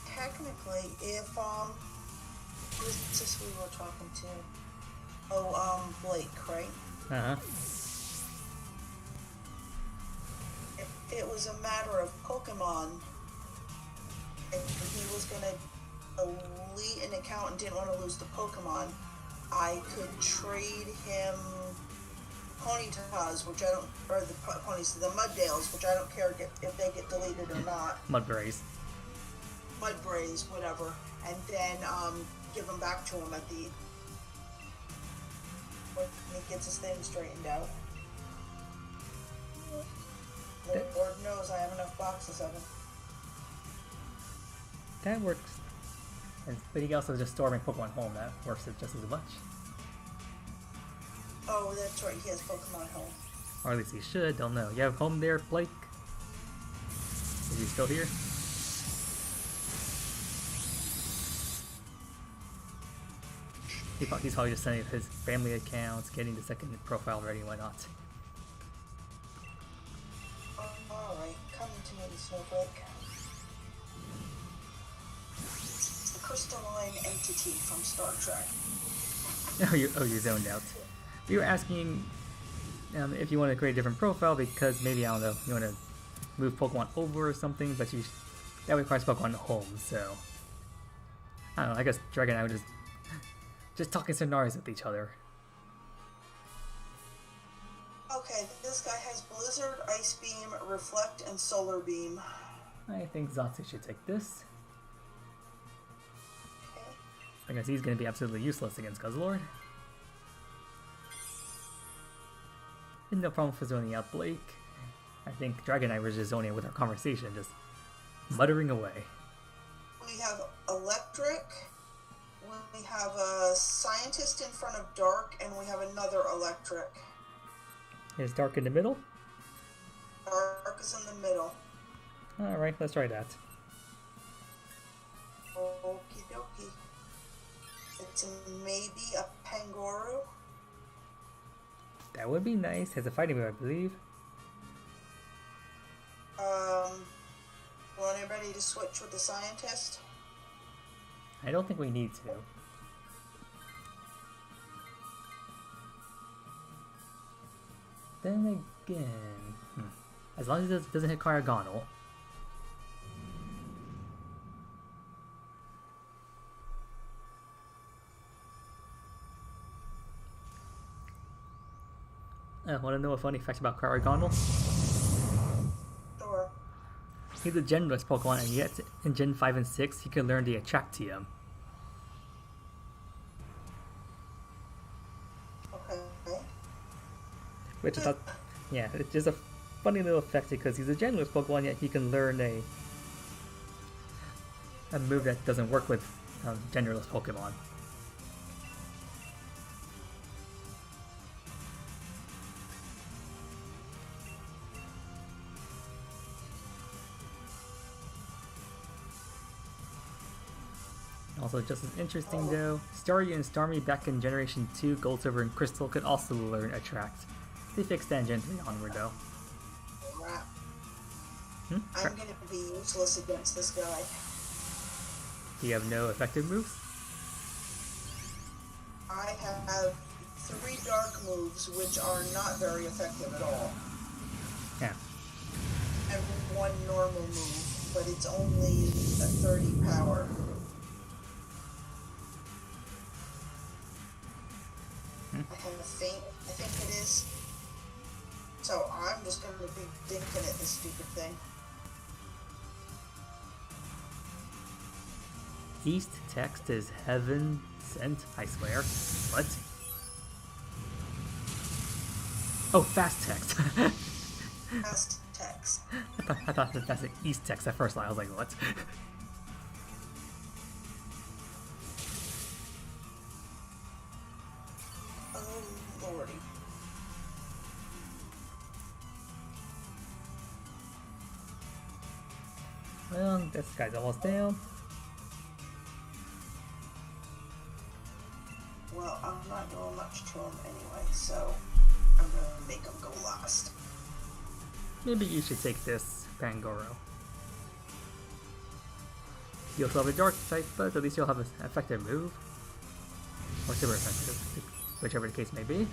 Technically, if who's this we were talking to? Oh, Blake, right? Uh-huh. If it was a matter of Pokemon, if he was gonna delete an account and didn't want to lose the Pokemon, I could trade him Ponytas, which I don't, or the ponies, the Muddales, which I don't care if they get deleted or not. Mudbraze. Mudbraze, whatever, and then give them back to him at the when he gets his thing straightened out. Lord knows I have enough boxes of them. That works. But he also just storing Pokemon home, that works just as much. Oh, that's right, he has Pokemon home. Or at least he should, don't know. You have home there, Blake? Is he still here? He's probably just setting up his family accounts, getting the second profile ready and whatnot. Alright, come to me, Snowflake. It's the crystalline entity from Star Trek. You zoned out. You were asking if you want to create a different profile because maybe, I don't know, you want to move Pokemon over or something, but that requires Pokemon home, so... I don't know, I guess Dragon and I were just talking scenarios with each other. Okay, this guy has Blizzard, Ice Beam, Reflect, and Solar Beam. I think Xatu should take this. Okay. I guess he's going to be absolutely useless against Guzzlord. And no problem for zoning out Blake. I think Dragon and I were just zoning with our conversation, just muttering away. We have Electric, we have a Scientist in front of Dark, and we have another Electric. Is Dark in the middle? Dark is in the middle. Alright, let's try that. Okie dokie. It's maybe a Pangoro. That would be nice. Has a fighting move, I believe. Want anybody to switch with the Scientist? I don't think we need to. Then again... As long as it doesn't hit Karagonal. Want to know a funny fact about Karagonal? Sure. He's a Genless Pokemon, and yet in Gen 5 and 6, he can learn the Attractium. Okay. Which I thought, yeah, it's just a funny little effect because he's a Genless Pokemon, yet he can learn a move that doesn't work with Genderless Pokemon. Also, just as interesting though, Staryu and Starmie back in Generation 2, Gold, Silver, and Crystal could also learn Attract. They fixed that in Gen 3 onward though. Crap. I'm gonna be useless against this guy. Do you have no effective moves? I have 3 dark moves, which are not very effective at all. Yeah. And 1 normal move, but it's only a 30 power. I have a feint, I think it is. So I'm just going to be dinking at this stupid thing. East text is heaven sent, I swear. What? Oh, fast text. Fast text. I thought that's an East text at first. I was like, what? Oh, lordy. Well, this guy's almost down. Well, I'm not doing much to him anyway, so I'm going to make him go last. Maybe you should take this, Pangoro. You'll still have a dark type, but at least you'll have an effective move. Or super effective, whichever the case may be.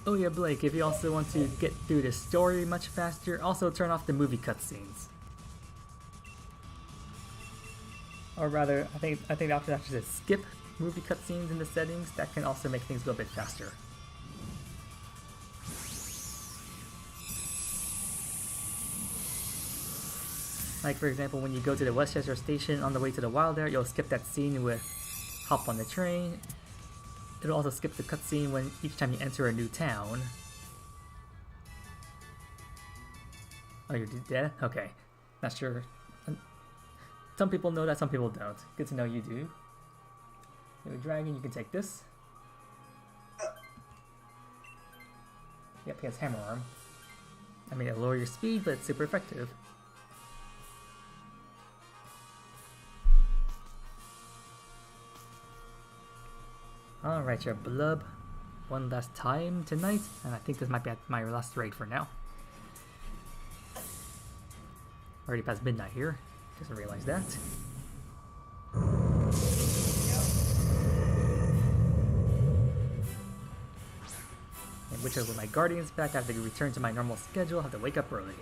Oh yeah, Blake, if you also want to get through the story much faster, also turn off the movie cutscenes. Or rather, I think the option actually says skip movie cutscenes in the settings. That can also make things go a bit faster. Like for example, when you go to the Westchester station on the way to the Wild Air, you'll skip that scene with hop on the train. It'll also skip the cutscene when each time you enter a new town. Oh, you did that? Okay. Not sure. Some people know that, some people don't. Good to know you do. You're a dragon, you can take this. Yep, he has Hammer Arm. I mean, it'll lower your speed, but it's super effective. Alright, your blub. One last time tonight, and I think this might be my last raid for now. Already past midnight here. Just realized that. And which is with my guardians back, I have to return to my normal schedule, I have to wake up early.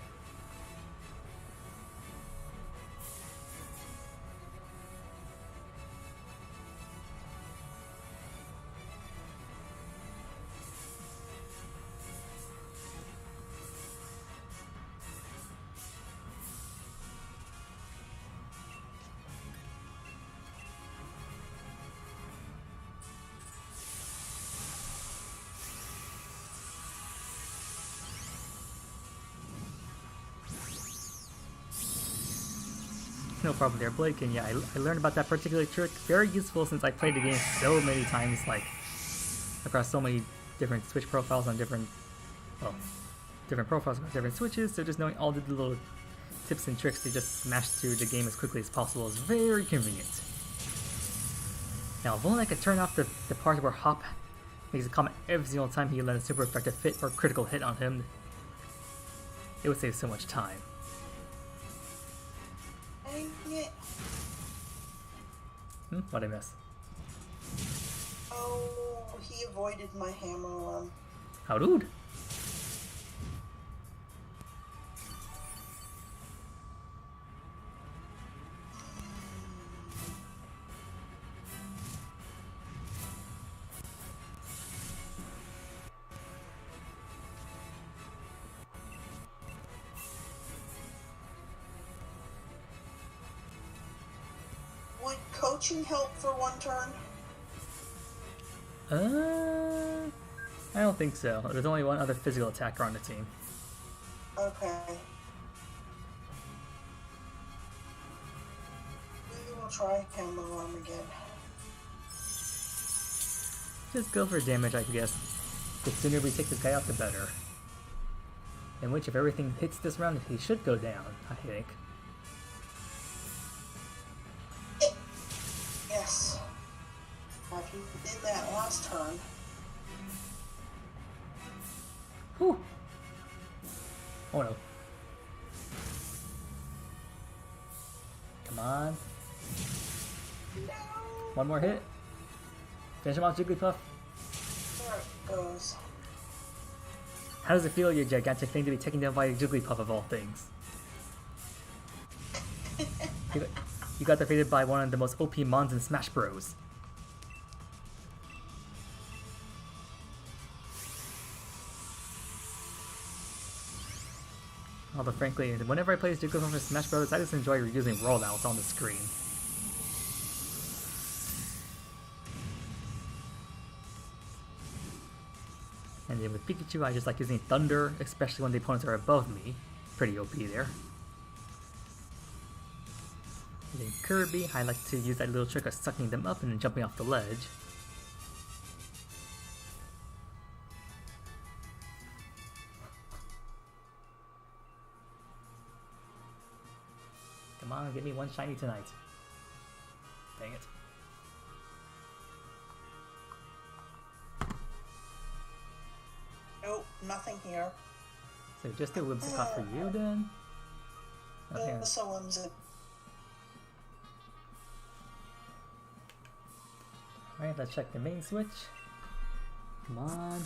No problem there, Blake, and yeah, I learned about that particular trick. Very useful since I played the game so many times, like, across so many different Switch profiles on different profiles across different Switches, so just knowing all the little tips and tricks to just smash through the game as quickly as possible is very convenient. Now, if only I could turn off the part where Hop makes a comment every single time he let a super effective hit or critical hit on him, it would save so much time. What'd I miss? Oh, he avoided my hammer arm. How rude. Would coaching help for one turn? I don't think so. There's only one other physical attacker on the team. Okay. We will try hammer arm again. Just go for damage, I guess. The sooner we take this guy out, the better. In which, if everything hits this round, he should go down, I think. Yes. If you did that last turn. Whew! Oh no. Come on. No. One more hit. Finish him off, Jigglypuff. There it goes. How does it feel, your gigantic thing, to be taken down by a Jigglypuff of all things? You got defeated by one of the most OP mons in Smash Bros. Although frankly, whenever I play Jigglypuff in Smash Bros, I just enjoy using rollouts on the screen. And then with Pikachu, I just like using Thunder, especially when the opponents are above me. Pretty OP there. And then Kirby, I like to use that little trick of sucking them up and then jumping off the ledge. Come on, give me one shiny tonight. Dang it. Nope, nothing here. So just a Whimsicott for you then? Okay. So whimsical. Alright, let's check the main switch. Come on.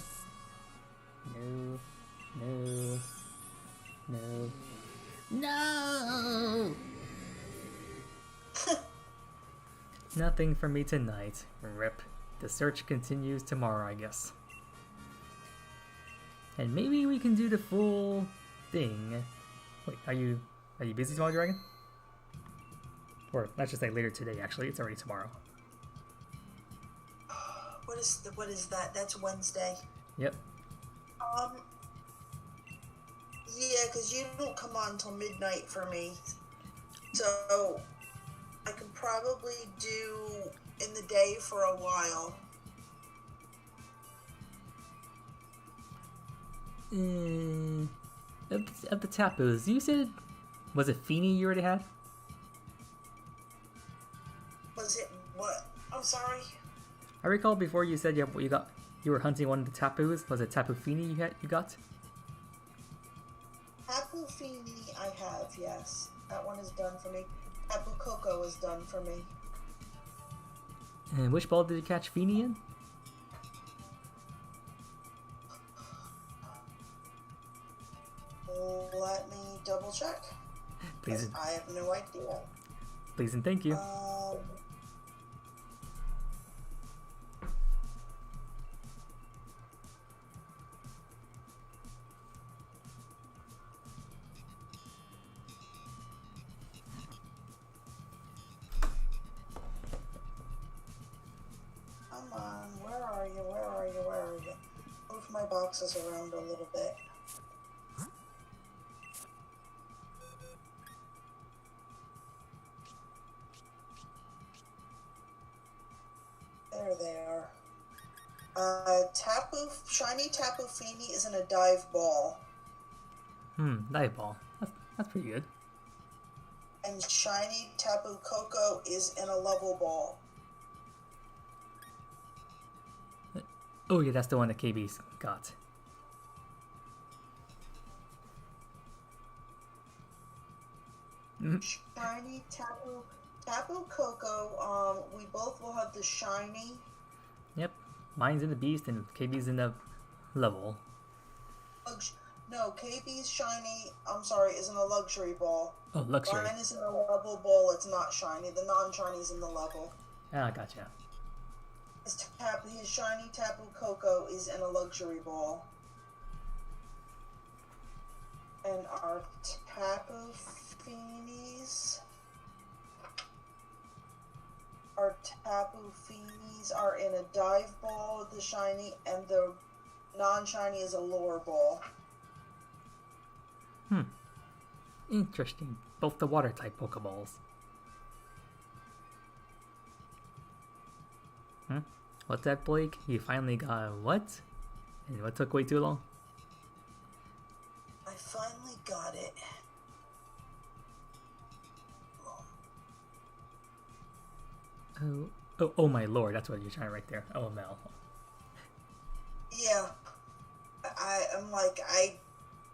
No. No. No. No! Nothing for me tonight. Rip. The search continues tomorrow, I guess. And maybe we can do the full thing. Wait, are you busy tomorrow, Dragon? Or let's just say later today, actually. It's already tomorrow. What is that? That's Wednesday. Yep. Yeah, because you don't come on until midnight for me. So I could probably do in the day for a while. Of the Tapus, you said, was it Feeny you already had? Was it what? I'm sorry. I recall before you said you were hunting one of the Tapus. Was it Tapu Fini you got? Tapu Fini I have, yes. That one is done for me. Tapu Koko is done for me. And which ball did you catch Fini in? Let me double check. Please. I have no idea. Please and thank you. Come on, where are you? Where are you? Where are you? Move my boxes around a little bit. There they are. Shiny Tapu Fini is in a dive ball. Dive ball. That's pretty good. And Shiny Tapu Koko is in a level ball. Oh yeah, that's the one that KB's got. Shiny Tapu Koko, we both will have the shiny. Yep. Mine's in the beast and KB's in the level. No, KB's shiny, is in a luxury ball. Oh, luxury. Mine is in a level ball, it's not shiny. The non-shiny is in the level. Ah, gotcha. His shiny Tapu Koko is in a luxury ball. And our Tapu Finis... Our Tapu Finis are in a dive ball, the shiny, and the non-shiny is a lure ball. Interesting. Both the water type Pokeballs. What's that, Blake? You finally got what? And what took way too long? I finally got it. Oh my lord, that's what you're trying right there. OML. Yeah. I'm like, I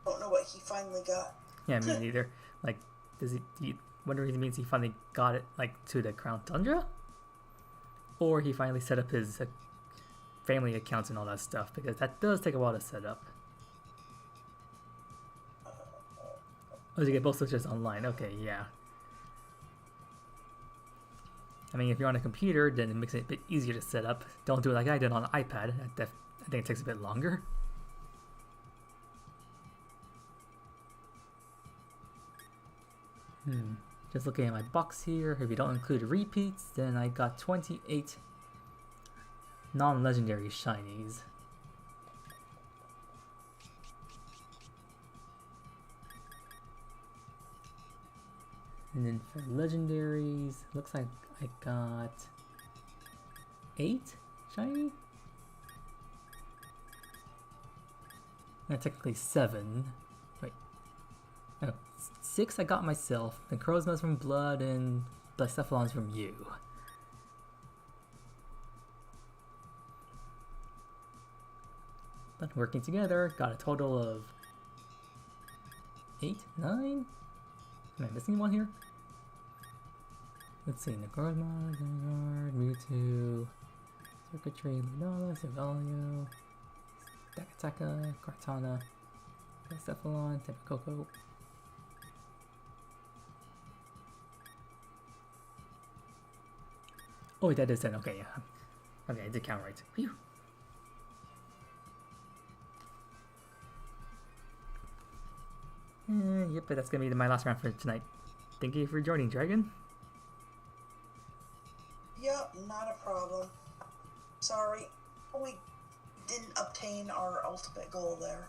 don't know what he finally got. Yeah, me neither. Like, do you wonder if it means he finally got it, like, to the Crown Tundra? Or he finally set up his family accounts and all that stuff, because that does take a while to set up. Oh, you get both switches online. Okay, yeah. I mean, if you're on a computer, then it makes it a bit easier to set up. Don't do it like I did on an iPad. I think it takes a bit longer. Just looking at my box here, if you don't include repeats, then I got 28 non-legendary shinies. And then for legendaries, looks like I got 8 shiny? No, technically 7. Wait. No, 6 I got myself. The Crozma's from Blood and Blacephalon's from you. But working together, got a total of 8, 9? Am I missing one here? Let's see, Necrozma, Gengar, Mewtwo, Circuitry, Lunala, Silvalio, Stakataka, Kartana, Blacephalon, Tapu Koko. Oh wait, that is 10, okay, yeah. Okay, I did count right. Phew. Yep, but that's gonna be my last round for tonight. Thank you for joining, Dragon. Yep, not a problem. Sorry, we didn't obtain our ultimate goal there.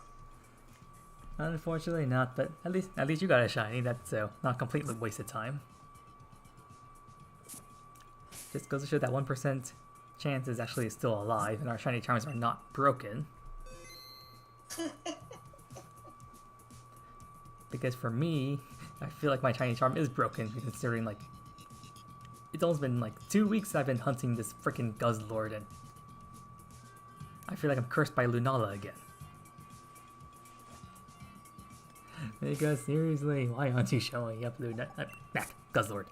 Unfortunately not, but at least you got a shiny. That's not completely wasted time. Just goes to show that 1% chance is actually still alive, and our shiny charms are not broken. Because for me, I feel like my shiny charm is broken, considering like it's almost been like 2 weeks I've been hunting this freaking Guzzlord, and I feel like I'm cursed by Lunala again. Because seriously, why aren't you showing up, Lunala? Guzzlord.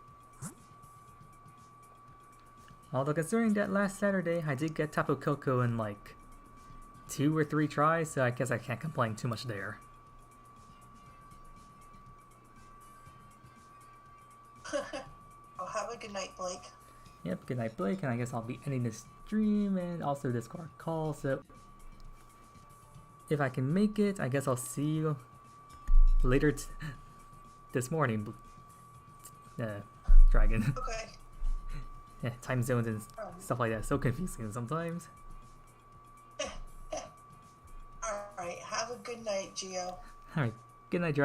Although considering that last Saturday I did get Tapu Koko in like 2 or 3 tries, so I guess I can't complain too much there. Oh, have a good night, Blake. Yep, good night, Blake, and I guess I'll be ending this stream and also Discord call, so if I can make it, I guess I'll see you later this morning, Dragon. Okay. Yeah, time zones and stuff like that, so confusing sometimes. Alright, have a good night, Gio. Alright, good night, Dragon.